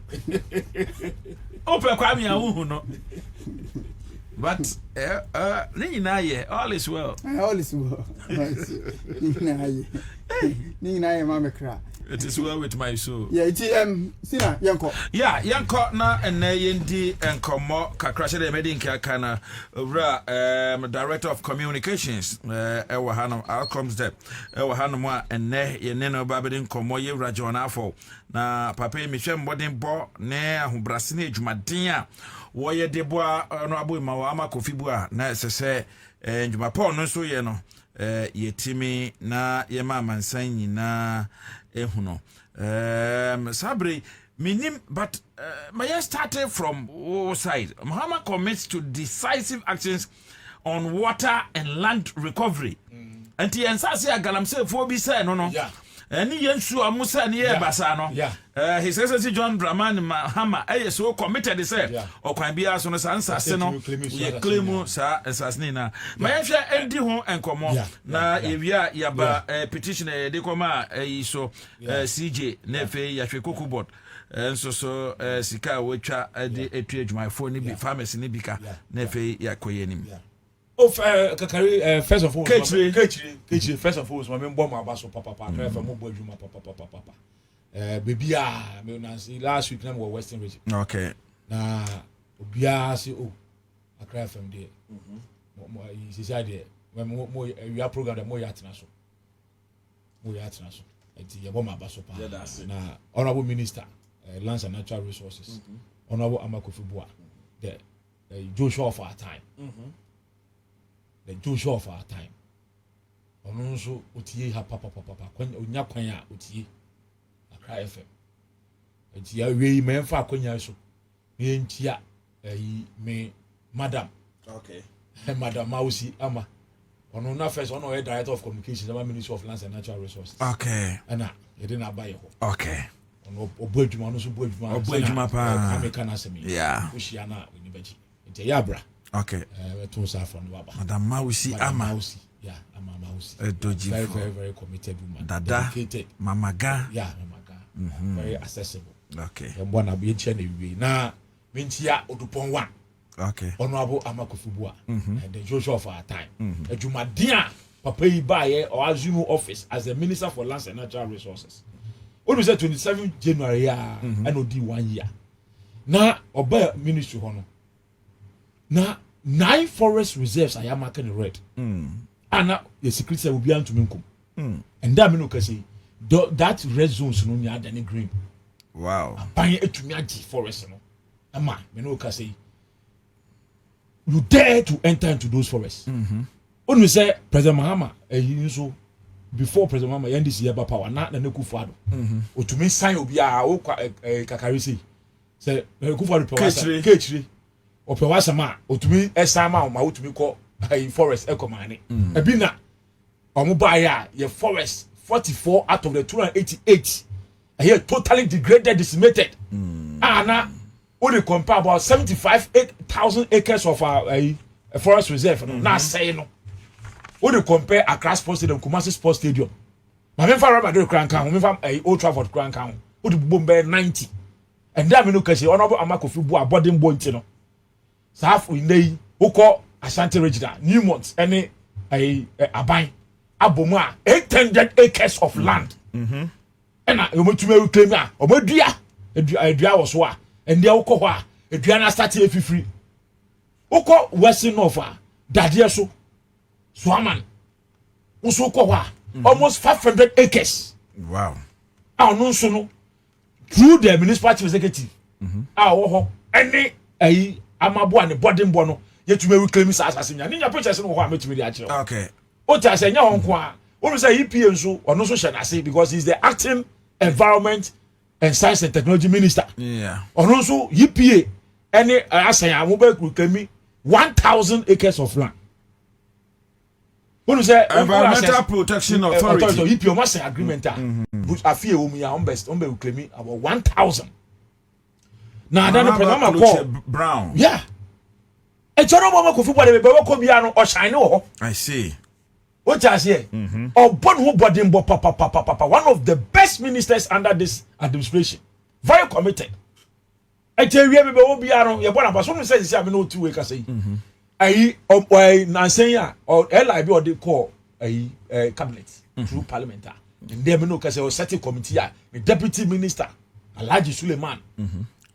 Open kwame awu no. But Nina ye all is well. All is well. Nina mama kra. It is well with my soul. Yeah, it's Sina yanko. Yeah, yanko na ene yendi enkomo kakrashe de medin kana director of communications ewa hanum outcomes there. Ewa hanum wa ene yene no babedin komo ye rajona afo na papa mi hwe mbodin bo ne ahobrase na edwumaden a wo ye de bo no abo ma wa amakofi bu a na sese edwumapon no so ye no yetimi na ye ma mansan nyina ehuno Sabri minim but my started from side. Muhammad commits to decisive actions on water and land recovery. And the ensasi agalamse for be say no. Yeah. Any yensu amusa ni e basa no. His Excellency John Dramani Mahama so committed say o kwan bia so no sansase no ye claim sa ensasne na. My hwe endi ho enkomo na ewia yaba petition de koma so CJ na fe ya hwe koku board. Enso so sika wetwa de etu adwumayfo ni bi pharmacy ni bika na fe ya koyenim. Kakari first of all Ketri first of all my member my baso papa Accra Fm mo adwuma papa baby me na see last week na we Western region okay na obia see Accra Fm there mo see there mo we program that mo ya tena so enti ye bo ma baso pa na honorable minister lands and natural resources. Honorable Amakufibua, the Joshua of our time. The Joshua of our time. Ononso otie ha papa kwanya onya kwanya otie Accra FM. Etia we me mfa kwanya so. Me ntia me madam. Okay. Madam Mausi Ama. Ono na first ono head director of communications the Ministry of Lands and Natural Resources. Okay. Ana e dey na buy ho. Okay. Ono obuadwuma no so buadwuma. Obuadwuma pa. America na semi. Yeah. Ushia na onibaji. Etia yabra. Okay. To sa from baba. Madam Mausi Ama. Yeah, Ama Mausi. Very, very committed woman. Dada. Dedicated. Mamaga. Yeah, Mamaga. Very accessible. Okay. Mbona bi eche na wi na mentia odupon 1. Okay. Honorable Amakufibua and the Joshua of our time. Ejumadia papa yi ba ye or assume office as the Minister for Lands and Natural Resources. Onu say 27 January and odi 1 year. Na oba ministry hono. Na 9 forest reserves I am marking red. Ana the secret will be to minkum. And that mean okay say that red zones no nya than green. Wow. Ban etumi agi forest no. Ama me no okay say you dare to enter into those forests. When we say President Mahama, so before President Mahama, NDC have power, not the Nekufado. Or to me, sign will be a Kakarisi. Say, Nekufado, Ketri, or Pewasama, or to me, Esama, or Mau to me call a forest eco mining. A bina, or Mubaya, your forest, 44 out of the 288. I hear totally degraded, decimated. Now, what they compare about 75,000 acres of a forest reserve. Now say no. What they compare Accra Sports Stadium, Kumasi Sports Stadium. My member Rabbi Crown Town, my member Old Trafford Crown Town. What the Bombay 90. And that mean okay, Honorable Amakufibua boarding boy no. So half we lay who call Ashanti Regional, Newmont, any a Abai, Aboma, 800 acres of land. And I want to claim that. Or what dear? A dear was what. And they oko hwa eduana start e fifiri oko western offer dadia so aman uso oko hwa almost 500 acres. Wow. No so no through the municipal executive wo ho any amabo and boarding bono yetumi reclaim sa asase nya nya pictures no ho ametumi di akire. Okay. O ta say nya ho nko a o say EPA nso ono so hye na say because he's the acting environment and Science and Technology Minister. Yeah. Also, EPA any asaya mobile reclaim 1,000 acres of land. When you say Environmental Protection Authority, EPA must say agreement. But I feel we are on reclaiming about 1,000. Now then the program call Brown. Yeah. E choro mama ko fubo de be ko bia no o shine wo. I see. What I say? One of the best ministers under this administration. Very committed. I tell you, we will be around your one. But someone says, I know 2 weeks. Say, I Nansenya or LIB or they call a cabinet through parliament. And there, no case or certain committee, the deputy minister, Alhaji Suleiman,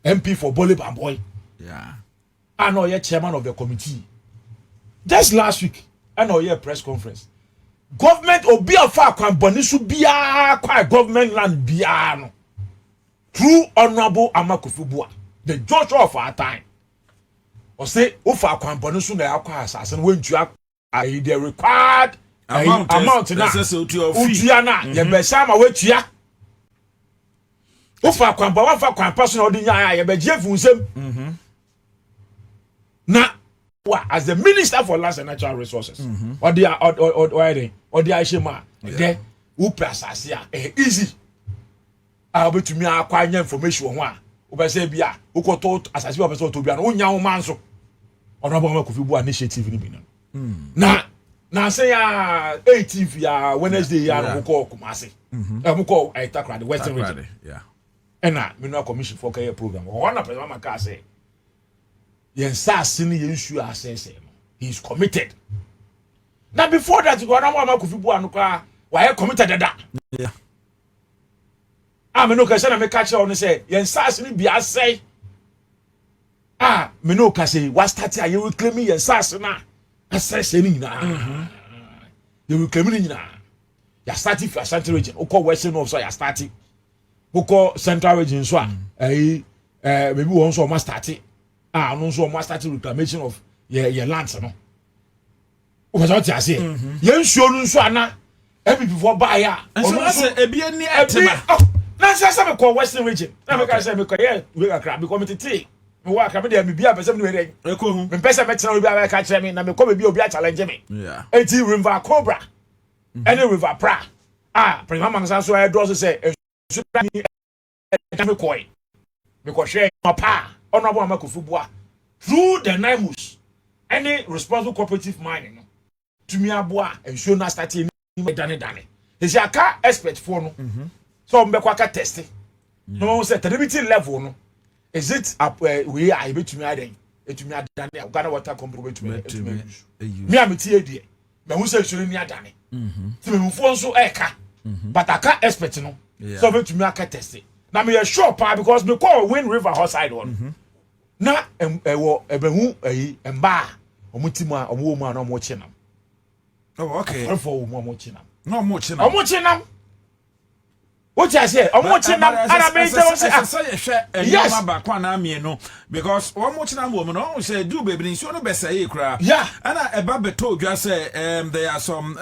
MP for Bole Bamboy. Yeah. I know you're chairman of the committee. Just last week, I know your press conference. Government obi afa kwan bonisu bia kwa government land bia no through Honorable Amakufibua the Joshua of our time or say ofa kwan bonisu na akwa asase no wentua the required amount na utia na ye be sama wetua ofa kwan ba wafa kwan personal odi nya ye be je funsem na as the Minister for Lands and Natural Resources, or the Aishema, there, who prassia, easy. I'll be to me acquire information. Who say, Bia, who got told as I see to be an old young man. So, Honorable Kufubu initiative in Benin. Now say, 18th Wednesday, who call Kumasi, who call Accra, the Western region. Yeah. And now, Mineral Commission for Care Program. One of them, I say. He's committed. Now before that, you why committed that? Yeah. Me no question me catch on say yen sas ni bia say me no ka say what start here you will claim yen sas na assess ni na you will claim ni na ya start if Ashanti region o call western of so ya start wokɔ central region so a maybe wɔn nso ɔmo start no nso ɔmo start reclamation of yɛ lands no wopɛ sɛ ɔte ase yɛn nsuo no nso ana before buy ya ɔno nso ebi ani atema na sɛ me kɔ western region na me ka sɛ me kɔ yɛ we Accra because me tete me wa Accra me de me bia pɛsɛ me we dey ekohu me pɛsɛ me tena obi a ka kyerɛ me na me kɔ be obi a challenge me enti river cobra any river pra prima mansa so e do so say nsu ni me kɔ me kɔ hwɛ papa ɔno abo amakofu bua through the Naimus any responsible cooperative mining no tumi aboa nsu na start ni dane esi aka expert for no so mbekwa aka test no say terribility level no is it up we are betumi aden etumi adane Ghana water company betumi me ameti edie me hu say nsu ni adane ti me mfo nso eka but aka expert no so betumi aka test na me sure pa because me call Wind River outside one na ewo ebehu mba omuti mu a omo mu a na omo chinam oh okay for omo chinam no omo chinam what you say omo chinam ana me say yes ba kwa na me no because omo chinam wo no say do baby nso no besa ye kra yeah ana eba beto dwa say there are some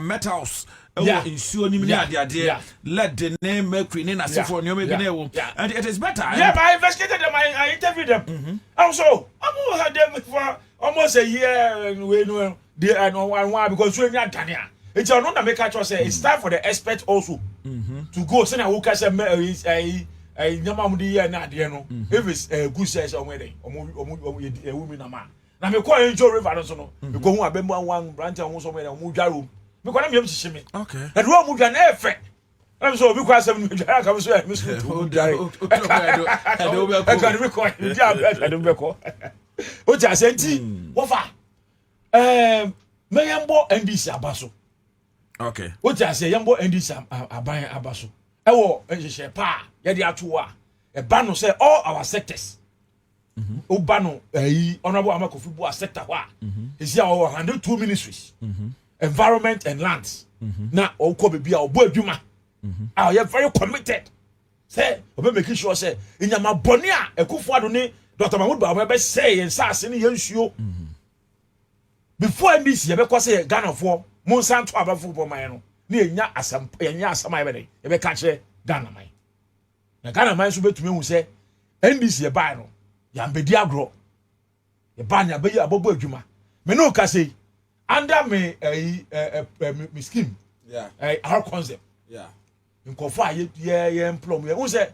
metals nsuo ni ade let the name mercury ni na sefo ni o me bi na ewo and it is better but I investigated them I interviewed them also I had them for almost a year and we know they are no one because we need done here it's no na make sure say it's time for the expert also to go say na wo ka say nyama mu di year na ade no if it's good say somewhere there omo mi na ma na me call enjoy river no so no me go hu abembu one branch and somewhere there omo dwaro me ko na me hye me okay na do omo dwa na efe I'm so big question me dwa ka so me so to dwaro e ka me ko di abeg do me ko o ti asenti wo fa me yembo NDC abaso okay o ti ase yembo NDC aban abaso e wo nhye pa ye de ato a e ba no say all our sectors o ba no honorable amakofu bu a sector ho a isi our 102 ministries environment and lands na o ko be bia o bo adwuma you are very committed say obe make sure say inyama boni a ekufu ado ni Dr. Mahmoud Ba be say yen sase ni yensuo before NDC ye be ko say Ghana for mon santo abafo bo man no na enya asam aye be ye be ka kire Ghana man na Ghana man so betumi hu say NDC ye ba no ya mbedi agro ye ba nya be ya abobo adwuma me no ka say under me me scheme our concept nkofo aye ye employ hu say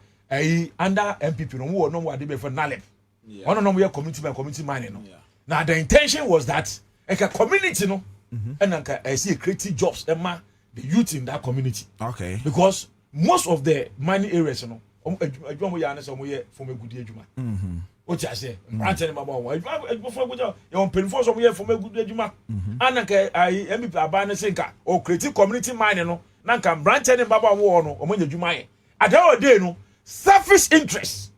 under MPP no wo no wo ade be for NALEP ono no we community mining no now the intention was that a community no and I see creative jobs emma the youth in that community okay because most of the mining areas no adwuma ya na so mo ye for me gudi adwuma o ti ase branch ni baba won adwuma for gudi ye on penfo so mo ye for me gudi adwuma ananka MPP aba na senka o creative community mining no nanka branch ni baba won no o mo adwuma ye adawo day no selfish interest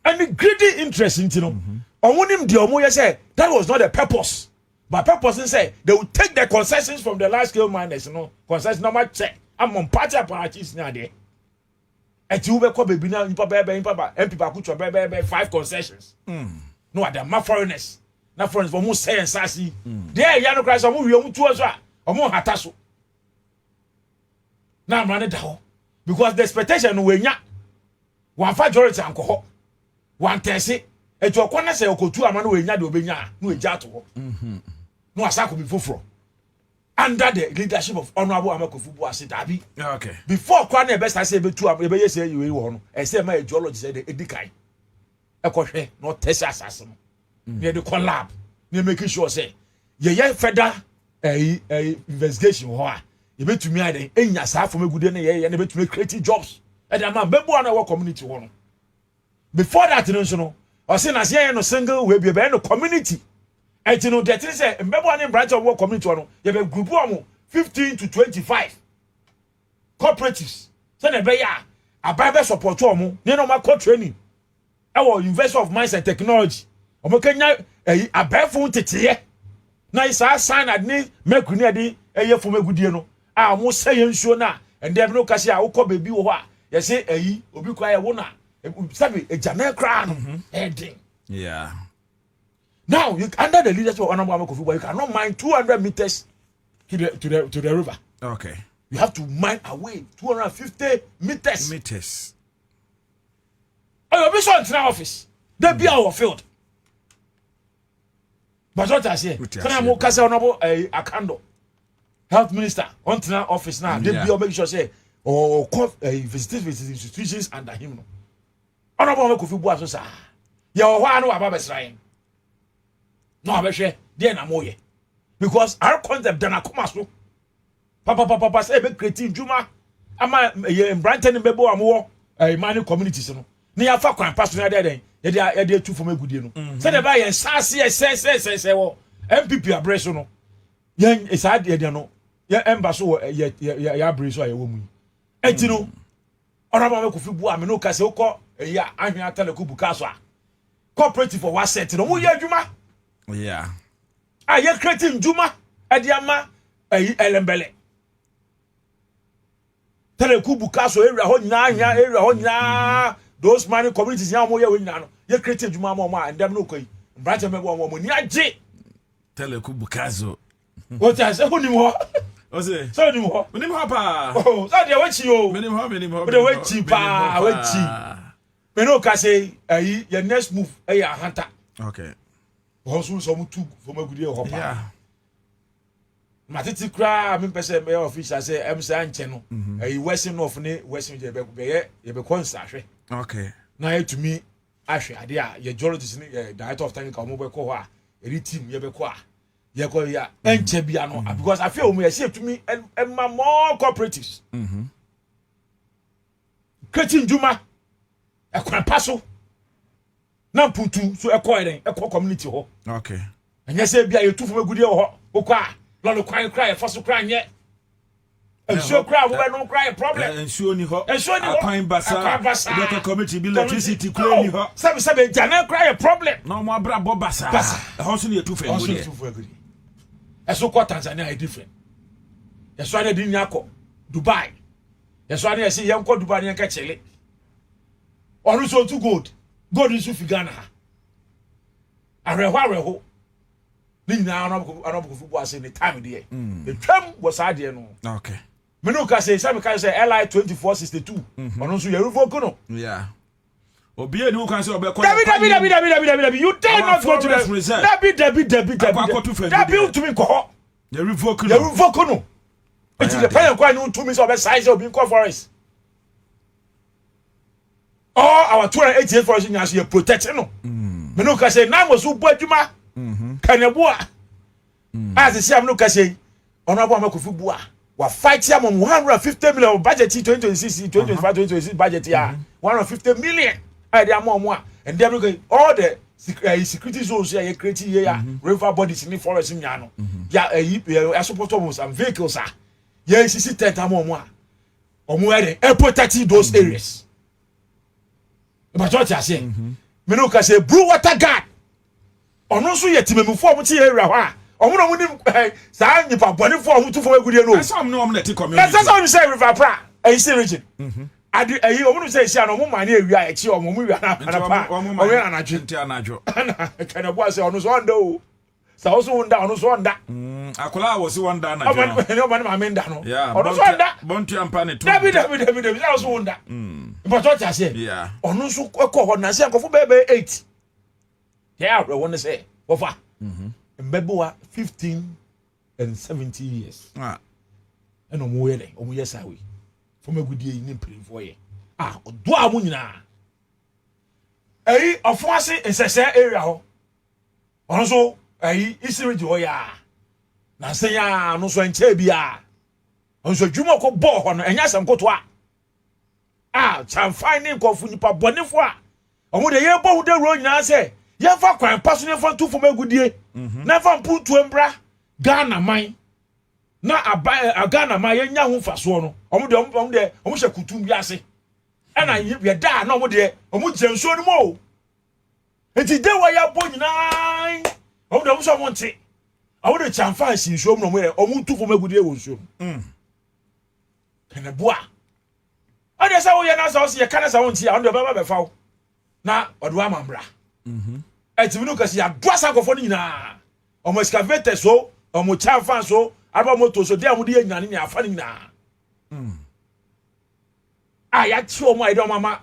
and greedy interest into no omonim de omo ye say that was not the purpose but purpose is say they will take the concessions from the large scale miners no concession number check am on party apparatus na there eti ube ko bebi na nipa ba MP ba ku twa be 5 concessions no ada ma foreigners na foreigners for mo say ensasi there ya no Christ omo wi omo tuo so a omo hata so na amane da ho because the expectation no we nya one majority anko one tese etu okwana se okotu ama no we nya de obenya no eja to ho no asako bi foforo under the leadership of honorable Amakofu Boase Dabi okay before kwana e be start say betu am e be yes e wo no e say my geology say the edikai e ko hwe no tese asase no near the collab ne make sure say ye federal investigation ho a e betumi ade enya saa fo megude ne ye ne betumi create jobs e da man bebu na wo community ho no before that no o say na say no single we be no community and you know that is say mbebo an branch of work community no you be group am 15 to 25 cooperatives say na be ya ababe support am ne no ma training e wo University of Mines and Technology o mo kenya abafo teteye na isa sign adni mekuni ade eye fo megudie no a mo say nsuo na and dem no kasi a wo ko bebi wo ho a You say eyi obi kwa ye wona sabi ejana kra no heading. Yeah. Now you under the leadership of Honorable Kofi, you cannot mine 200 meters to the river. Okay. You have to mine away 250 meters. Oh, you be so in office. They be our field. But what I say, can I move Kasa Honorable Akando, Health Minister, on office now? They be make sure say or visit institutions under him. Honorable Kofi Boaso sa. Ya o hwa no aba besran. No abehwe dey na moye. Because our concept dana koma so. Papa say be creating juma ama Branton mbebo amwo mani communities no. Ni afa kwan paso na dey den. Ya dey tu from agudie no. Say dey ba yen sase say wo MPP abreso no. Yen isa dey no. Ya emba so ya abreso ayewo mu. Enti no. Honorable Kofi Boa me no ka se ukọ ya ahwe ataleku bukaso a. Cooperative for what set no we adwuma. Yeah. You creating juma adiama elembele. Teleku bukaso area ho nyina area ho nyina those mining communities nya mo ye we nyina no. You creating juma mo and dem no koi. Branch me bo mo ni age. Teleku bukaso. What I say who ni mo? O say. So ni mo. Menim ha pa. Oh, so dey wachi o. Menim ha. Dey wachi pa, wachi. Me no ka say your next move a hunter. Okay. Also some two from a good year. Yeah. Matiti cry, I mean, person, my official say, I'm saying, channel. A western of ne, western, you be constant. Okay. Now to me, actually, idea, your geologist, director of technical mobile core, a team, you be qua. You go, yeah, and Chebiano, because I feel me, I say to me, and my more cooperatives. Creating Juma. A kwan paso na putu so e community ho. Okay. And you say bia you tu from agudie ho okwa lo kwan cry faso cry nye ensuo cry wo no cry problem ensuo ni ho kwan basa the community be electricity clear ni ho sabe jana cry problem no mo abra bo basa ho so ne tu from agudie eso kwa Tanzania is different eso ane di nyako Dubai eso ane ese yenko Dubai yenka chele or so too good is Figana. Areho. Nina Honorable Football say the time there. The term was idea no. Okay. Menuka say some can say LI 2462. On also you revoke no. Yeah. Obi enu kan say obekọ. David. You dare not go to the David. David to me ko. You revoke no. It is the parent kwa no to me so be size obi ko forest. All our 288 forests in Asia protecting no. Menuka say na mo so boadwuma. Kaneboa. As the same Menuka say Honorable Amakofi Boa wa fight here 150 million budget 2026 2025 budget here 150 million. I dey more and then all the security zones here create here river bodies in the forest in Yano. Ya support almost and vehicles are. Yeah, see tent more. Omo protecting those areas. But what I say, Menuka say, Blue Water Guard. On also yet, Timemufo, which area, or one of them, San, if I bought it for to for a good year. That's how you say River Pra, a sea region. I do a year, say, Shan, or my near, at you, or Mumu, and I drink Anajo. Can I was on one though? So also one down, one that. Akola was one down. No one, I mean, down. Yeah, or that. Bonti and Panet. David, I also one that. But what I say, yeah, on also when I say, go for baby 8. Yeah, I want to say, over. Mbebua 15 and 17 years. And on way, yes, I will. From a good year in print for you. Do I win now? Of course, it's a area. Also, isi rejo ya na say ya no so enche bia onso dwuma ko ball ho no enya sam koto a chan finding kofu nipa bonefo a omo de ye bo de ro nyina say ye fa kwan paso ne fa tu fo magudie na fa mputu embra Ghana man na Ghana man ye nya ho faso no omo de omo hye kutum bi ase na ye da na omo de omo gyenso no mo enti de wa ya bo nyina omo de omo so wonte I want to chamfa sin show no more omo tu fo magudie wo show kana boa ade say wo ye na say wo se ye kana say wo nti a ndo baba be fa wo na odo amambra etimi no kasi ya doasa kofo ni nyina omo excavator so omo chafa so aba moto so dia mo de nyane ni afa ni nyina ya chi omo ai do mama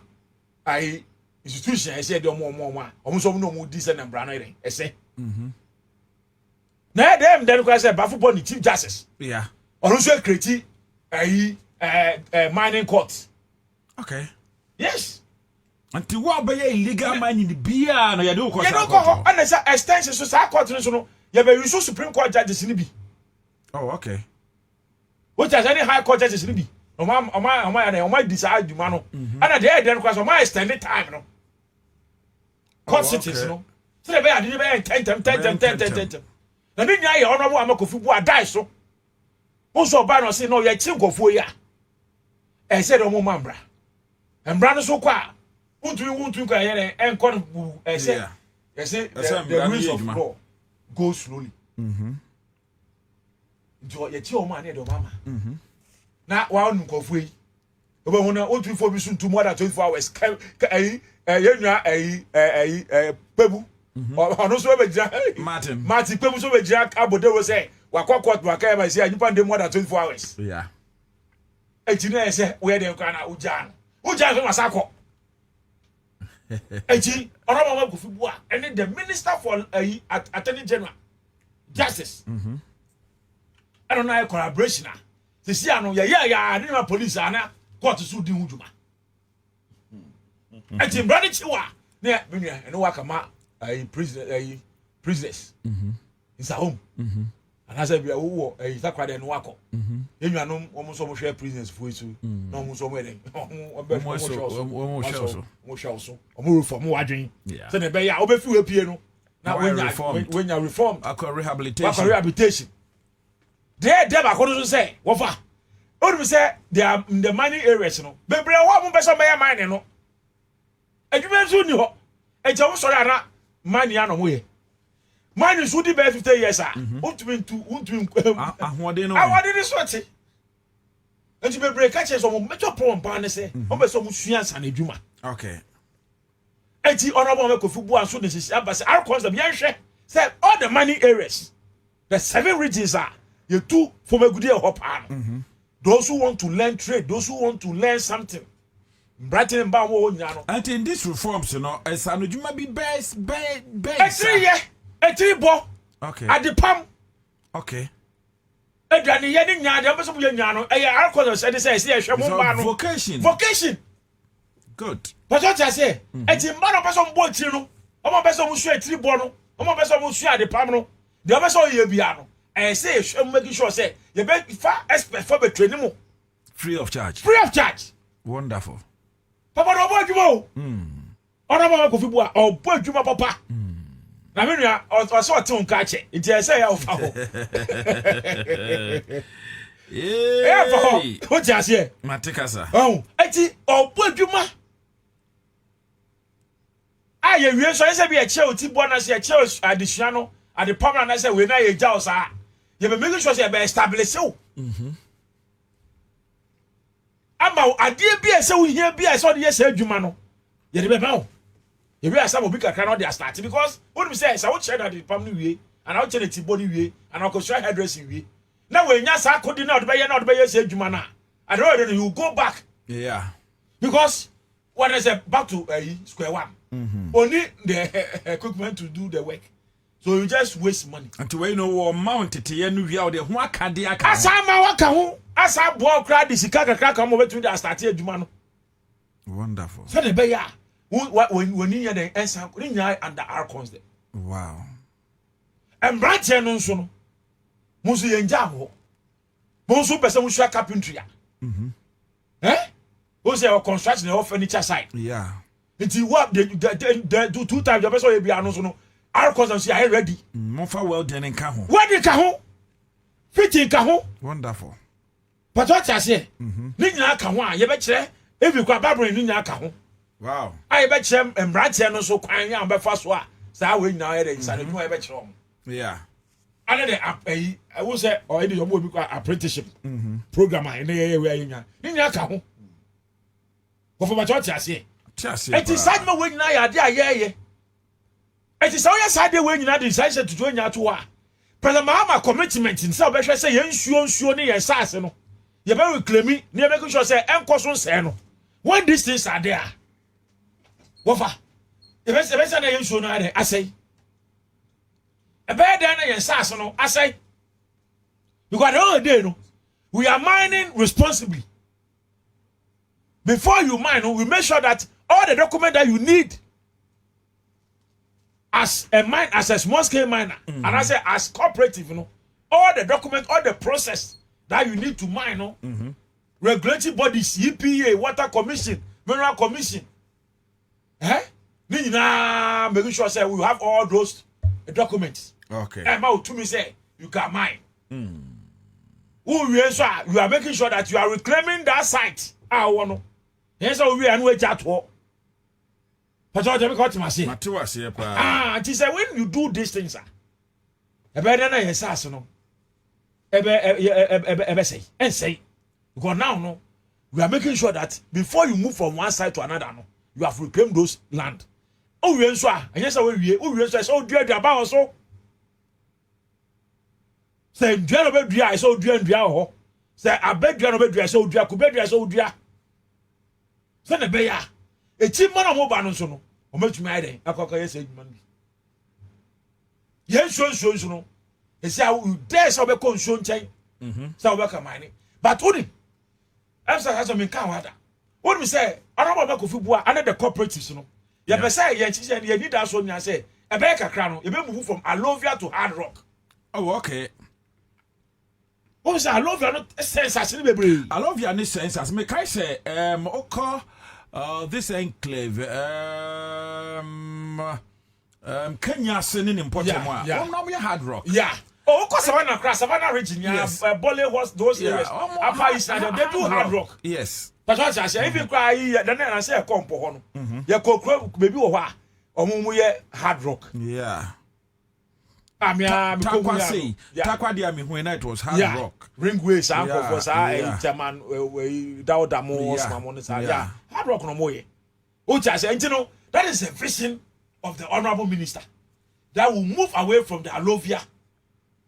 ai institution e say de omo so no mo di se na mbra no ire ese na dem den ko say bafo body chief justice onu so create mining court. Okay. Yes. Until what be illegal mining the beer no you do court. You don't go and say extension so sa court no you be use Supreme Court judges ni bi. Oh, okay. What has any high court judges ni bi? O decide duma no. And there den ko so my extend time no. Court sittings no. So they be ade be 10. Na ni nya ye honorable amakofu bu adai so. Wonso ba no say no ye chi nkofo ya. E say do mo mambra. Mbra no so kwa untu kwa ye enkon bu e say the rules of law go slowly. Jo ye chi o ma na do mama. Na wa onu nkofo yi. Obo hu na untu fo bi so ntu more than 24 hours. Ye nwa pebu. Ono so be jira Martin pebu so be jira abode wo say wakwa court waka ba say anypa ndem more than 24 hours. Yeah. Eji na say we dey kwa na uja so masako. Eji ono mama go fi bua and the minister for attorney general justice. I don't know collaboration. They see ano ya ni ma police ana court so di hujuma. Eji brother chiwa na menua eno waka ma prisoners. It's a home. And as I be wo Takwa de no wako. Enuanom omo so mo hwe prisoners fo isu. Na omo so mo eden. Omo show. Omo reform wadwen. So ne be ya obefi we pie no. Na when you reform akọ rehabilitation. There ba ko so say wo fa. Odu say they are in the mining areas no. Bebre wo mo be so me mine no. Adwuma so ni ho. Eja wo so ara mine ano mo ye. Mine is 50 years ah. Untumi ahode no. Ahode ni so ti. Enti be break catch so mo major problem pa ne say. O be so mo sua san adwuma. Okay. Enti honorable me kofu bu anso ne sisi abase our concept yen hwe say all the mining areas the 7 regions are you two from a good year hop on. Those who want to learn trade, those who want to learn something. Brighton and Bawo Nyano. And in this reforms, you know, as an Ujuma be best. A 3 ball. Okay. At the pump. Okay. And then the Yanin Yard, some Yano, a alcohol said, vocation. Good. But what I say, it's in one person boy, Tino, a person who share 3 bono, a person who share the Pamno, the other saw Yabiano. And say, I'm making sure, say, you bet far expert for the training. Free of charge. Wonderful. Papa, no boy, you know. Honorable Kofibua, or boy, you papa. I mean, I saw a tune catch it. It's a say, I'll follow. Yeah, what you say? Matikasa. Oh, Eti, or boy, you ma. I hear so I say be a chill, Tibona, say a chill at the Shano, at the Pamana, I say, when I jaws are. You be making sure say be established so. Ama adie bia se wo hia bia so de yes adwuma no ye de be ba wo ye bia some obi kakra no dey start because when we say say wo share that the pam no wie and I wo share the body wie and I go share hairdressing wie na we nya sa kodi na de be ye na de be yes adwuma na I don't know you go back because when I say back to square one only the equipment to do the work. So you just waste money. Until we know amount it here no wia de ho akade aka. Asama waka ho, asa bo kra de sika kakra ka mo betun dey start adwuma no. Wonderful. So the be ya. When you the ensa, you nya under our concept. Wow. And branch no nso no. Mo so ye nja ho. Mo so person mo share carpentry. Who say our construction or furniture side. Yeah. It what they do 2 times the person we be no so no. Our customers are ready. Mofa well done in Kaho. What in Kaho? Fitting Kaho. Wonderful. But what I say, Nina Kawa, you betcha, if you got Barbara in Nina Kaho. Wow. I bet him and Branton so crying out by first one. So I will now inside of my bedroom. Yeah. Another I will say, or your apprenticeship programmer in the area where you Nina Kaho. Go for my church, I say. It is sad, no way now, yeah. It is how you side the way you not decided to join your tour. President Mahama commitment in South Africa say, you near assassin. You better claim me, near making sure say, and caution say no. When these things are there, Wafa, if it's the best I show now, I say, a bad than assassin, I say, because all day, no, we are mining responsibly. Before you mine, we make sure that all the documents that you need as a small scale miner, and I say as cooperative, all the documents, all the process that you need to mine, regulatory bodies, EPA, Water Commission, Mineral Commission, making sure say we have all those documents. Okay. And about to me say you can mine. You are making sure that you are reclaiming that site. Yes, we are no chat war. But what you got to say? It is when you do these things, a better than a no. Say and say because now no, we are making sure that before you move from one side to another, no, you have reclaimed those land. Oh, we answer, and yes, we so dear the about so. Say, dear, I so dear and dear. Say, I beg you, I so dear, could be so dear. Send a bear. A cheap man of mobile no, or much my I call say money. Yes, so no. It's how you dare so be consumed chain. So welcome money. But only I'm sorry, has been Canada. What we say, I don't want to go under the cooperatives, no. You be say, you need that one, I say, a baker crown, you move from Alovia to Hard Rock. Oh, okay. What is I love you not sense as I love you any sense as me kai say this enclave Kenya sending important one. Now we Hard Rock. Yeah. Oh, of course, Savannah region, yes. Bole was those areas. Upper East Side, they do Hard Rock. Yes. That's what I say. If you cry, then I say a compo. You go maybe or Hard Rock. Yeah. Takwa dia me when it was Hard Rock. Ringway sample for sa German without damos yeah. Hard Rock no more. Which I say, you know, that is the vision of the honorable minister. That will move away from the Alovia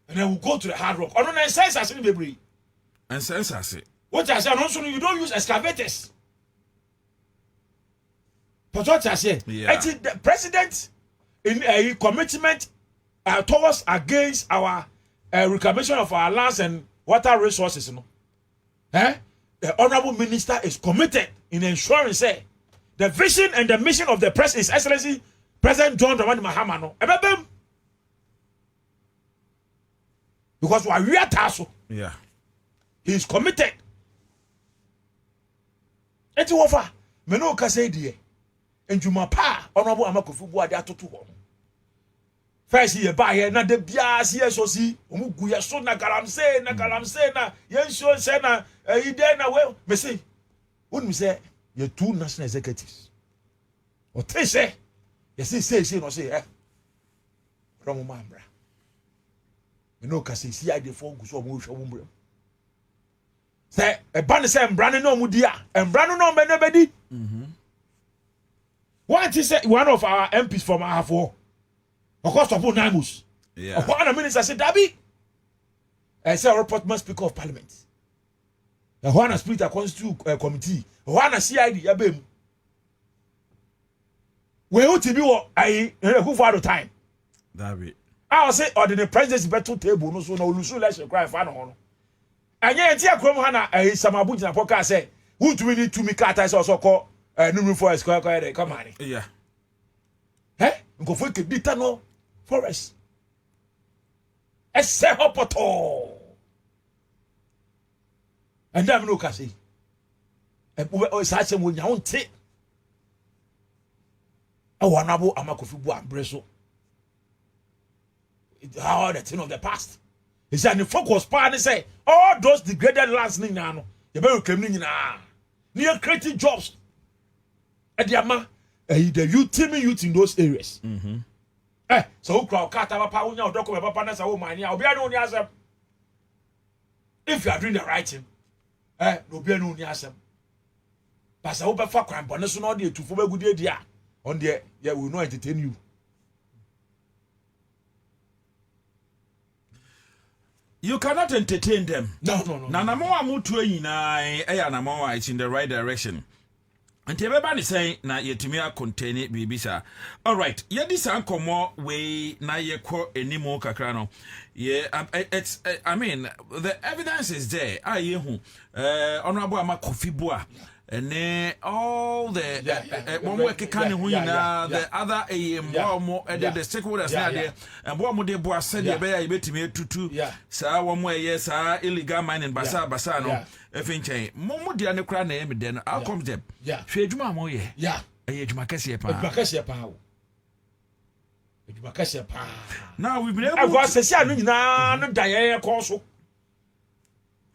and then we'll go to the Hard Rock. I don't know sense as in baby. And sense as it. What I say, also you don't use excavators. But what I say, the president in a commitment towards against our reclamation of our lands and water resources, you know. The honorable minister is committed in ensuring say the vision and the mission of the president, His Excellency President John Dramani Mahama, no. Because we are tasso. Yeah. He is committed. Eti wofa, me no ka say die. Enjuma pa honorable Amakofu Boade atoto ho. First year ba here na de bia se so si omu gu ye so na galamse na yen so se na ide na we me say wonu say ye two national executives o te say ye say no say from mambra me no ka say si ide fo gu so omu hwe omu say e ba ne say mbra no mu di a mbra no me no bedi what is say one of our MPs from Ahafo of course, upon Namus. Yeah. Upon a minister said, Dabi, I say, report must speak of parliament. The one split a constitutional committee, one CID, Yabim. We ought to be I who for the time. Dabi. I'll say, or the president's battle table, no, so no, Lusu, let's cry for no. And yet, Kromhana, a Samabuja Poka say, who do we need to make cat also call a new for a square? Come on. Yeah. Go for the Ditano forest. A sehopoto. And damn no kasi. A such a when you won't take a wanabo Amakofu Breso. How the thing of the past. He said, the focus part say, all those degraded lands, Nino, you better claim near creating jobs at the Ama. The youth teaming youth in those areas. So crowd cut our power now, document papa na woman. I'll be on the if you are doing the right thing, no be on the Pasa wo be fa kwan bone so no de etufo begudie dia on there yeah we will not entertain you. You cannot entertain them. No. Nanamoa mutu nyina nanamoa it's in the right direction. And everybody saying na yetimia contain bibisa. All right, yedi san komo we na yeko enimo kakra no. Yeah, it's I mean the evidence is there. Yehu honorable ama Kofi Boa. And then all the one way can the other the stakeholders there and what they boy said the bear betime tutu sa one way yes illegal mining basa no efinche momo dia ne kra na emi de no how comes them hwe adwuma mo ye adwuma kese pa now we've been able to say anu nyina no daye konso.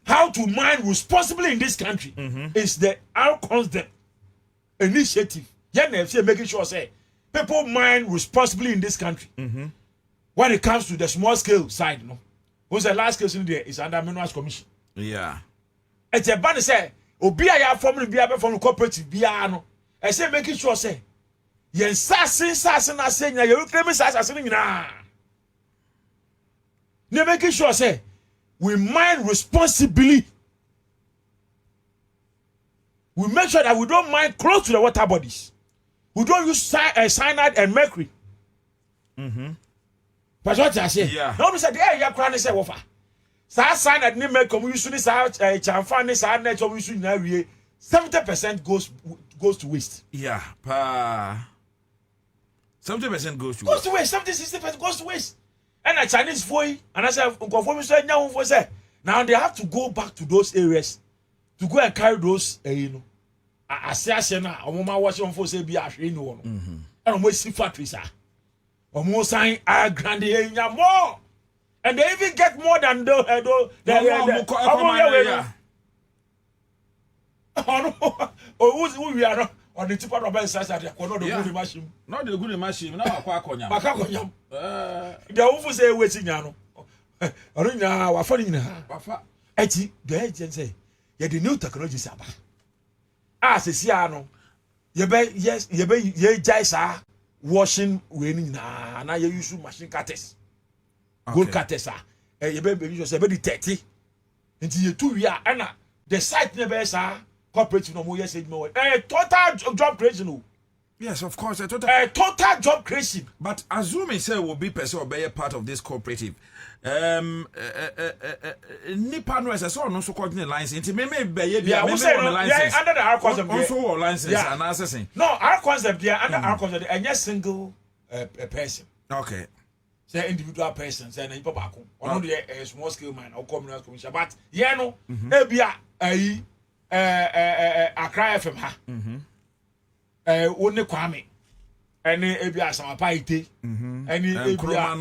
How to mine responsibly in this country is the our concept initiative. Yeah, making sure say people mine responsibly in this country. When it comes to the small scale side, no, who's the large scale in there is under Minerals Commission. Yeah, it's a banner say Obia ya forming be from cooperative no. I say making sure say yen sasin na say you claim sasin na. Ne making sure say we mine responsibly. We make sure that we don't mine close to the water bodies. We don't use cyanide and mercury. But what I say? Yeah. No, we said, yeah, you're crying, say, wafa. Cyanide and mercury, we use this chamfani, cyanide, we use 70% goes to waste. Yeah, 70% goes to waste. 70-60% goes to waste. And a Chinese boy, and I said, now they have to go back to those areas to go and carry those, I say, now, a woman watching for say, be a no one. And we see factories, or more sign, I grande more. And they even get more than the who we are on the tip of the best side, the good machine. Not the good machine, now Quaconia. The over say waiting yano. Orina, wa funny na. Eti, the agent say, ye the new technology saba. Says Siano. Ye jaisa washing winning na you use machine cutters. Good cutters are. Ye baby you say very 30. Until you 2 years, and the site never sa cooperative no more yes more. Total job creation. Yes, of course, a total job creation. But assuming say will be person or be a part of this cooperative. Nipa no as so no so coordinate license. It may be license. Under the our concept. Also license and assessing. No, our concept there under our concept and just single person. Okay. Say individual person, say na ipa bako. Ono the small scale mine or communal commission. But yeah no, ebia Accra FM ha. One Kwame. Any ebia Samapa ite. Any ebia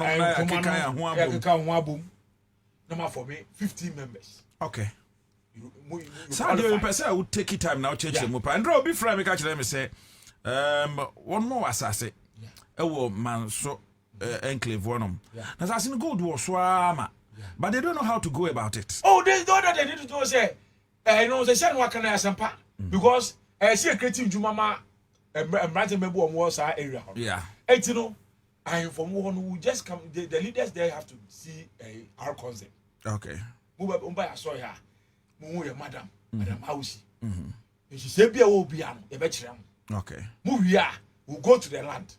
number for me 15 members. Okay. So the person would take it time now change them up. And Robbie Fry me catch them say one more assassin. Man so enclave one. Assassin good was swama. But they don't know how to go about it. Oh, they don't know they need to do say they said what can I sampa because I see a creative Jumama writing member on was our area. Yeah. And you know, I inform one who just come. The leaders there have to see our concept. Okay. Move by I saw her. Move madam Housey. And she said, "Be a obiano, a veteran." Okay. Move here. We'll go to the land,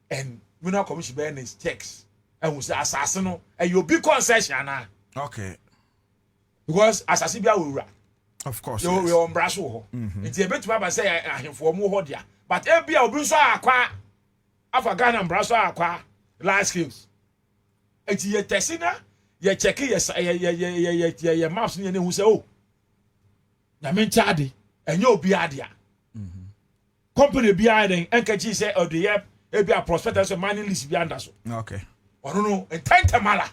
and we now commission Bernie's checks, and we say assassin, and you'll be concession now. Okay. Because assassin be a will. Of course. You will embrace her. It's a bit to say I him for more dia. But every will be so aqua. Afghan embrace aqua life skills. It's your tessina, your checking your maps in who say, oh, the main chardy, and you'll be adia. Company behind and catchy say, oh, the year, it be a prospectus of mining list behind us. Okay. I don't know, and 10 tamala.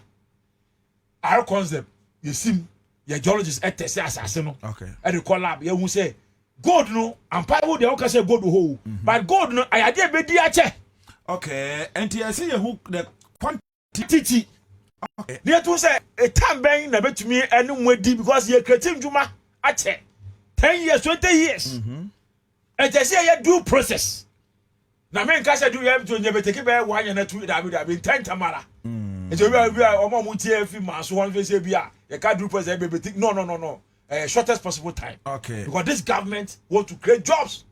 Our concept, you see. Your geologist at Tessie assassin. Okay. And the collab, you will say, gold no, and Pablo, they all say gold hole. But gold no, I did be diache. Okay, and I see who the quantity. Okay. Near to say, a time bang never to me and no more deep because you're creating Juma. Ache. 10 years 20 years and just say a due process na men ka say do you have to nyebe take be 1 year na 2 da be 10 tamara and so we are omo mu tie fi ma so one face bia you can due process be no shortest possible time okay because this government want to create jobs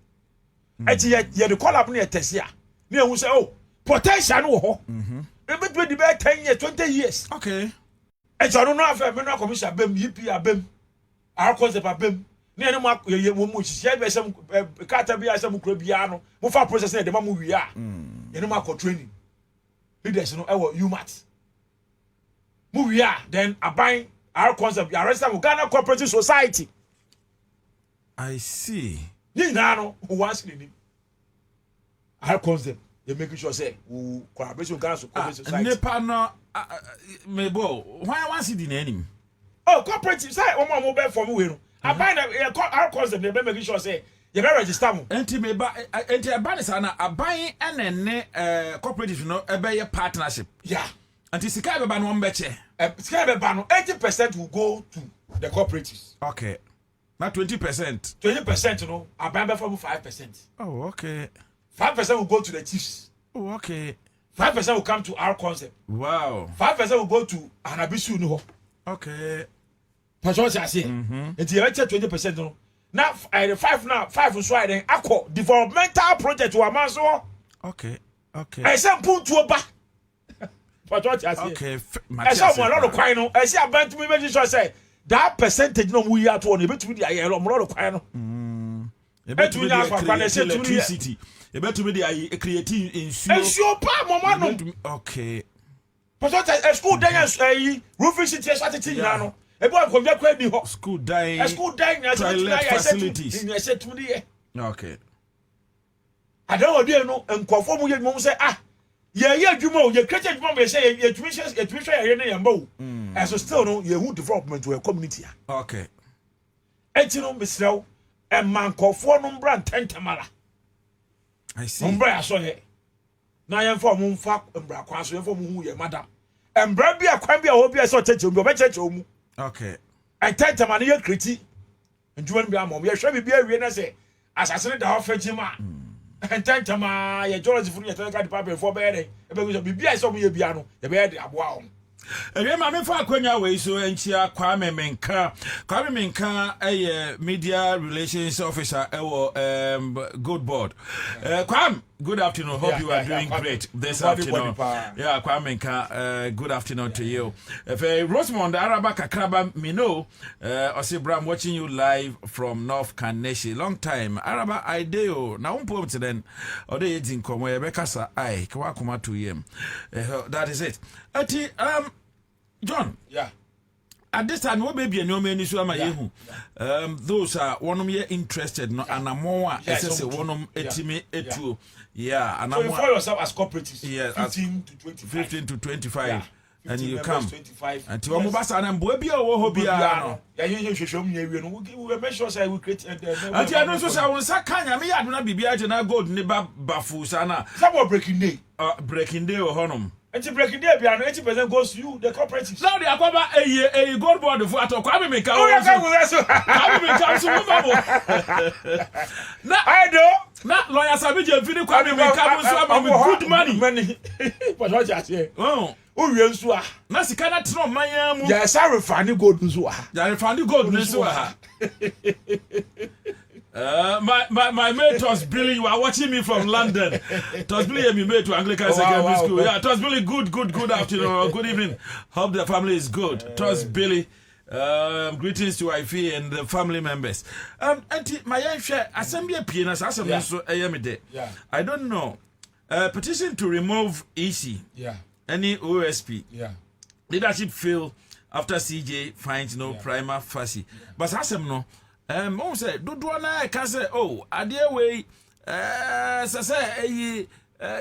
and you the call up near Tessia near who say oh potential no ho between the 10 years 20 years okay and so I don't know if I commission bem yipi abem our concept abem near no ma ye mu share be some kata bia some kro bia no mo fa process na de ma mu wi a ye no ma ko training leaders no e wo UMAT mu wi a then aban our concept arrest Ghana Cooperative Society. I see. Ni no who wants to our concept they making sure say who collaboration Ghana Cooperative Society. Nepa no mebo why want see the name? Oh cooperative say o mo be for me we no. Aban our concept they making sure say you be register mo. Enti meba enti aban say na aban ene cooperative no e be partnership. Yeah. Anti sika be ba no mbeche. Sika be ba no 80% will go to the cooperatives. Okay. Not 20%. 20% no, aban be for 5%. Oh, okay. 5% will go to the chiefs. Oh, okay. 5% will come to our concept. Wow. 5% will go to Anabisu no. Okay. That's what I say. It's 20% no. Now 5 so I then akọ developmental project to amanso. Okay. Okay. I say put to ba. But what I say. Okay. I say mo lo kwan no. I say abantu me make sure say that percentage no we at one e betumi dey ayelo mo lo kwan no. E betumi dey create electricity. E betumi dey create ensure pa mama no. Okay. But what I school then roofing city strategy na no. E bo ko bia kwa bi ho. School dying. School dying na facilities. Ni say to me okay. I don't know no enkofo mu ye mu say ah ye adwuma o ye create adwuma me say ye tumi hwe ye ne ye mba o. And so still no ye who development to a community. Okay. Enti no misrew e mankofo no mbra ntentemara. I see. Mbra ya so he. Na ye mfa mu mfa mbra kwa so ye mfa mu hu ye madam. Mbra bi akwan bi a ho bi e so cheche obi obecheche omu. Okay. Ntentemara ye kreti. Ndwuma no bi amom ye hwe bi awie na say asase ne da ho fagima. Ntentama ye geology fu ye technical department for be dey e be go bibia e so mo ye bia no ye be dey aboa on. Ewe ma me fa akwanya we so enchia Kwame Menka media relations officer good board. Kwame, good afternoon. Hope you are doing great this afternoon. Yeah, Kwame Menka, good afternoon to you. Rosemond Araba Kakraba Mino, Osibram watching you live from North Kaneshi. Long time. Araba ideo na umpo then or the aging come where Bekasa I Kwakuma to him. That is it. Ati John. Yeah. At this time, what baby and your man is those are one of you interested no and more as one of etu. Yeah, and so you follow yourself as cooperatives. Yeah, 15 to 25. Yeah. And you come 25. and to Mobasa and Bobia or Hobia. Yeah, you show me we will make sure I will create and I know so I was Sakanya, me I do not be behind gold neighbor Bafusana. Some breaking day. Breaking day or Honum. And breaking day, 80% goes to you, the cooperatives. Now they are a gold board for Kwame Menka. I do. Not lawyer Sabija Fini Kwame Menka good money. But what I say? Oh. Uriensua. Nasi kana tino maya mu. Ya sa refine gold nso ha. Ya refine gold nso ha. My mate was Billy. You are watching me from London. Tos Billy, my mate to Anglican Secondary School. Yeah, Tos Billy, good afternoon, good evening. Hope the family is good. Tos Billy, greetings to Ife and the family members. Auntie, my young share assembly peanuts. Yeah. I don't know. Petition to remove EC. Yeah. Any OSP. Yeah. Leadership fail after CJ finds no prima facie. But asem no. Mom said, do na can say, oh, a dear way,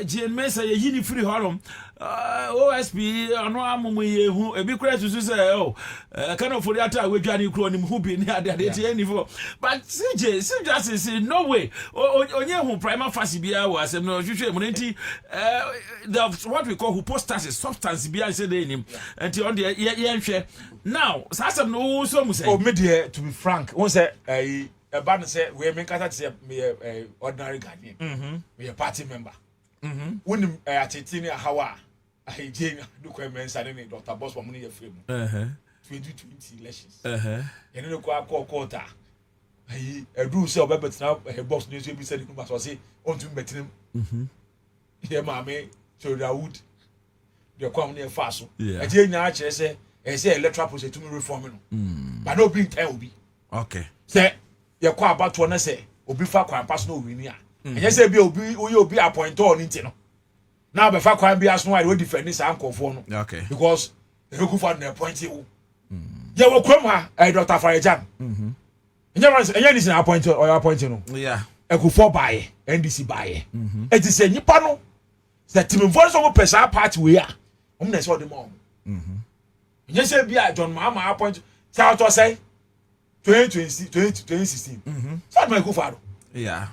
Jane Mesa, ye yini free hollow, OSP, no amu who a big crash to say, oh, kind for the attack with Johnny Cronin who be near the any for. But CJ, just say, no way, on your prima facie beer was no usual money, what we call who post as a substance beer, said him, until on the share. Now, Sassam no so say. Oh, media, to be frank, once a band say we make us say me a ordinary Ghanaian. Me a party member. When at Tini Hawa, I Jane do comments and Dr. Boss for money a film. 2020 elections. And then call quota. I do say but now a boss news will be said in was say on to bet him. Here, mammy, so that would the come near fast. I did not say, I say electoral process to me reforming. But no bring time will be. Okay. Say, you're quite about to want say, Obi fa quite pass no win here. And you say, you'll be appointed on it. Now, before quite be as no, I will defend this uncle for no. Okay. Because you go for the appointed. You will come here, a Dr. Farajan. And you is an appointed or appointed. Yeah. I go for buy, NDC buy. It is a new panel. That team voice of a person party we are. That's what the mom. You say, be a John Mama appointed. South or say 2016. So my go for yeah.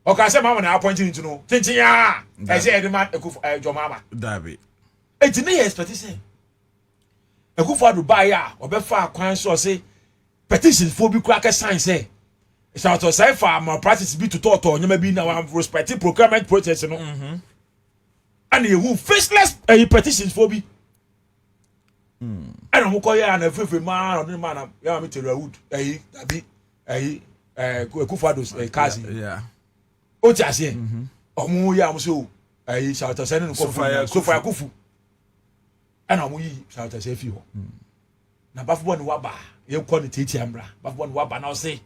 Okay, I say Mama now appointing to know. I say the man a John Mama. David. It's me expectation. A go for buy ya or be far quite so say petitions for be cracker sign say. South or say for my practice be to talk to you may be now I'm respecting procurement process. And you who faceless petitions for be. I don't call you an every man or the man. Yeah, me tell you wood. Kufado's cousin. Yeah. Oh, just say, oh, I'm so. I shout a sending so far Kufu. And I'm we shout a safe you. Now, Buff one waba, you call it Tiambra, Buff one waba now say.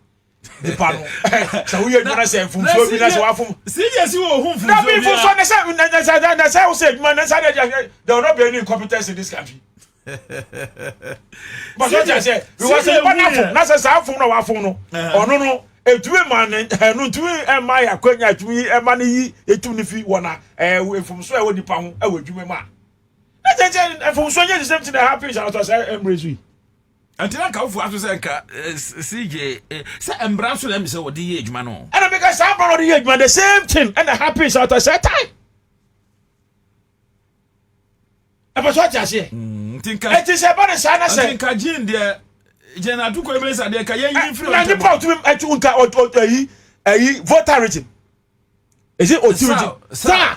The panel. So we are going to say from so we that's what from. Serious you home from. Now, before so that's how I said, man, that's how there will not be any incompetence in this country. But what I say, we was a banana. That's a sound phone or phone. Oh no, a two man and no two and my acquaintance to me a money a tunifi one from swear with the pound. I would do my man. And from so the same thing that happens out of embrace we. Until I come for after CJ, say embrace them say what the age man. And I make a sound of the age man the same thing and it happens out of that time. But what I say? It is about a son. I say, Kajin, dear, Jenna took a mess at the Kayan free. And you brought him at a voter regime. Is it Otu? Sir,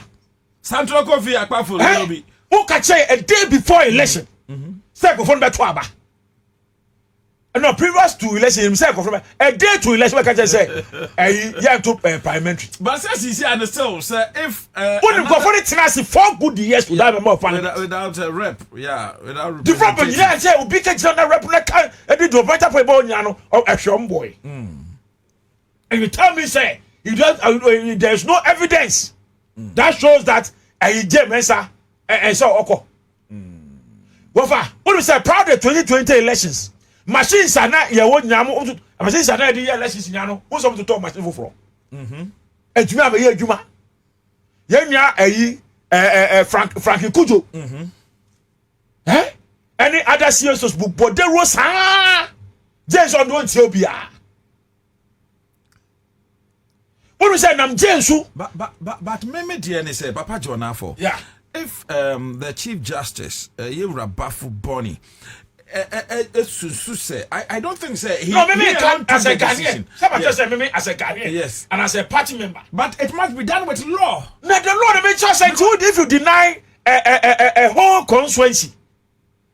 Central Coffee, a powerful lobby. Who can say a day before election? Second from that Twaba. No, previous to election himself from a day to election, what can I say? A young to parliamentary. But says he understand, sir, if when you go for it, I see 4 good years without more fun. Without a rep, yeah, without the problem, yeah, say, will be taken on a rep, and you do better for Boniano or a sham boy. And you tell me, say, you just there's no evidence that shows that a Jamesa and so Oko. What do you say? Proud of 2020 elections. Machines are not your own yamu. Machines are not the elections in Yano. Who's up to talk machine for? And you have a year, Juma. Yenya, Frankie Kujo. Eh? Any other serious book, but there was James on one Tobia. What do you say? I'm James. But maybe DNA say, Papa John Afo. Yeah. If the Chief Justice, Yura Bafu Bonnie, I don't think say he. No, maybe as a Ghanaian. Someone just said maybe as a Ghanaian. Yes. And as a party member. But it must be done with law. No, the law may just say if you deny a whole constituency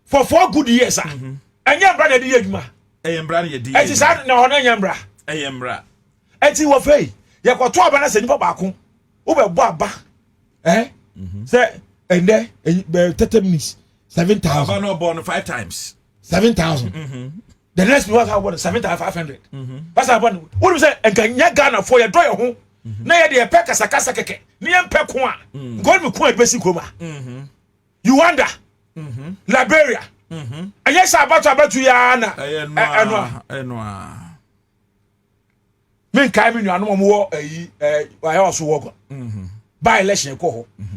for 4 good years, and your brother the Yajma. A brother the It is not no Yambra. A Yambra. And he was fay. You got 2 abandons and Babaku. Over Baba. Say, and there 30 minutes. 7,000. No born 5 times. 7,000. The next one I want 7,500. That's what do you say? And can you Ghana for your draw your home? Now you're the peck as a casacake. Niam Pekwa. God will quite basic coma. You wonder. Liberia. And yes, about you, Yana. Men came in your more I also walk. By election,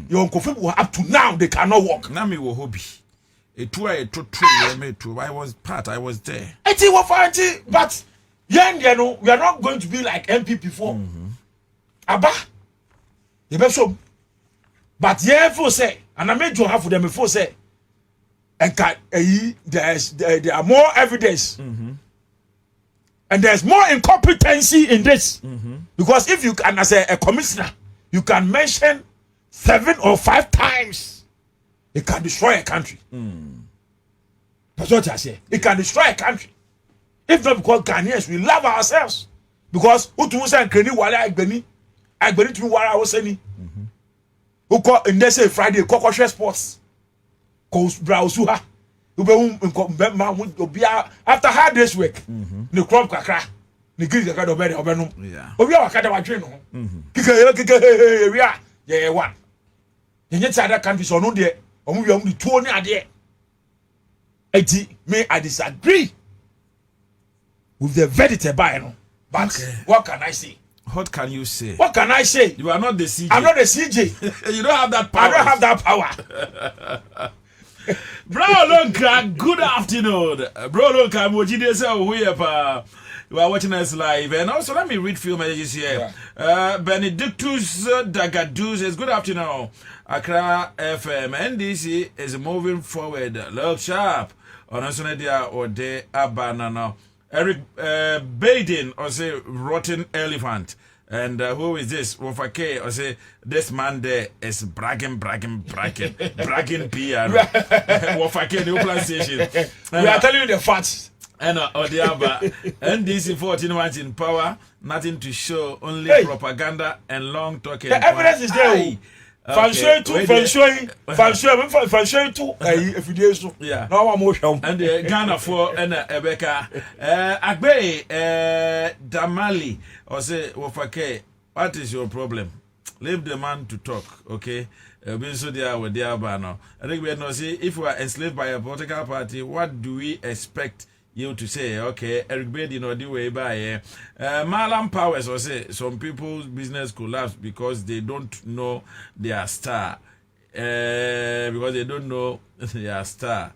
your uncle up to now they cannot walk. Nami will hobby. I was there. But young, you know, we are not going to be like MP before. Abba, the best so. But yeah, for say, and I made you half of them before say, and there are more evidence. And And there's more incompetency in this. Because if you can, as a commissioner, you can mention 7 or 5 times, it can destroy a country. That's what I say. It can destroy a country. If not because Ghanaians, we love ourselves. Because Utumu say Kreni Wale Agbeni to Wara Oseni. Who call in they say Friday, Kokoshe Sports. Coast Browsuha. After hard day's work, the crop kakra, the gig kakra do better obeno. We are wakata wa train no. We are yeah one. The next other countries on no there, or we are only 2 only there. May I disagree with the verdict by no. But what can I say? What can you say? What can I say? You are not the CJ. I'm not the CJ. You don't have that power. I don't have that power. Bro Lonka, good afternoon. Bro Lonka, Mojide say we you are watching us live. And also let me read few messages here. Benedictus Dagadou says good afternoon. Accra FM NDC is moving forward. Look sharp. On Sunday or day abanana. Eric Baden or say rotten elephant. And who is this? Wofake or say this man there is bragging PR. Wofake the Oakland station. We are telling you the facts. And Odiaba NDC 14 ones in power, nothing to show, only propaganda and long talking. The evidence is there. Fanshowing too. If you do so, yeah. No one more. And the Ghana for and Ebeka Agbe Damali or say Wofake, what is your problem? Leave the man to talk, okay? So there with the Abano. I think we are not say if we are enslaved by a political party, what do we expect you to say? Okay, Eric Bedi no the way by Malam Powers or say some people's business collapse because they don't know their star. Because they don't know their star.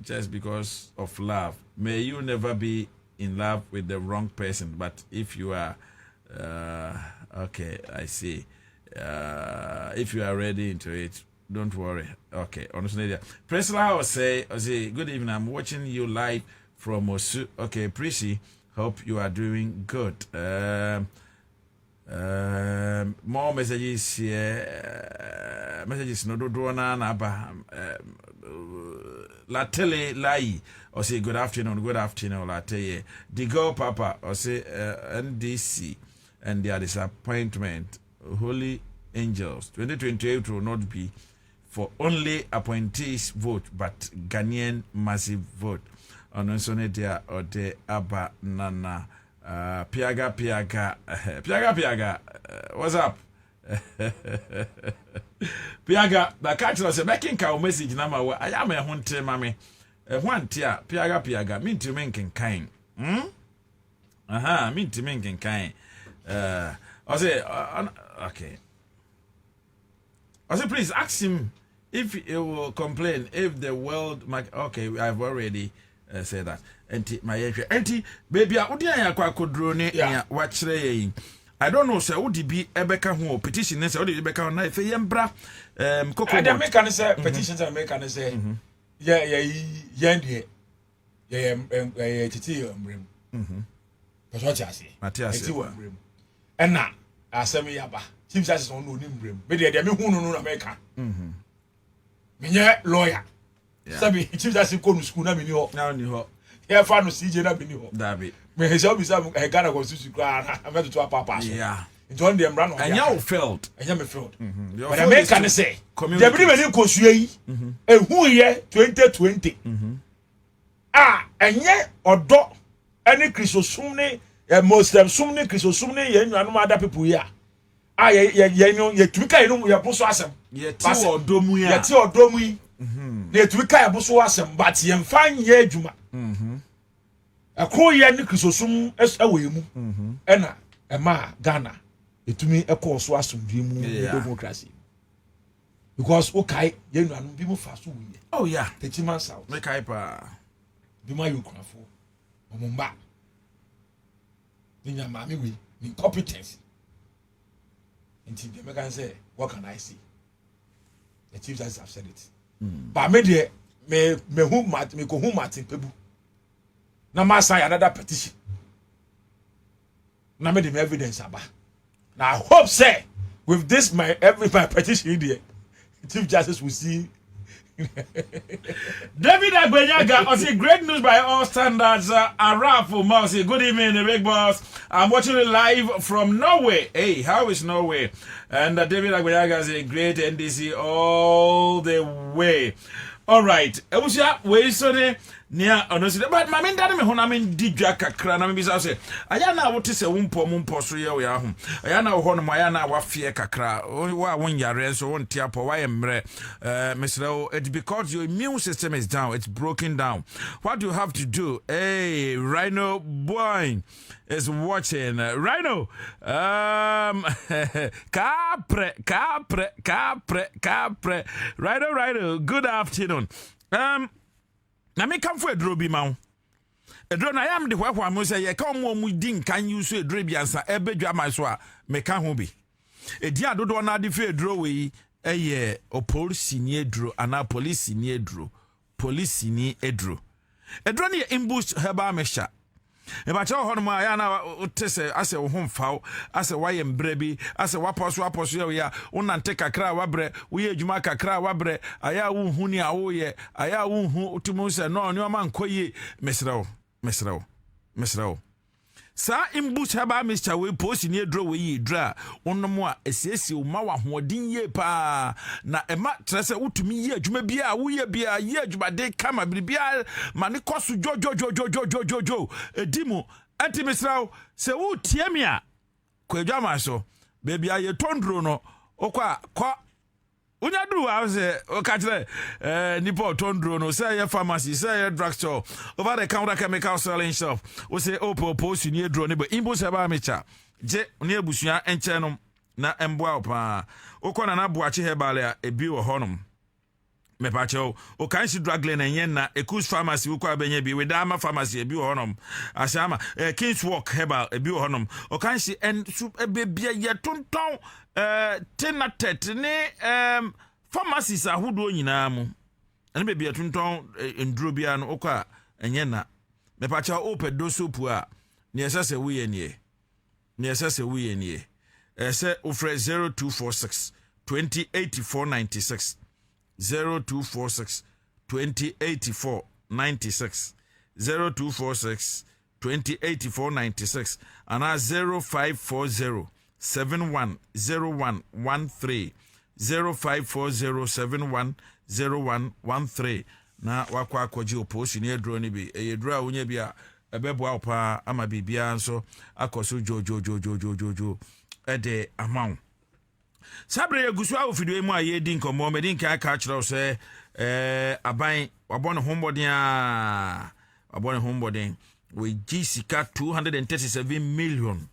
Just because of love. May you never be in love with the wrong person, but if you are okay, I see. If you are ready into it, don't worry. Okay, honestly, Presla will say, good evening. I'm watching you live from Osu. Okay, Prissy, hope you are doing good. More messages here. Messages no do na ba. Latele Lai or say good afternoon, Lateye. The girl Papa or say NDC and their disappointment. Holy Angels 2028 will not be for only appointees vote, but Ghanaian massive vote. On Sonetia or de Abba Nana Piaga. What's up? Piaga, the catcher was a making cow message number. I am a hunter, mammy. One tear, Piaga, mean to make kind. Mean to make kind. I say, okay. I say, please ask him if he will complain if the world. Okay, I've already said that. Auntie, baby, I could drone. Watch I don't know, sir. Would be Ebeka who petition? Or did Ebeka on knife? Yembra, Coco. I make an say petitions. I make an say. Titi, that's what I say. Matthias, and now I say me yaba. Chief Justice on no name. But they me who no America. Me lawyer. Sabi Chief Justice go to school na me ni ho. Now ni ho. Here fa no CJ na me ni ho. Dabi. Me say be say I Ghana constitution kra na me to papa so. Yeah. It on them run on. And you failed. And you failed. But America say. They believe in kosue yi. Ehu ye 2020. Enye odo any Christosum ne Muslim sum ne Christosum ne ye nuanom other people here. Ye tuika inu ye boso asem. Ye ti odomu ya. Ye ti odomu yi. Na tuika ye boso asem but ye mfa nye adwuma. Akro ye ne Christosum awemu. Ena ema Ghana etumi ekoso asomdwe mu democracy. Because okay ye nuanom bi mu fa so wo ye. Oh yeah. Techiman South. Make hyper. Bima yukrafo. Omumba. Ninya mami we incompetence. Until the American say, what can I see? The Chief Justice have said it. But me who Martin, me go who Martin Pebu. na ma sign another petition na me the evidence aba now I hope say with this my petition there Chief Justice will see David Agbenyaga, I say great news by all standards. Arafo Mousy, good evening, the big boss. I'm watching it live from Norway. Hey, how is Norway? And David Agbenyaga is a great NDC all the way. All right. Wait, sorry. Nia honestly, but my men daddy me hona men didwa kakra na me bisa say aya na wote se wumpo so ye we ahum aya na ho no aya na wafie kakra wa won yare so won tiapo wa emre mesreo it's because your immune system is down, it's broken down. What do you have to do? Hey, Rhino boy is watching. Rhino capre Rhino good afternoon. Na me come for a drobi ma. A drone I am the wha mo say ye come mo din kan you so a drobi ansa ebedwa ma so a me ka ho bi. E dia dodo na de fe dro we eye o police ni edro ana police ni edro. Police ni edro. E drone ye ambush heba mesha. E ba cha ho no ma ya na utese ase wo homfaw ase waye mbrebi ase waposo ya unante kakra wabre wo ye adwuma kakra wabre aya wo hu ni awoye aya wo hu utumu se no ni ma nkoyi mesrawo sa imbuch haba Mr. we post ni edro we yi dra onomo a esiesi o ma wa hoodin ye pa na ema trese utumi yi adwuma bia wo ye bia yi adwuma de kama bia mane koso jojo edimu anti mesrawo se wo tie me a kwadwama so bebia ye tondro no okwa kwa unya dru ase okatre nipo tondro no say your pharmacy say your drugstore over the counter chemical selling shop we say post ni edro ne be imbo se ba mecha je ne abusua enche no na emboa opa okona na boache hebale a ebi wo honom me pa che o kan si drug lane enyen na ekus pharmacy wo kwa benya bi wedama pharmacy ebi wo honom asama Kings Walk herbal ebi wo honom o kan si en su ebia ye tonton tenatet ne pharmacies ahodo nyina mu ene be bia tonton enduro bia no okwa enyen na me pa che o pedo sopu a ne esese wo ye nie ese ofre 0246 208496 0246 2084 96 0246 2084 96 and 0540 710113 0540 710113 na wakwa akwaji oposi ni edro ni bi edro a wonya bia ebeboa opa ama bibia nso akoso jojo ede amount sabre egusu a ofido mu aye din komo medin ka kira se aban wabone hombodin we gisika 237 million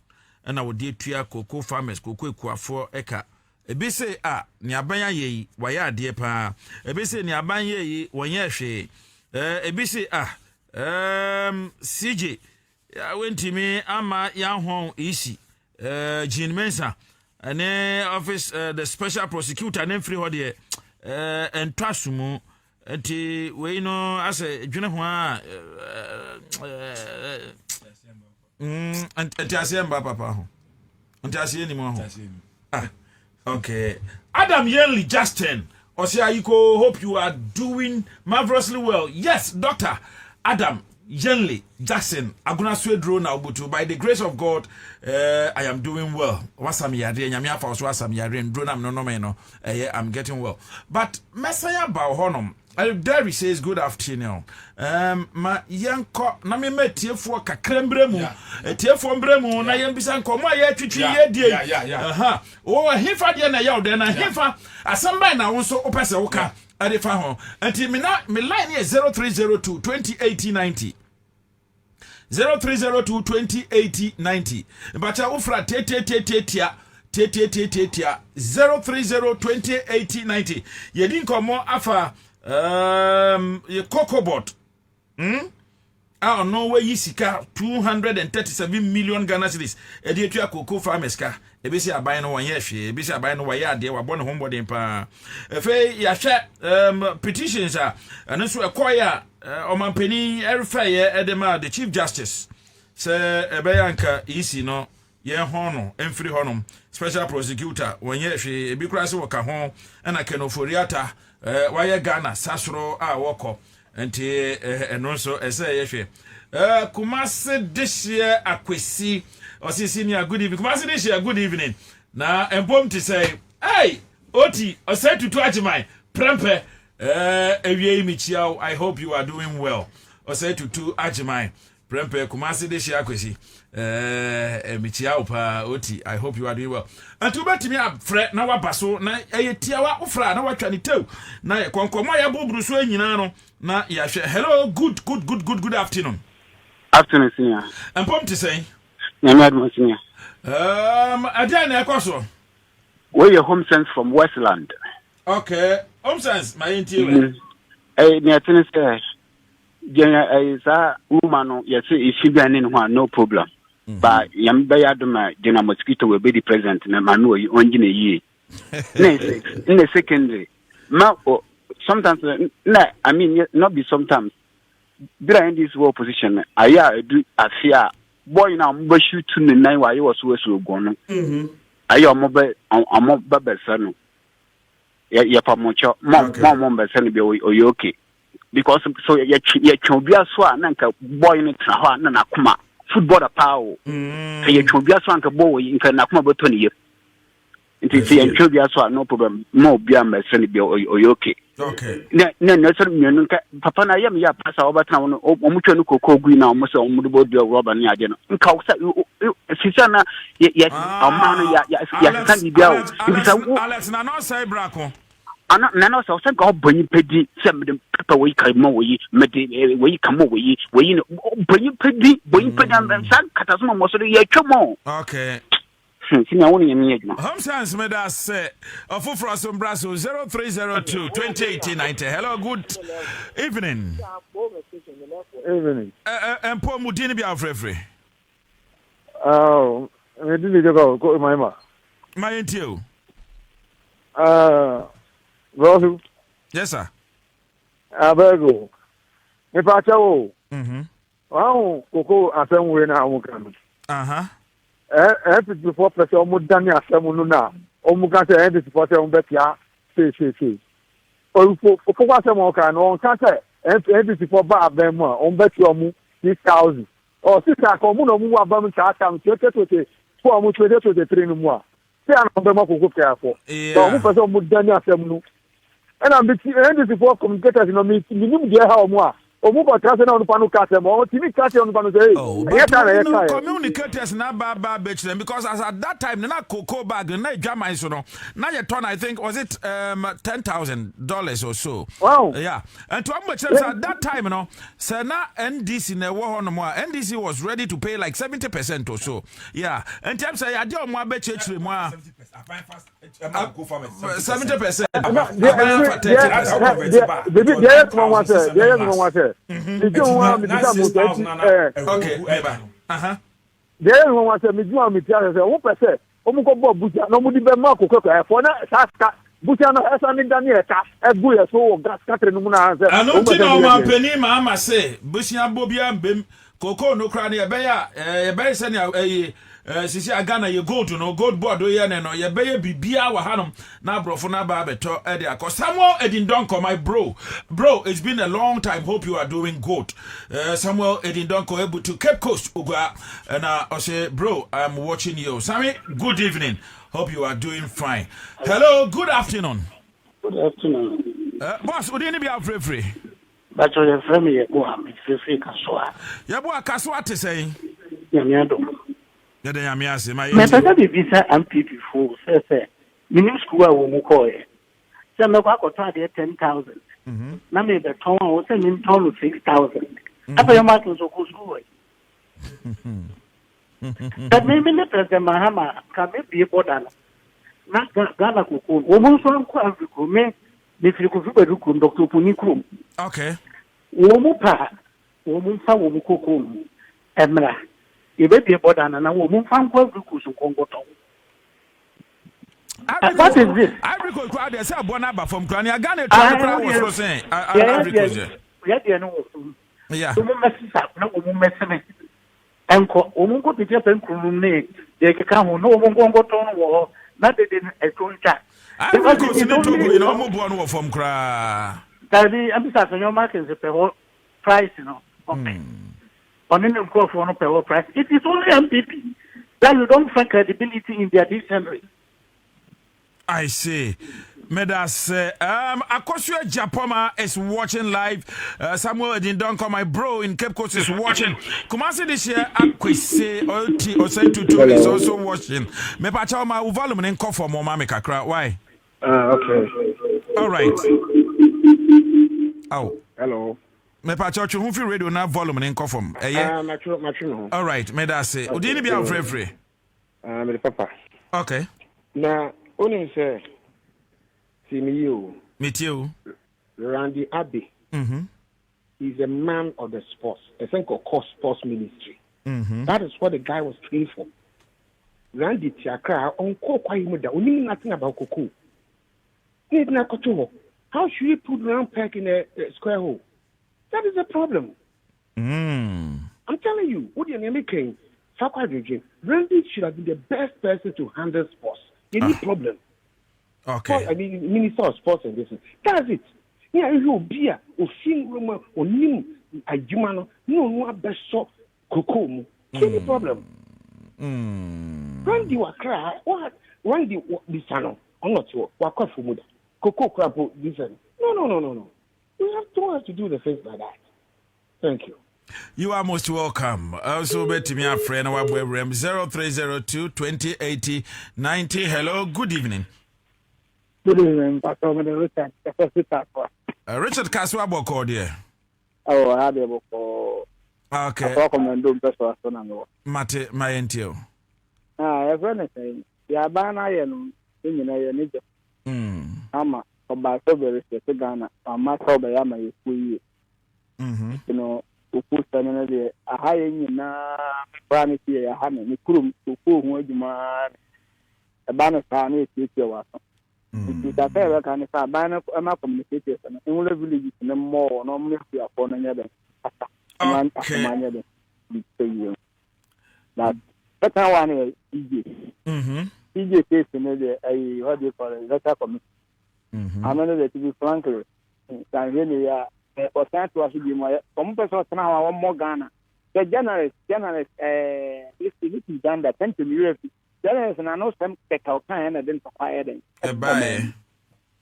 na wodi tua cocoa farmers cocoa ekuafo eka ebise ni aban aye waya ade pa ebise ni aban aye wonye hwe ebise CJ wentimi ama ya hon isi Jean Mensa and office the special prosecutor and free hode and trasumu enti we no as a dwene ho a antiasemba papa ho antiasie ni mo ho okay Adam Yenli Justin Osiayiko, hope you are doing marvelously well. Yes, Dr. Adam Yenli Jackson Aguna Swedro na Ubutu. By the grace of God, I am doing well. Wasam yare nyamia fa wasam yare ndronam no meno. I'm getting well. But Messiah Bauhonum, Derry says good afternoon. Ma yanko na me metiefo kakrembremu. Tiefo mbremu na yembisa nkomo ya twitwi ye die. Aha. O hefa de na yaw de na hefa asamba na won so opese woka adefa ho. Anti me line is 0302 208090. 0302 208090. Bacha ufra tia 0302 208090. Yedin komo afa ye Cocobot I don't know where you see 237 million Ghana cedis. A dear to a cocoa farmers car. A busy a buying 1 year, a busy a buying 1 year, they were born homeboard in pa. A fay, ya share petitions are, and also acquire Oman Penny, every fair, Edema, the Chief Justice. Sir, a bayanka, easy no, ye honor, and free honor, special prosecutor, 1 year, she a big class work at home, and I can offer why Ghana, Sasro, Woko. And also say Kumasi this year Akwesi or senior good evening. Kumasi this year good evening. Now and to say, hey, Oti, or say to Ajimai, Prempe, Michiao, I hope you are doing well. Or say to Ajimai, Prempe, Kumasi this year Akwesi, Michiao pa Oti, I hope you are doing well. And to bet me up, Fred, now a basso, na a tiawa ufra, now what can it tell? Now, Concomoya Bobu Swing, na yeah, hello, good afternoon. Afternoon, senior. And pom to say, senior. Adana Koso. Where your home sense from Westland? Okay, home sense, my interior. Near Tennessee. Jenna is a woman, yes, if she be in one, no problem. But Yambayaduma, Jenna Mosquito will be the president, and Manu, on Jenna ye. In the secondary. Sometimes, I mean, not be sometimes. Behind this war position, I do a fear. Boy, now, but shoot to the night while you was so gone. I am mobile, a mobile son. Yeah, mom, by Sunny be okay. Because so yet can be a swan, Nanka, boy in a trahan, and a kuma, football power. You can be a swank a boy in Kanakuma, but 20 years. It is a be a swan, no problem, more beyond by Sunny be okay. Okay. No, Papa, I am ya pass over town, or Mutuan Coco Green, almost on Mudo Robber Niajan. In Kausa, Sisana, yes, Alex, Nano say Braco. Nano, so some go bring pedi, some of them pepper we come away, we come away, we bring pedi, and some Catasma was a year more. Okay. Home sense made us say a full for some Brasso 0302 2018 Hello, good evening. Evening. And poor Mudini be our free. Oh, I didn't go my ma. My into you. Yes, sir. I better go. If I tell oh, Coco, I think we're now coming. 54% almost done your Samununa. Almost got 84% better. Say. Or for what some can on cancer, 84 bar them on bet you 6,000. Or 6 are common on more bomb chat and 20 for almost 23 more. Say I'm the Moko careful. So, person almost done your Samunu. And I'm between 84 communicators in a meeting, you know, how more. Omuko trust na onupanu kase mo timi kase onupanu say communicators na baba betch them because as at that time na cocoa bag na German so no na your turn I think was it $10,000 or so. Wow. Yeah. And to much at that time you know say na NDC na wo hono mo NDC was ready to pay like 70% or so. Yeah. And time say ade o mo betch chire mo 70%. Okay. There is one say me do am say who person omu ko bo buja no mu di be ma kokoko e for na saska buja no esa ni daniel ka egu ye so gas katre no mu na say anu ti na o ma pani ma ama say busia bobia mbem koko no kra na ye be say na sisi agana ye gold no gold board o ye no ye be ye bibia wa hanom na brofo na ba beto e dey akọ Samuel Edindonko my bro it's been a long time, hope you are doing good. Samuel Edindonko able to Cape Coast Ugwa and I say bro I'm watching you. Sammy, good evening, hope you are doing fine. Hello, good afternoon. Good afternoon. Boss udini be free but your friend ye go am free kaswa ya bo akaswa te say ya mi ado ya de yami ase my pesa be bisa MPP fo say minim school a wo mu ko e say me kwa ko to de 10,000 na me be ton o say me ton 6,000 apa yo ma to so ko school that me me president Mahama ka me bi boda na Ghana ko wo mo so ko Africa me free ko fi Dr. Punikrum. Okay. Wo mu pa woman fa wo koko emra e be be border na woman fa nkwa brukus nkongoto. What is this? Ivory Coast crowd they say abona ba from Krani Ghana crowd was so saying Ivory Coast. Yeah, no. Yeah. So messisa na wo messeme. Enko omunko pije penkuru ne de keka ho no omunko no wo na de etoncha. Ivory Coast ni Togo you know mo bo no from kra. Dabi ambisa so your market is per price no. Okay. On any for no per price. It is only MPP that you don't find credibility in their dictionary. I see. Medas Akosua Japoma is watching live. Samuel Edindonko, my bro in Cape Coast, is watching. Kumasi this year, Akwese Oti Osentutu is also watching. Me pacha ma volume in call for Mama Kakra. Why? Okay. All right. Oh. Hello. Me pacha chuhufi radio na volume in call from. Machu. All right. Medas Udini bi free. Me papa. Okay. Na only say Meet you. Randy Abbey. He's a man of the sports. I think of course sports ministry. That is what the guy was trained for. Randy Tiakra on Kokwa only nothing about Coco. How should you put round peg in a square hole? That is a problem. I'm telling you, what you're making, Randy should have been the best person to handle sports. Any problem. Okay. I mean, Minister of Sports and business. That's it. Yeah, you be a sing room or nim a jumano, no best so cocoa. Any problem. Randy was cry. What? Randy this channel. I'm not sure. What for muda? Cocoa crap this. No. We have to do the things like that. Thank you. You are most welcome. Also, bet me a friend our web 0302 2080 90. Hello, good evening. Good evening, Pastor Richard. Richard Kaswa Boko dear. Oh, I had a book. Okay. I recommend doing best for us. Mate, my entio. Everything. Yeah, Bana, you need Ama, about so very Ghana. I'm not so by Yama, you know. Upusana de ahaye na brani tie ya hame ni kurum ku hu aduma e ba na sa na tie wa so ti ta ka ka ni sa ba na ma communicate sana en wala village na mo no mo fi afo na nya de ata man ata nya de ti na ta wa ni ije case ne de ai what do you call it that commission amana de to be frankly ta ni ya or time to actually be more some person now one more Ghana. The journalist, if you need done that 10 to million journalists and I know some take out time and then fire them.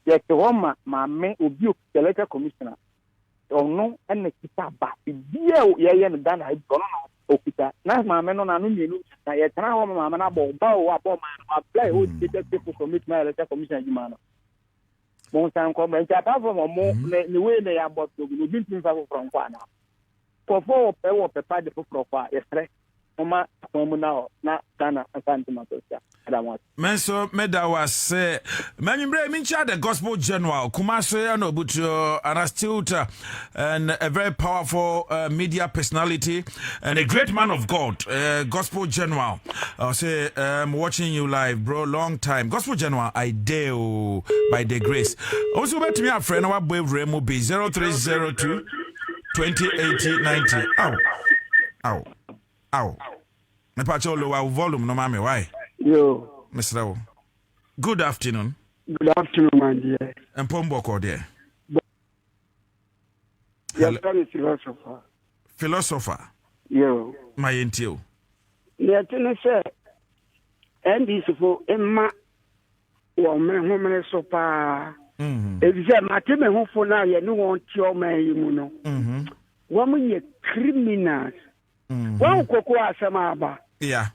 Yet the one my main rebuke the letter commissioner. Or no, and the kita back. Yeah, and done I don't know. Okita. Now my men on a new yet now my man about bow up on my play who did people commit my letter commissioner. Bon time come and apart from more the way they are about to be from Kwana. For 4 or pepper the profile, yes, Mama, now, not Ghana and Santimato. I don't want. Menso Meda was say, Manimbre Mincha, the Gospel General, Kumase no Butcho, an astute and a very powerful media personality and a great man of God, Gospel General. I'll say, watching you live, bro, long time. Gospel General, I dare by the grace. Also, bet me a friend, our boy Remo B 0302 2080 90. Ow. Me pacho lower volume no mame why? Yo. Mr. Good afternoon. Good afternoon, my dear. And Pomboko there. Yes, philosopher. Philosopher. Yo. My intio. Yeah, to say, and this for Emma or me home so far. If you my team home for now, you know want your man, you know. Woman, you criminals. One cocoa samaba. Yeah.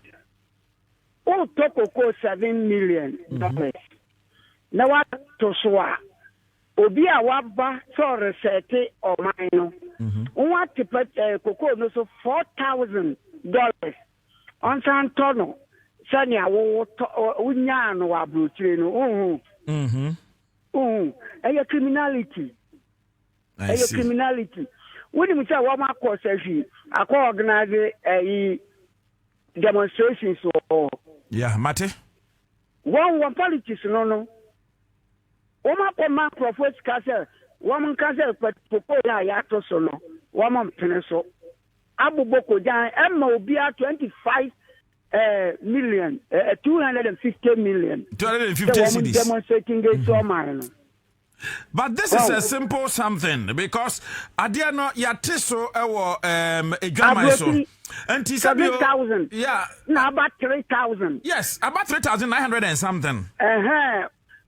Oh, Tokoko $7 million. Now what to swa? Obia waba so resete or mine. What to put cocoa no so $4,000 on Santono. Sanya unyano wa bruchino. A criminality. Criminality. When we say one course, I co organize a demonstrations or yeah, Mate. One politics, no. One man propose castle, woman castle, but Popola Yato Sono, woman Peneso. Abu Boko Jan, MOBA 25 million, 250 million. 250 cities. Demonstrating this mine. But this is a simple something because Adiano Yatiso a drama so. And 7,000. Yeah. No, about 3,000. Yes, about 3,900 and something.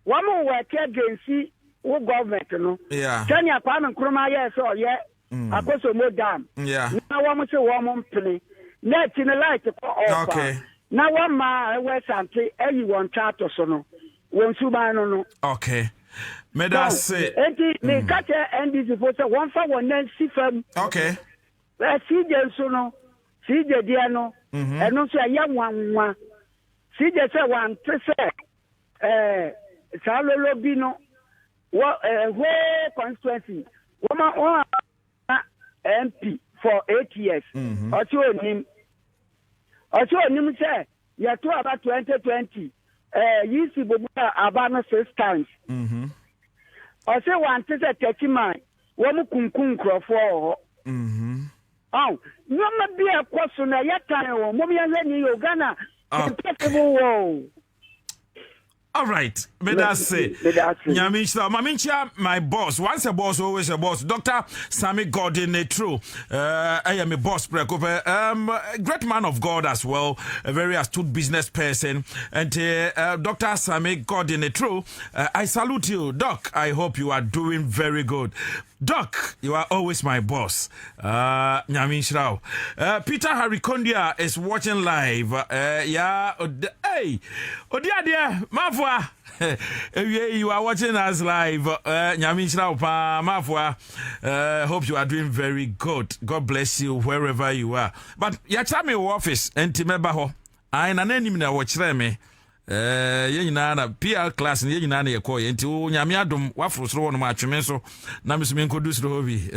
One more work against the government, no. Yeah. Kenya Kwame Nkrumah, yes, or yeah. I go so more dam. Yeah. Now one more say one more penny. Net in the light of all. Okay. Now one ma West Antilles, anyone chat or so no. One subano no. Okay. May that say. Me catch NDC for one for one then see from. Okay. CJ so no. CJ Diano. And no say a young one. CJ say one to say. Salolo Bino. What whole constituency. Woman MP for 8 years. Also him say you to about 2020. You see about 6 times. Also one to say 30 man. One kunkun for. Oh, no me be a question na yatan o. Mo mi yan Uganda. All right, may that say. Nyamisha, my boss. Once a boss, always a boss. Dr. Sammy Gordon, true. I am a boss, a great man of God as well, a very astute business person. And Dr. Sammy Gordon, true. I salute you, Doc. I hope you are doing very good. Doc, you are always my boss. Nyamisha. Peter Harikondia is watching live. Hey, Odia, Mafwa. You are watching us live. Nyamisha pa Mafwa. Hope you are doing very good. God bless you wherever you are. But yachame office entimebaho. I na name na watch me. Na PR class ye nyina na yekoye nti o nyame adom wafrosro no ma atweme so na mesumi nkodu sro hobi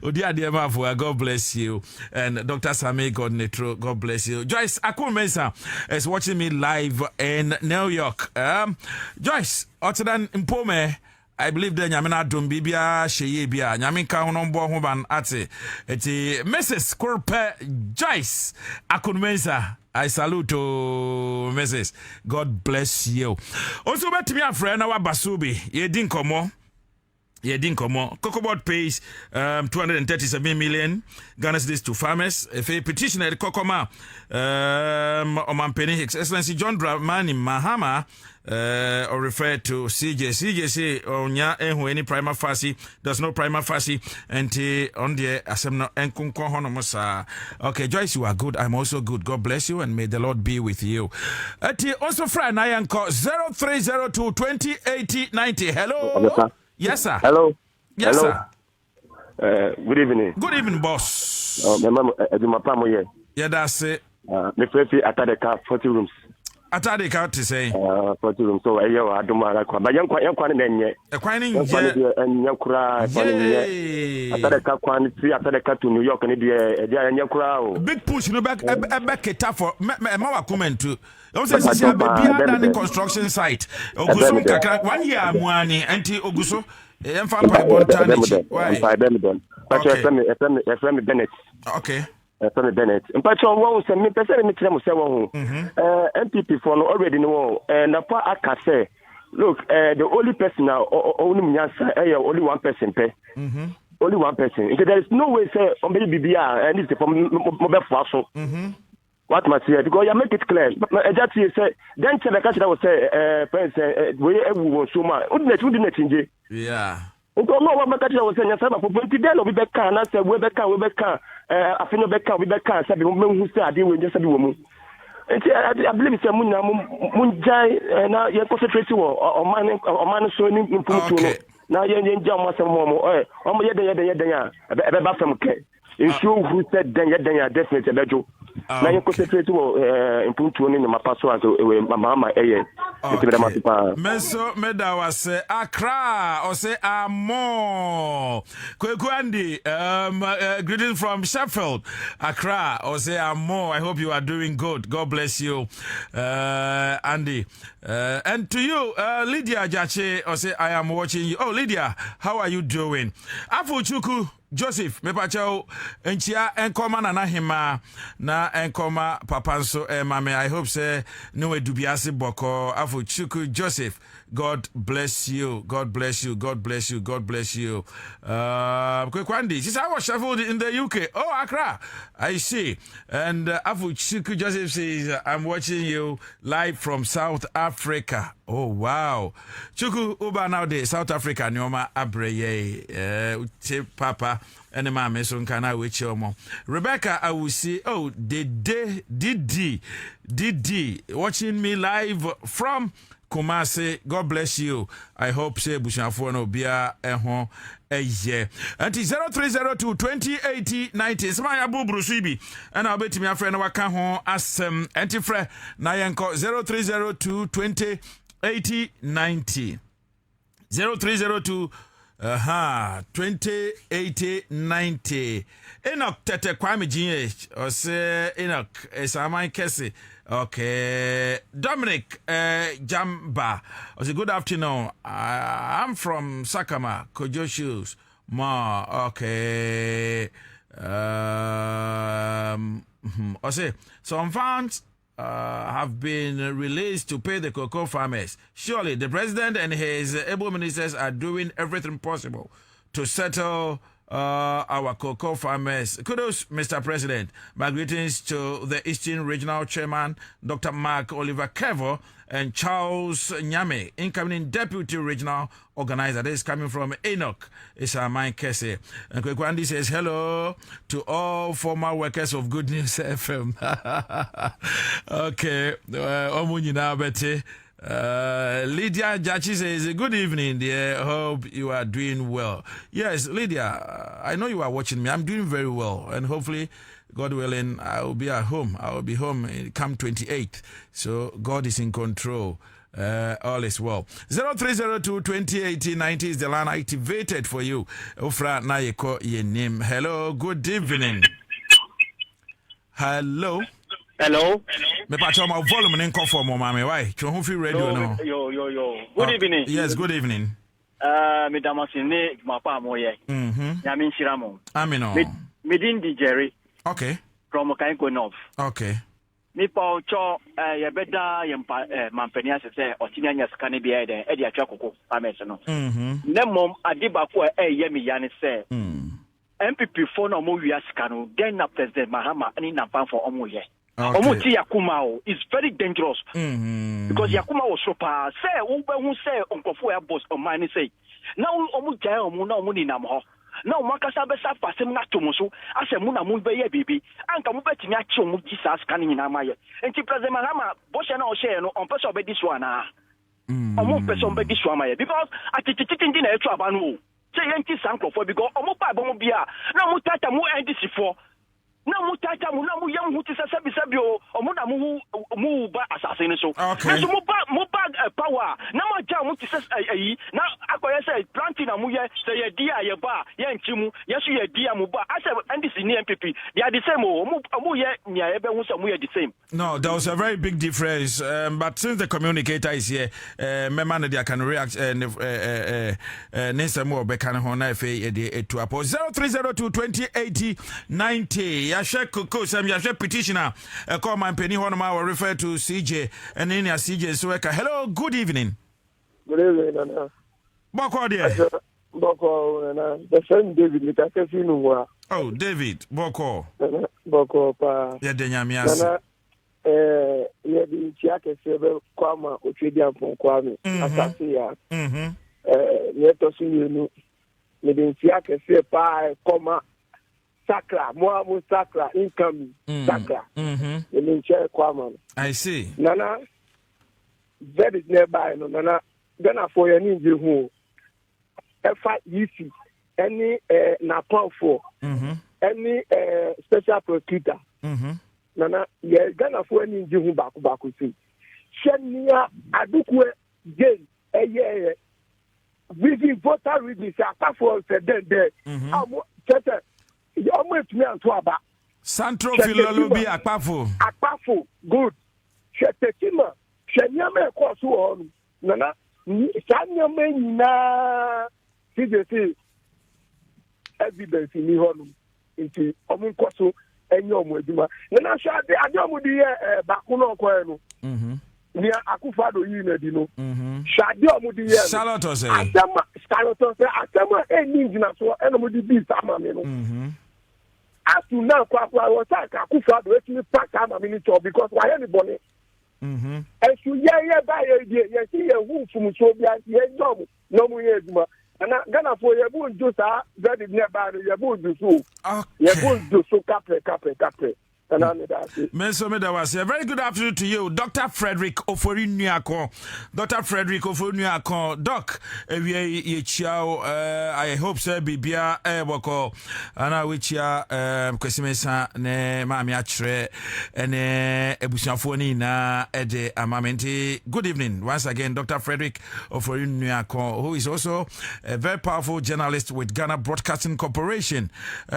odi ade ma for God bless you. And Dr. Sammy Godnetro, God bless you. Joyce Akumesa is watching me live in New York. Joyce Otadan Mpome, I believe the nyamena dum bibia sheye bia nyaminka honombo ho ban ate eti Mrs. Korpe Joyce Akumesa, I salute to Mrs. God bless you. Also, bet me a friend, our Basubi, Yedin Komo. Cocobot pays 237 million Ghana cedis to farmers. If a petitioner Kokoma Omampeni, His Excellency John Dramani Mahama or referred to CJ onya any prima facie, there's no prima facie and on the assembly and kunko. Okay, Joyce, you are good. I'm also good. God bless you and may the Lord be with you. Also Friday Nayanko 0302 2080 90. Hello. Yes, sir. Hello. Yes, hello. Sir. Good evening. Good evening, boss. My mom, yeah, that's it. My first Atadeka 40 rooms. Atadeka to say 40 rooms. So I don't want to. But young Quanian, a Quaning and Yakura, Atadeka Quantity, Atadeka to New York and Yakura. Big push, no back a tough for Mawa comment to. Also, this is a baby construction site. Oguso 1 year, Mwani, anti Oguso, and Family Bontani. Why? FM Bennett. Okay. FM Bennett. In fact, one send me person me tell me say one. MPP for already know. And the part I can say, look, the only person now, only one person pay. Only one person. There is no way say on baby BBR and this is from mobile phone. What must say? Because you make it clear. That you say, then tell the country that was say, friends, we will so much. Wouldn't change. Yeah. No, what my country was saying, some of the then we back and I said, we back, I feel back, we back, said the woman who said, I didn't just a woman. I believe it's a Munjai, now you're concentrating on man showing improvement. Now you're in John was some more. Oh, my yada, about some care. You sure who said then, definitely. Now you concentrate to improve to my password to my mama. Meso meda wase Accra or say Amo. Kwekuandi, greetings from Sheffield, Accra or say Amo. I hope you are doing good. God bless you, Andy. And to you, Lydia Jache or say I am watching you. Oh, Lydia, how are you doing? Afu Chuku Joseph, mepacho enchia enkoma na hima na enkoma papanso mame. I hope say no dubiasi boko. Afu Chuku Joseph, God bless you. God bless you. God bless you. God bless you. Kwekwandi, since I was Sheffield in the UK. Oh, Accra, I see. And Afu Chuku Joseph says, I'm watching you live from South Africa. Oh, wow. Chuku Uba nowadays, South Africa, Nyoma Abreye, Papa. And my mason can I wait your mom. Rebecca, I will see. Oh, Didi watching me live from Kumasi. God bless you. I hope say Bushanfo no bia ehon eye. Anti 0302 2080 90. Smaya bubru sibi. And I'll bet me a friend waka ho asem anti fre na yenko 0302 2080 90. 0302 2080 90. Enoch Tete Kwame GH or say Enoch Esamai Kesi. Okay. Dominic Jamba. I say good afternoon. I'm from Sakama, Kojo Shoes. Ma, okay. I say some funds have been released to pay the cocoa farmers. Surely the president and his able ministers are doing everything possible to settle our cocoa farmers. Kudos, Mr. President. My greetings to the Eastern Regional Chairman, Dr. Mark Oliver Kevo, and Charles Nyame, incoming Deputy Regional Organizer. This is coming from Enoch. It's our mind Kese. And Kwekwandi says hello to all former workers of Good News FM. Okay. Omunyina Betty. Lydia Jachi says, good evening, dear. Hope you are doing well. Yes, Lydia, I know you are watching me. I'm doing very well. And hopefully, God willing, I will be at home. I will be home come 28th. So God is in control. All is well. 0302 2080 90 is the line activated for you. Ofra Nayeko ye name. Hello, good evening. Hello. Hello. Me pacho my volume in for mama. Why? Chon fi radio no. Yo. Good evening. Yes, good evening. Me damasine mapa moye. Yamin shiramo. Amino. Medin di Jerry. Okay. From Kainko North. Okay. Me pa cho ye beda ye mampenia se otinya nya skane bia de e dia twakoko ameso no. Nemom adiba ko ye mi ya ne se. MPP for no mo wi askano den na President Mahama ani na fan for omo ye. Omuti Yakuma is very dangerous because Yakuma was so far. Say, who say Uncle Foya boss on mine say now Omuja Omuna Muni Namho. Now Makasa Bessa Passem Natomoso, I say Muna Mube baby, and come bet me at Chomukisas canning in Amaya. And to President Mahama, Boshana Ocean on person by this one. Omo person by this one, because I think it's in the Trabanu. Say, Yankee Sanko for because Omopa Bomobia, no Mutata Mu and this for. Na mutata mu na mu yam hu tisa sabisabio omuna mu ba assassin so so mu ba power na ma ja mu tisa ayi na akoye say planting na mu ye say ye dia ye ba ye nchimu yesu ye dia mu ba ase ndc ni MPP they are the same mu ye nya ye be hu say mu ye the same. No, there was a very big difference, but since the communicator is here, member they can react nesa mo be kan ho na fe e to apo 0302 2080 90 ya share Sam ya share petitioner call my penny one ma will refer to CJ and then ya CJ so hello, good evening. Good evening, Nana. Boko there. Boko, Nana. The friend David Mitakesinu. Oh, David, Boko. Boko, pa. Ya denyamias. Nana, ya di chiake sebe kwama uchidi from kwame. Asasi ya. Nieto sinu. Nidi chiake sebe pa koma. Sakra, Moamu Sakra, incoming Sakra. In chair Kwaman. I see. Nana, that is nearby. No, Nana, Gana for your ninja who FIEC, any Napal for any special prosecutor. Nana, yeah, Gana for any ninja who back see. Shania Adukwe Jane Vivi voter reading apart from the almost me and Twaba. Santro Philolobi Akpafo good. Shetekima Shenyame Kosu on Nana Shanyame na CJC evidence in Honum into Omun Kosu and your Mudima. Nana Shadi Adamudi Bakuno Koeno. Near Akufado Unidino. Shadio Mudi Charlotte say Atama any so enemy be Samamino. As to now, I was like Akufado actually pack Amaminito because why anybody? And you buy a year, you see a wolf from Sobia, no more. And I'm gonna for your boon do that, that is nearby your boon do so. Your boon do so capre. That was a very good afternoon to you, Dr. Frederick Ofori-Nuakon. Dr. Frederick Ofori-Nuakon. Doc, I hope so. Bibia Wako, Anna Wichia, Quesimesa, ne Mami Atre, and Ebushafoni na Ede Amamenti. Good evening once again, Dr. Frederick Ofori-Nuakon, who is also a very powerful journalist with Ghana Broadcasting Corporation.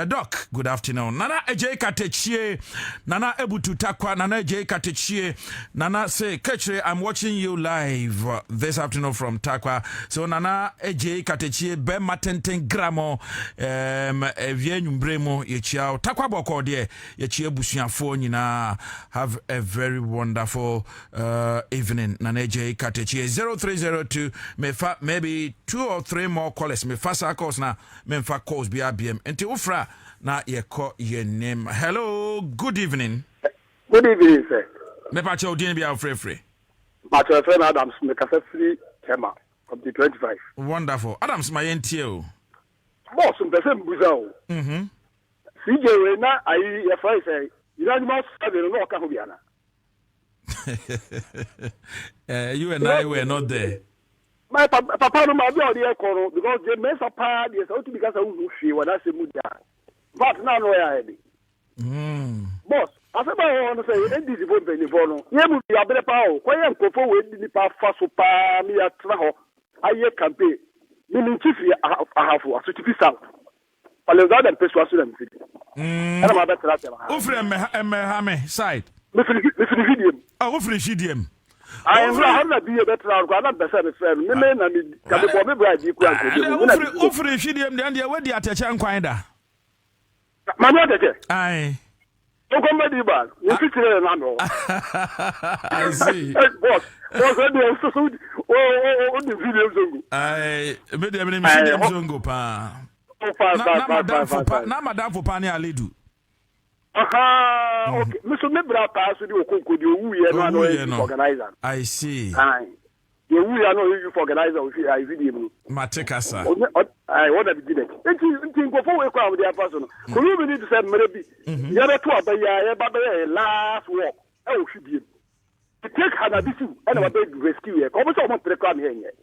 Doc, good afternoon. Nana Ejay Katechie. Nana Ebutu Takwa, Nana J. Katechie, Nana say, Ketchere, I'm watching you live this afternoon from Takwa. So Nana J. Katechie, Ben Matenten Gramo, Vien Bremo, Yechiao, Takwa Boko de, Yechie Busian phone, have a very wonderful evening. Nana J. Katechie, 0302, maybe 2 or 3 more callers, me fasa calls na, me fa calls BRBM, and Ufra. Na ye call your name. Hello, good evening. Good evening, sir. Me pacho odin bia free. Pacho friend Adams me kasa free tema of the 25. Wonderful. Adams my NTO. Boss mpese mbuza o. CJ we na ayi ye friend say, you know must say no ka ho bia na. You and I were not there. My papa no ma be o dey call because the men papa dey say o to because who hwe wada se mu dia. But now no way boss, I said I want to say you didn't devote any bono. You will be a better power. Why am I with the fast pa me at Traho? I hear campaign. Meaning chief I have a certificate south. But let's not persuade them. And I'm a better Ofre side. Video. Oh, Ofre I am not be a better I'm the friend. Me men and can be bride you can. Ofre Shidium, then the way the attention quinder. Aye. Don't come back, man. You fit in an I see. Boss, the video. I made them in Zongo pa. Na madam for Pani Alidu. Aha, okay. Mr. Mebra pass with you, could you organizer? I see. Aye. We are not you for organizer with I video. Matekasa. I want to begin it. Think go forward with their person. You need to say maybe. You are to last walk. Oh, should you take Hanabisu and our baby rescue? Come on, precaution here.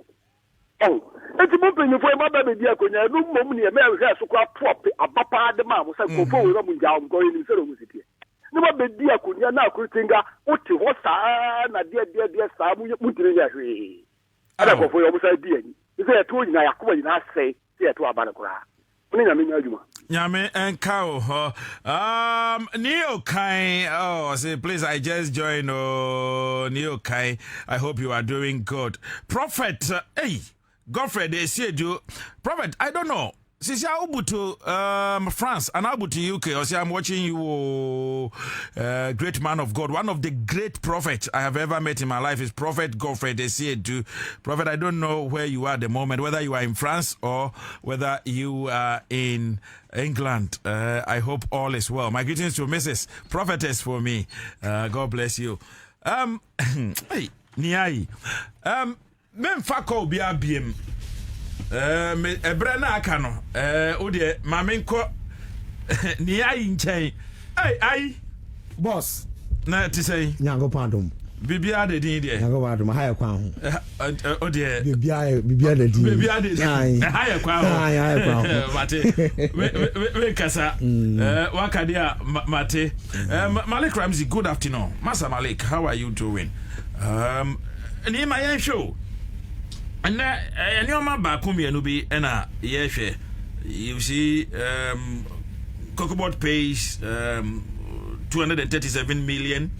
Oh, it's a movement for my baby. Dear, when you no moment, America so called prop a papa the man was go forward going in the no be dia kunya na akutinga oti ho saa na dia saa mu mutire ya hwe ada ko fo yo musa dia ni se to nyina yakoba nyina sei se to abana kura oni nyame nya adwuma nyame enka o ho Neo Kai, oh say please I just joined Neo Kai, I hope you are doing good. Prophet hey Godfrey they said you Prophet I don't know. Since I moved to France and I moved to UK, I say I'm watching you, great man of God. One of the great prophets I have ever met in my life is Prophet Godfrey. They say to Prophet, I don't know where you are at the moment, whether you are in France or whether you are in England. I hope all is well. My greetings to Mrs. Prophetess for me. God bless you. Hey, Niai. Memfako BM. Ebrana akano ode mamenko ni ayi nchen ai boss na ti say nyango pandom bibia de din de nyango pandom haya kwa ho ode bibia de din bibia de haya kwa ho haya kwa ho mate we kasa wakade a mate Malik Ramsey, good afternoon. Master Malik, how are you doing? Ni my show. And your man back home you be and you see Cocobot pays 237 million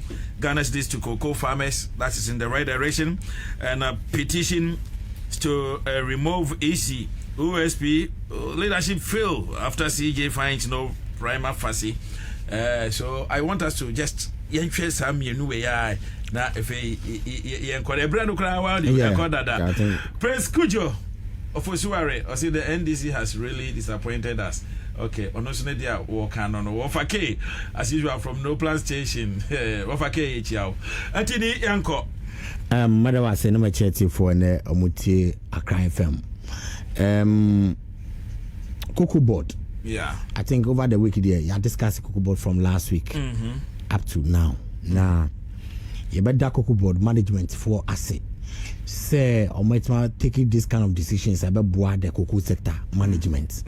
Ghana cedis to cocoa farmers. That is in the right direction. And a petition to remove EC OSP leadership fail after CJ finds no prima facie. So I want us to just share some way. Na if you brand Prince Kujo of Osuare, I see the NDC has really disappointed us. Okay, Onosune dia walk-on Wofake as usual from No Plan Station. Wofake Chiao. Antini Yanko. Madam was a number chatty for an Omuti Accra FM. Cocoa board. Yeah. I think over the week there, you discussed Cocoa board from last week up to now. Now, you better Cocoa board management for asset. Say, or might taking this kind of decisions about the cocoa sector management.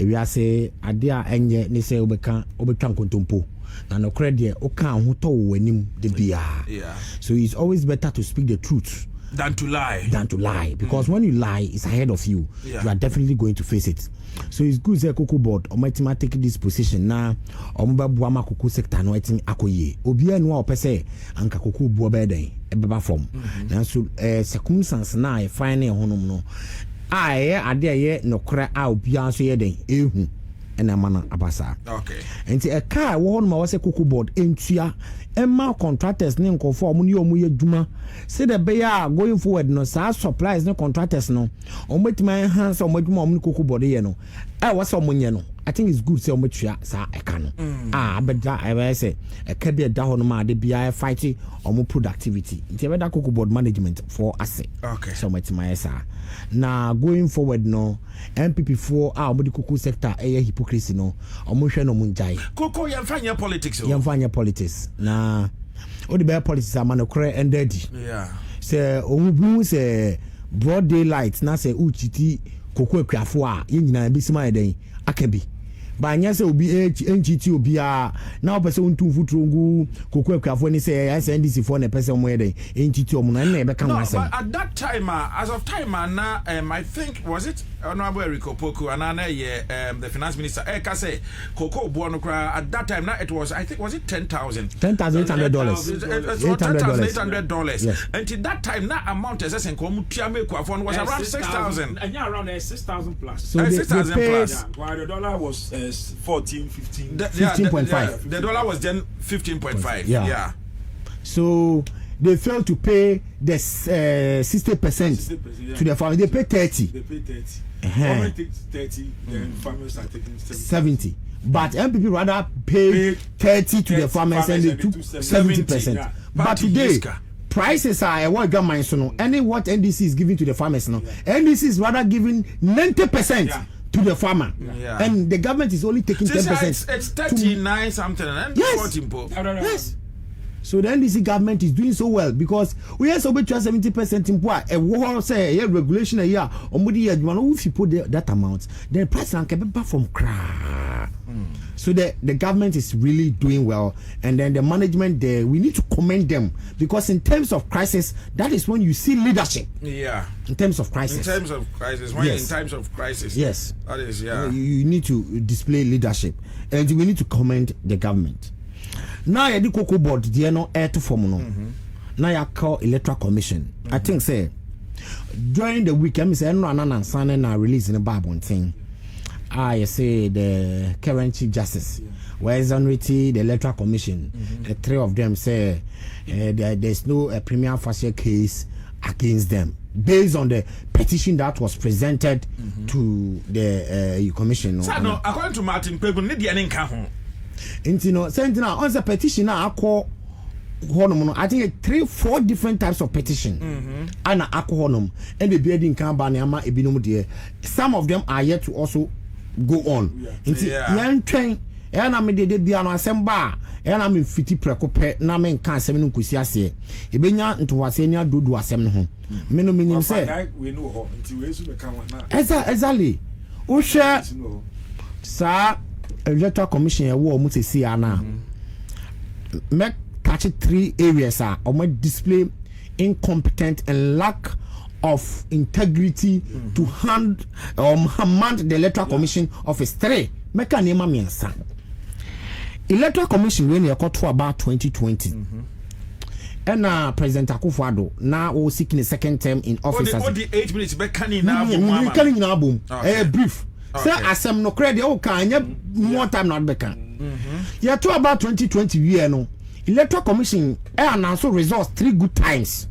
We are say, Adia Enye, ni say, Obekan Kontumpo. Na no credit, Okan, who told when him the BR. Yeah. So it's always better to speak the truth than to lie. Because when you lie, it's ahead of you. You are definitely going to face it. So it's good that Cocoa board or might take this position now. Omba Buama cocoa sector no eating akoye. Obia no pese anka cocoa buabede ebeba form. Now so circumstance na e fine honum no. Ade no kra a obia so ye den ehu ena mana abasa. Okay. Enti a car won ma was Cocoa board entua Emma contractors ne nkofo omo ne omo yadwuma say the bear going forward no sa supplies ne contractors no omotima hands omo ne Cocoa board ye no was omo nye no I think it's good say omo tua sa eka no abeda I say e ka bi da ho no ma de bia fight omo productivity nti beda Cocoa board management for asset. Okay. So omotima sa na going forward no MPP4 omo the cocoa sector hypocrisy no omo hwe no munjai cocoa yemfanya politics politics na all the better politics are manokre and daddy. Yeah. Say omubu say broad daylight na say uchiti cocoa kwafo a yina bisima eden akabi. Ba nya say obi NGT obi a na opese untu futrongu cocoa kwafo ni say SNDC for na pese mo eden NGT omo na e be kan wasem. But at that time as of time na I think was it Honorable Rico Poku and the finance minister Eka say cocoa buono kra at that time now it was I think was it $10,800 $800 yes. Until that time that amount as I was around 6,000 and around 6,000 plus so 6,000 plus while the dollar was 14 15 15.5 the dollar was then 15.5 yeah. So they failed to pay the 60% to the farmers. They pay 30. They pay 30. Government takes 30, then farmers are taking 70. But MPP rather pay 30 to the farmers and they took 70%. Yeah. But today, prices are what government so no. Any what NDC is giving to the farmers no. NDC is rather giving 90% to the farmer. And the government is only taking 10%. It's 39 something and yes. Yes. So the NDC government is doing so well because we are so much 70% in poor. A war say a regulation a year or if you put that amount, then price can be back from crack. So the government is really doing well, and then the management there we need to commend them because in terms of crisis, that is when you see leadership. Yeah. In terms of crisis. In times of crisis. Yes. That is you need to display leadership, and we need to commend the government. Now you do cocoa board there no air to form no. Now you call electoral commission. I think say during the weekend say no anana signing na release in the Bible thing. I say the current chief justice where is the electoral commission. The three of them say there's no premier facie case against them based on the petition that was presented to the commission. So no, according to Martin Pegun, need the nka ho. Intino sentina on the petition na akọ honum I think 3-4 different types of petition and akọ honum and the building can ban ama ebinom there. Some of them are yet to also go on. Inti yan twen e na me de bia no asem ba e na me fiti prekope na me nka asem no nkosi ase e benya ntowase nya dodo asem no ho me no minim say we know ho nti we su be kan wana exactly o hwe sa electoral commission e wo mu sesi ana me catch 3 areas o mo display incompetent and lack of integrity to hand the Electoral Commission office. 3. Meka nema miensa. Electoral Commission when you got to about 2020. And President Akufo-Addo now seeking a second term in office. All the 8 minutes back can in brief. Say asem no credit more time not back. Yeah, to about 2020 year no. Electoral Commission announced results 3 good times.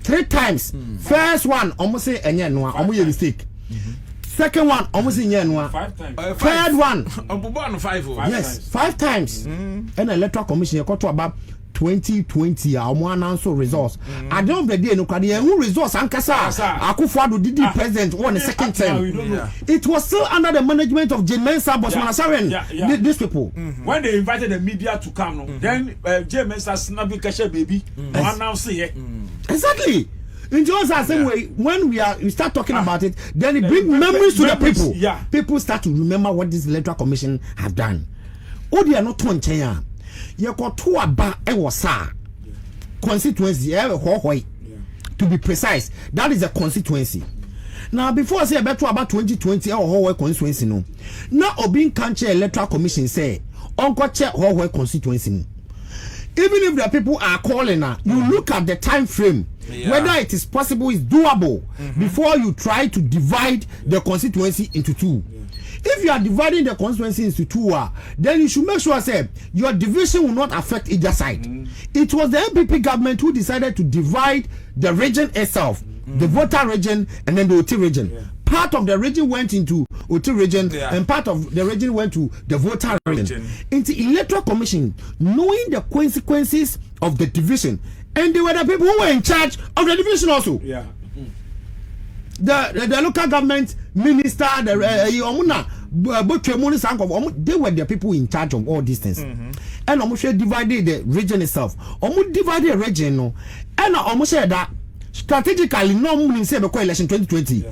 3 times. First one almost say enye no almost mistake. Second one almost enye no. 5 times. Third one 5. Yes, 5 times. And Electoral Commission got to about 2020 announced results. At the end of the day, no who results ankasa Akufo-Addo did the president on the second term. It was still under the management of Jane Mensah, Bosman Asaren. These people. When they invited the media to come, then Jane Mensah snapping Kasha baby announced it. Exactly. In just the same way, when we start talking about it, then it brings memories to the people. People start to remember what this Electoral Commission have done. Oh, they are not one China. You got to about constituency to be precise. That is a constituency. Now, before I say about 2020 or constituency, no. Now, Obin Kanche Electoral Commission say, Uncle check constituency. Even if the people are calling now, you look at the time frame, whether it is possible, it's doable before you try to divide the constituency into 2. If you are dividing the constituency into 2, then you should make sure say your division will not affect either side. It was the MPP government who decided to divide the region itself, the voter region and then the OT region. Part of the region went into OT region and part of the region went to the voter region. Into Electoral Commission, knowing the consequences of the division, and they were the people who were in charge of the division also. The local government minister, they were the people in charge of all these things. And almost divided the region itself. Almost divided the region, and almost said that strategically, no one say the election 2020.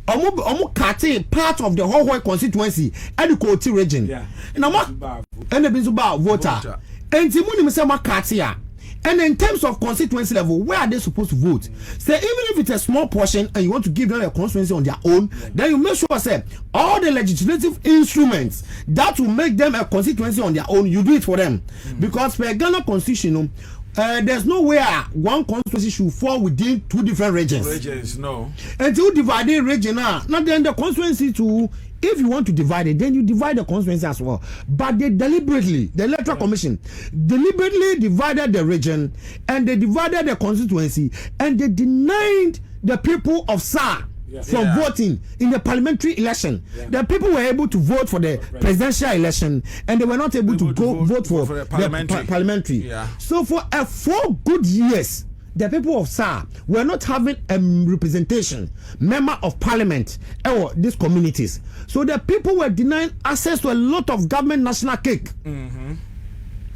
Almost cut part of the whole constituency and the Koti region. And the Binzuba voter. And Timuni say Makatia. And in terms of constituency level, where are they supposed to vote? Say, even if it's a small portion and you want to give them a constituency on their own, then you make sure, say, all the legislative instruments that will make them a constituency on their own, you do it for them. Because per Ghana constitution, there's no way one constituency should fall within 2 different regions. No. Until dividing region, now then the constituency too. If you want to divide it, then you divide the constituency as well. But they deliberately, the Electoral Commission, deliberately divided the region and they divided the constituency and they denied the people of SAR from voting in the parliamentary election. The people were able to vote for the presidential election and they were not able to go vote for the parliamentary. So for 4 good years, the people of SAR were not having a representation, member of parliament, or these communities. So the people were denying access to a lot of government national cake.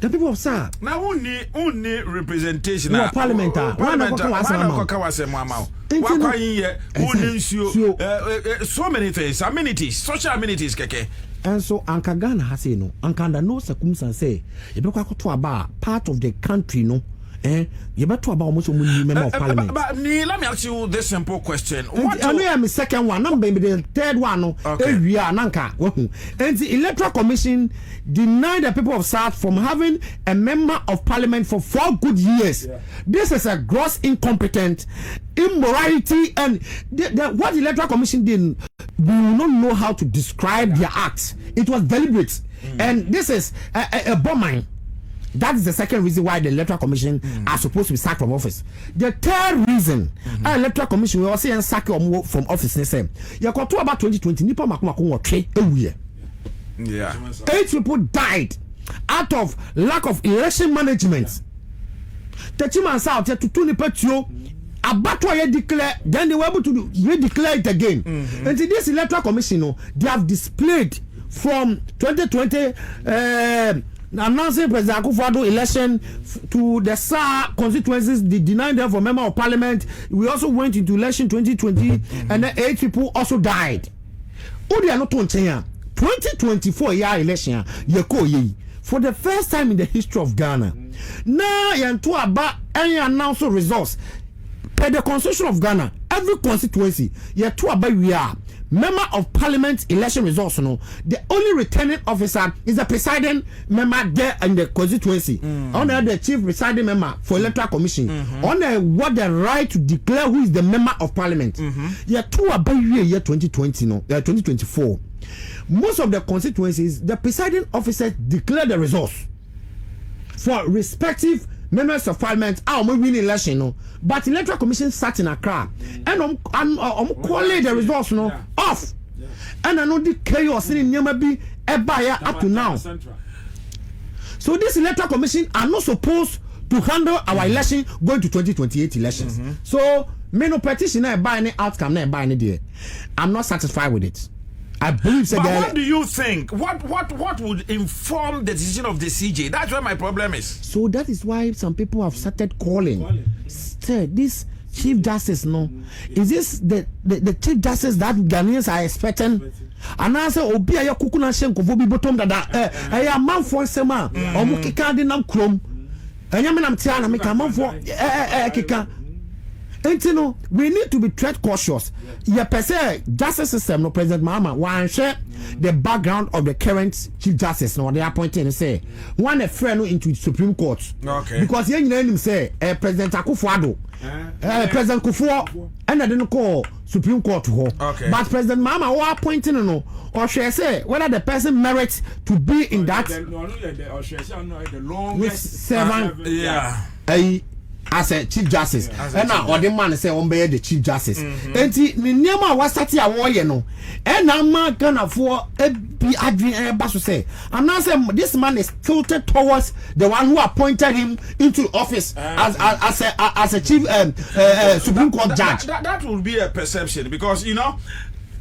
The people of SAR. Now, only representation. No, parliament. So many things, amenities, social amenities, keke. And so Anka Ghana has say no. Anka no circumstance say you be to about part of the country no. You better about almost member of parliament. But let me ask you this simple question. I am the second one, I'm maybe the third one. We are Nanka. And the Electoral Commission denied the people of South from having a member of parliament for 4 good years. This is a gross incompetent immorality, and what the Electoral Commission did, we will not know how to describe their acts. It was deliberate, and this is a bombing. That is the second reason why the Electoral Commission are supposed to be sacked from office. The third reason, Electoral Commission will also sack from office. They say, you got to about 2020, Nipa Makumako trade a year. 8 people died out of lack of election management. Techiman South to 2 Nipa Tio. Abattoir declare, then they were able to re-declare it again. And in this Electoral Commission, they have displayed from 2020. Announcing President Akufo-Addo election to the SAR constituencies, they denied them for member of parliament. We also went into election 2020, and then 8 people also died. Oh, they are not on 2024 year election. For the first time in the history of Ghana, na yento aba any announce results per the constitution of Ghana. Every constituency yento aba we are member of parliament election results. No, the only returning officer is the presiding member there in the constituency. Under the chief presiding member for electoral commission. Under what the right to declare who is the member of parliament. Yento aba year 2020 no 2024. Most of the constituencies, the presiding officers declare the results for respective members of parliament. We win election, no, but electoral commission sat in Accra and calling the results, no, off. And I know the chaos in Nyamabi Ebaya up to now. So this electoral commission are not supposed to handle our election going to 2028 elections. So me no petition na buy any outcome na buy any there. I'm not satisfied with it. I believe so. But what do you think? What would inform the decision of the CJ? That's where my problem is. So that is why some people have started calling. Sir, this Chief Justice, no, is this the Chief Justice that Ghanaians are expecting? And I say, Obi ayo kukuna shenko vobi bottom dada. Aya man for sema. Omu kika di nam krom. Anya me nam tiana me ka man for kika. And you know, we need to be tread cautious. Yeah, per se, justice system, no President Mahama, one share the background of the current Chief Justice, no, they are pointing and say, one a friend into the Supreme Court. Okay. Because you know him say, President Akufo-Addo, President Kufuor, and I didn't call Supreme Court to her. Okay. But President Mahama, who are pointing, no, or should I say, whether the person merits to be in that. The longest servant. Yeah. As a Chief Justice, and now or the man say on the Chief Justice. And Niama was starting a war, you know, and I'm not gonna for a be Adrian Basso say, and now say this man is tilted towards the one who appointed him into office as a Chief Supreme Court judge. That would be a perception because you know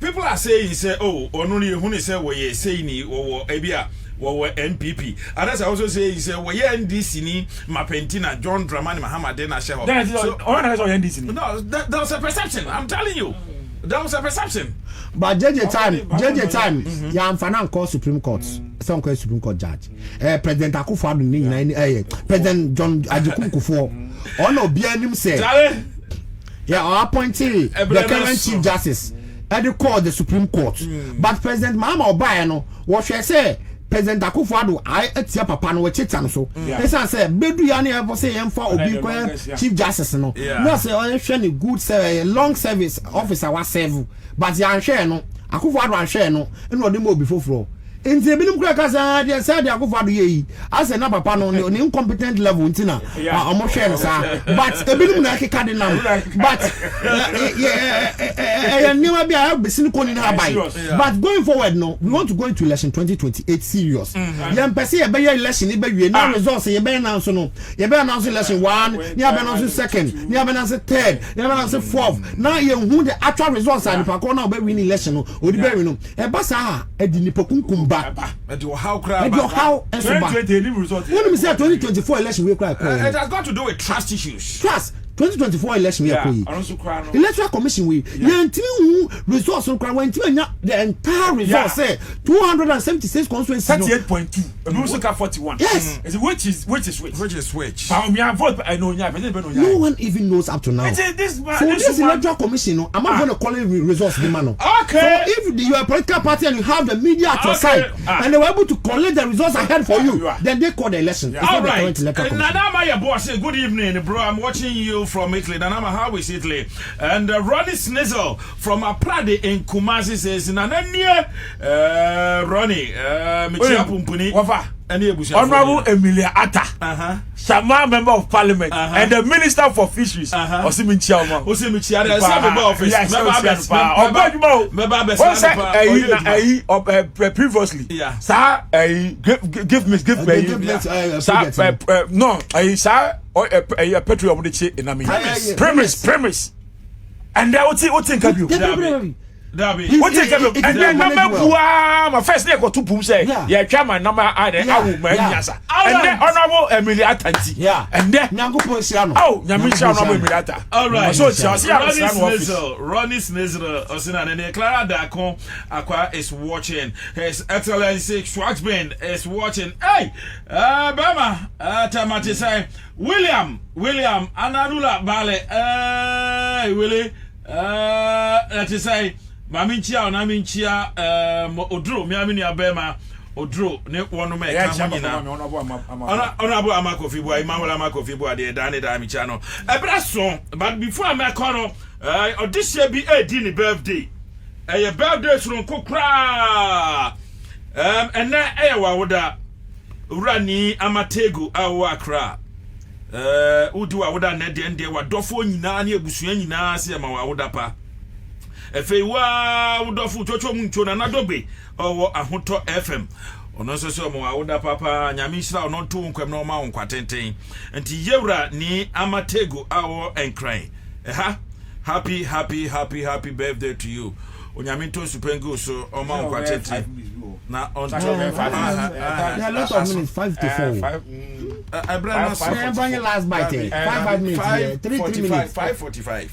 people are saying say oh only who say we say ni or ebia. NPP. And as I also say, he said, well, NDC ni Mapentina, John Dramani Mahama Dena Sheho. No, there was a perception. I'm telling you. There was a perception. But JJ time, yeah, I'm finance call Supreme Court. Some call Supreme Court judge. President Akufo-Addo, President John Ajikun Kufuor. Ono Bianim said, yeah, appointing the current Chief Justice. And they call the Supreme Court. But President Mahama Obayano, what should I say? President Akufo-Addo I etia papa no wechitan so esa say bedu ya na e say emfa obi kwa Chief Justice no no say o hwe ne good long service officer wa serve but ya hwe no Akufo-Addo hwe no no de mo obi foforo enti ebinim kura kasa de say de Akufo-Addo ye as na papa no ne incompetent level ntina omo hwe no sa but ebinim na keka de nam but never be a besin ko ni na buy but going forward no we want to go into election 2028 serious yam pese ye be election e be wie na results ye be announce no ye be announce election 1 ye be announce 2nd ye be announce 3rd ye be announce 4th now ye who the actual results are the na be win election no odi be win no e ba sa e di nipokunkum ba e di how cry ba how 2020 results when we say 2024 election we cry it has got to do with trust issues. 2024 election we are electoral commission we results on the entire results say 276 constituencies 38.2 and also got 41 yes which is no one even knows up to now so this electoral commission I'm not going to call it results the man okay so if you are a political party and you have the media at your side and they were able to collect the results ahead for you then they call the election all right Nana Maya boss good evening bro I'm watching you from Italy. Nanama, how is Italy? And Ronnie Snizzle from Aprade in Kumasi says, Nanania, Ronnie, Michia Pumpuni, Honorable Emilia Atta, Sama member of parliament, and the minister for fisheries, Osimi Chiama. Osimi Chiama, previously, sir, give me, no, sir. Or a patriot of the chick in I mean premise and that would think of you Dabi. What take them? And then my first day got 2 pools say, yeah, chairman number and Yasa. And then honorable Emily Atanti. Yeah. And then Nango Posiano. Oh, Yamisha Milata. All right. So Ronnie Snizzle, Osina, and Clara Dacon Aqua is watching. His Excellency Schwartzman is watching. Hey, Bama, Tamati say, William, Anadula Bale, Willie, let us say, Maminchia, Naminchia, Odro, Miamini Abema. Odro ne wono me ka ho nyina honorable Amakofi boy Emmanuel Amakofi boy de dane da mi cha no ebraso but before I make no this year be ni birthday your birthday so kokra and na wa woda urani amategu awo Accra udu wa woda na de wa dofo nyina na ebusua nyina se ma wa woda pa efe wa wodofo chocho mu ncho na dobe owo ahoto FM ono so mo awoda papa nyame hira ono to nkwam na oma nkwatenten nti yewra ni amatego awo enkran happy birthday to you onyame to supengo so oma nkwatenten na on top 5 to 4 last bite 5 minutes 3 minutes 5:45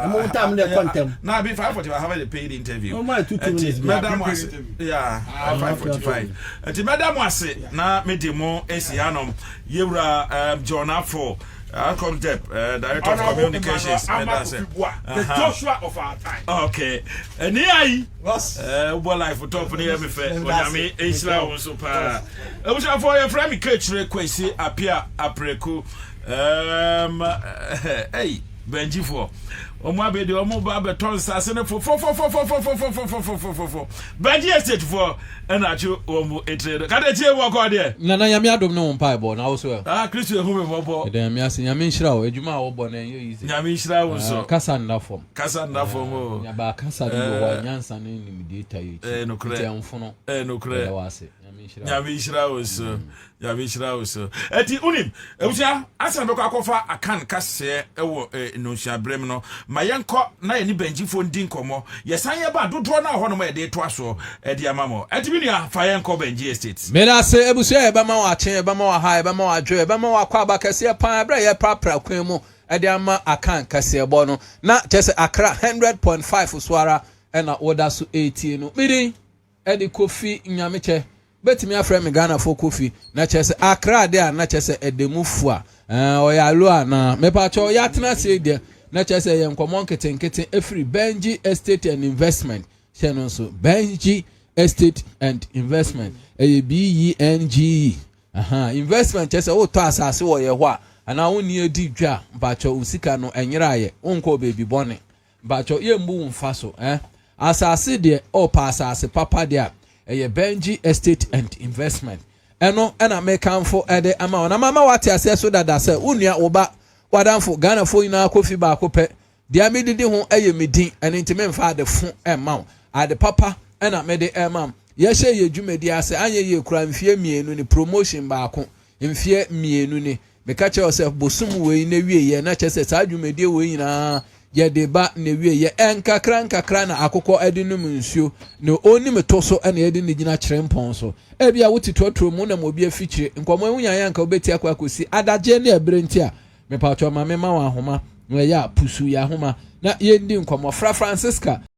more time the content. Now be 5:45. I have a paid interview. Oh my 2 minutes. Madam was 5:45. Until Madam was na me demo Esianom Yura John Afo. I call Dep, Director of Communications. The Joshua of our time. Okay. And here what life for top near me fair. Onyame Isla also pa. I wish for your friend coach request appear apreku. Hey, Benji for Omo be de omo ba beton sase ne fo Benji estate for na chu omo etre ka de tie wo ko de na nyame adom no mpa bo na wo so Kristo ehu me bobo de nyame ase nyame nhira wo adwuma wo bo na yo easy nyame nhira wo so kasa nda fom o nya ba kasa de wo nyansa ne nim de tayi no kre temfono no kre wo ase nyame nhira wo so nyame nhira wo so eti unim ebusia asa be ko akofa akan kase ewo no hia brem no mayenko na ye ni Benji fo ndin komo yesan ye ba dodo na ho no ma ye de to aso e de amamo etibia fa yenko Benji estate mera se ebusu e ba ma wa chen e ba ma wa ha e ba ma wa dwo e ba ma wa kwa abakase pan bra ye prapra kwan mu e de ama akan kase bo no na chese Accra 100.5 swara e na order so 18 no midin e de Kofi Nyameche betimi afra me Ghana for Kofi na chese Accra de na chese edemufu a oyalu ana mepa cho ya tena se de na chese ye nkomo nketen every Benji Estate and Investment channel so Benji Estate and Investment BENG investment chese wo to asase wo ye ho a ana woni edi dwa bacho usika no enyira ye onko baby bone bacho ye mbu mfa so asase de o pa asase papa de a Benji Estate and Investment eno na mekanfo ede ama na mama wate ase so dada se unua oba wadanfo Ghana fo ina Kofi ba akopɛ dia medidi ho medin ene ntime mfa de fo ema ade papa na mede ema ye hye ye dwumadi ase anye ye kura mfie mienu ni promotion ba ako mfie mienu ni meka che yourself bosum we na wie ye na che se sa dwumadi we nyina ye de ba na wie ye enkakra na akokɔ ade num nsuo no onim to so na ye de ne gina kyerɛ mpɔn so ebia wotitotro mu na mo bi afikyire nkomo ehunya yanka obeti akwakosi adaje na ebrenti a me pa cho ma me ma wa homa no ya pusu ya homa na ye ndi nkomo Fra Francisca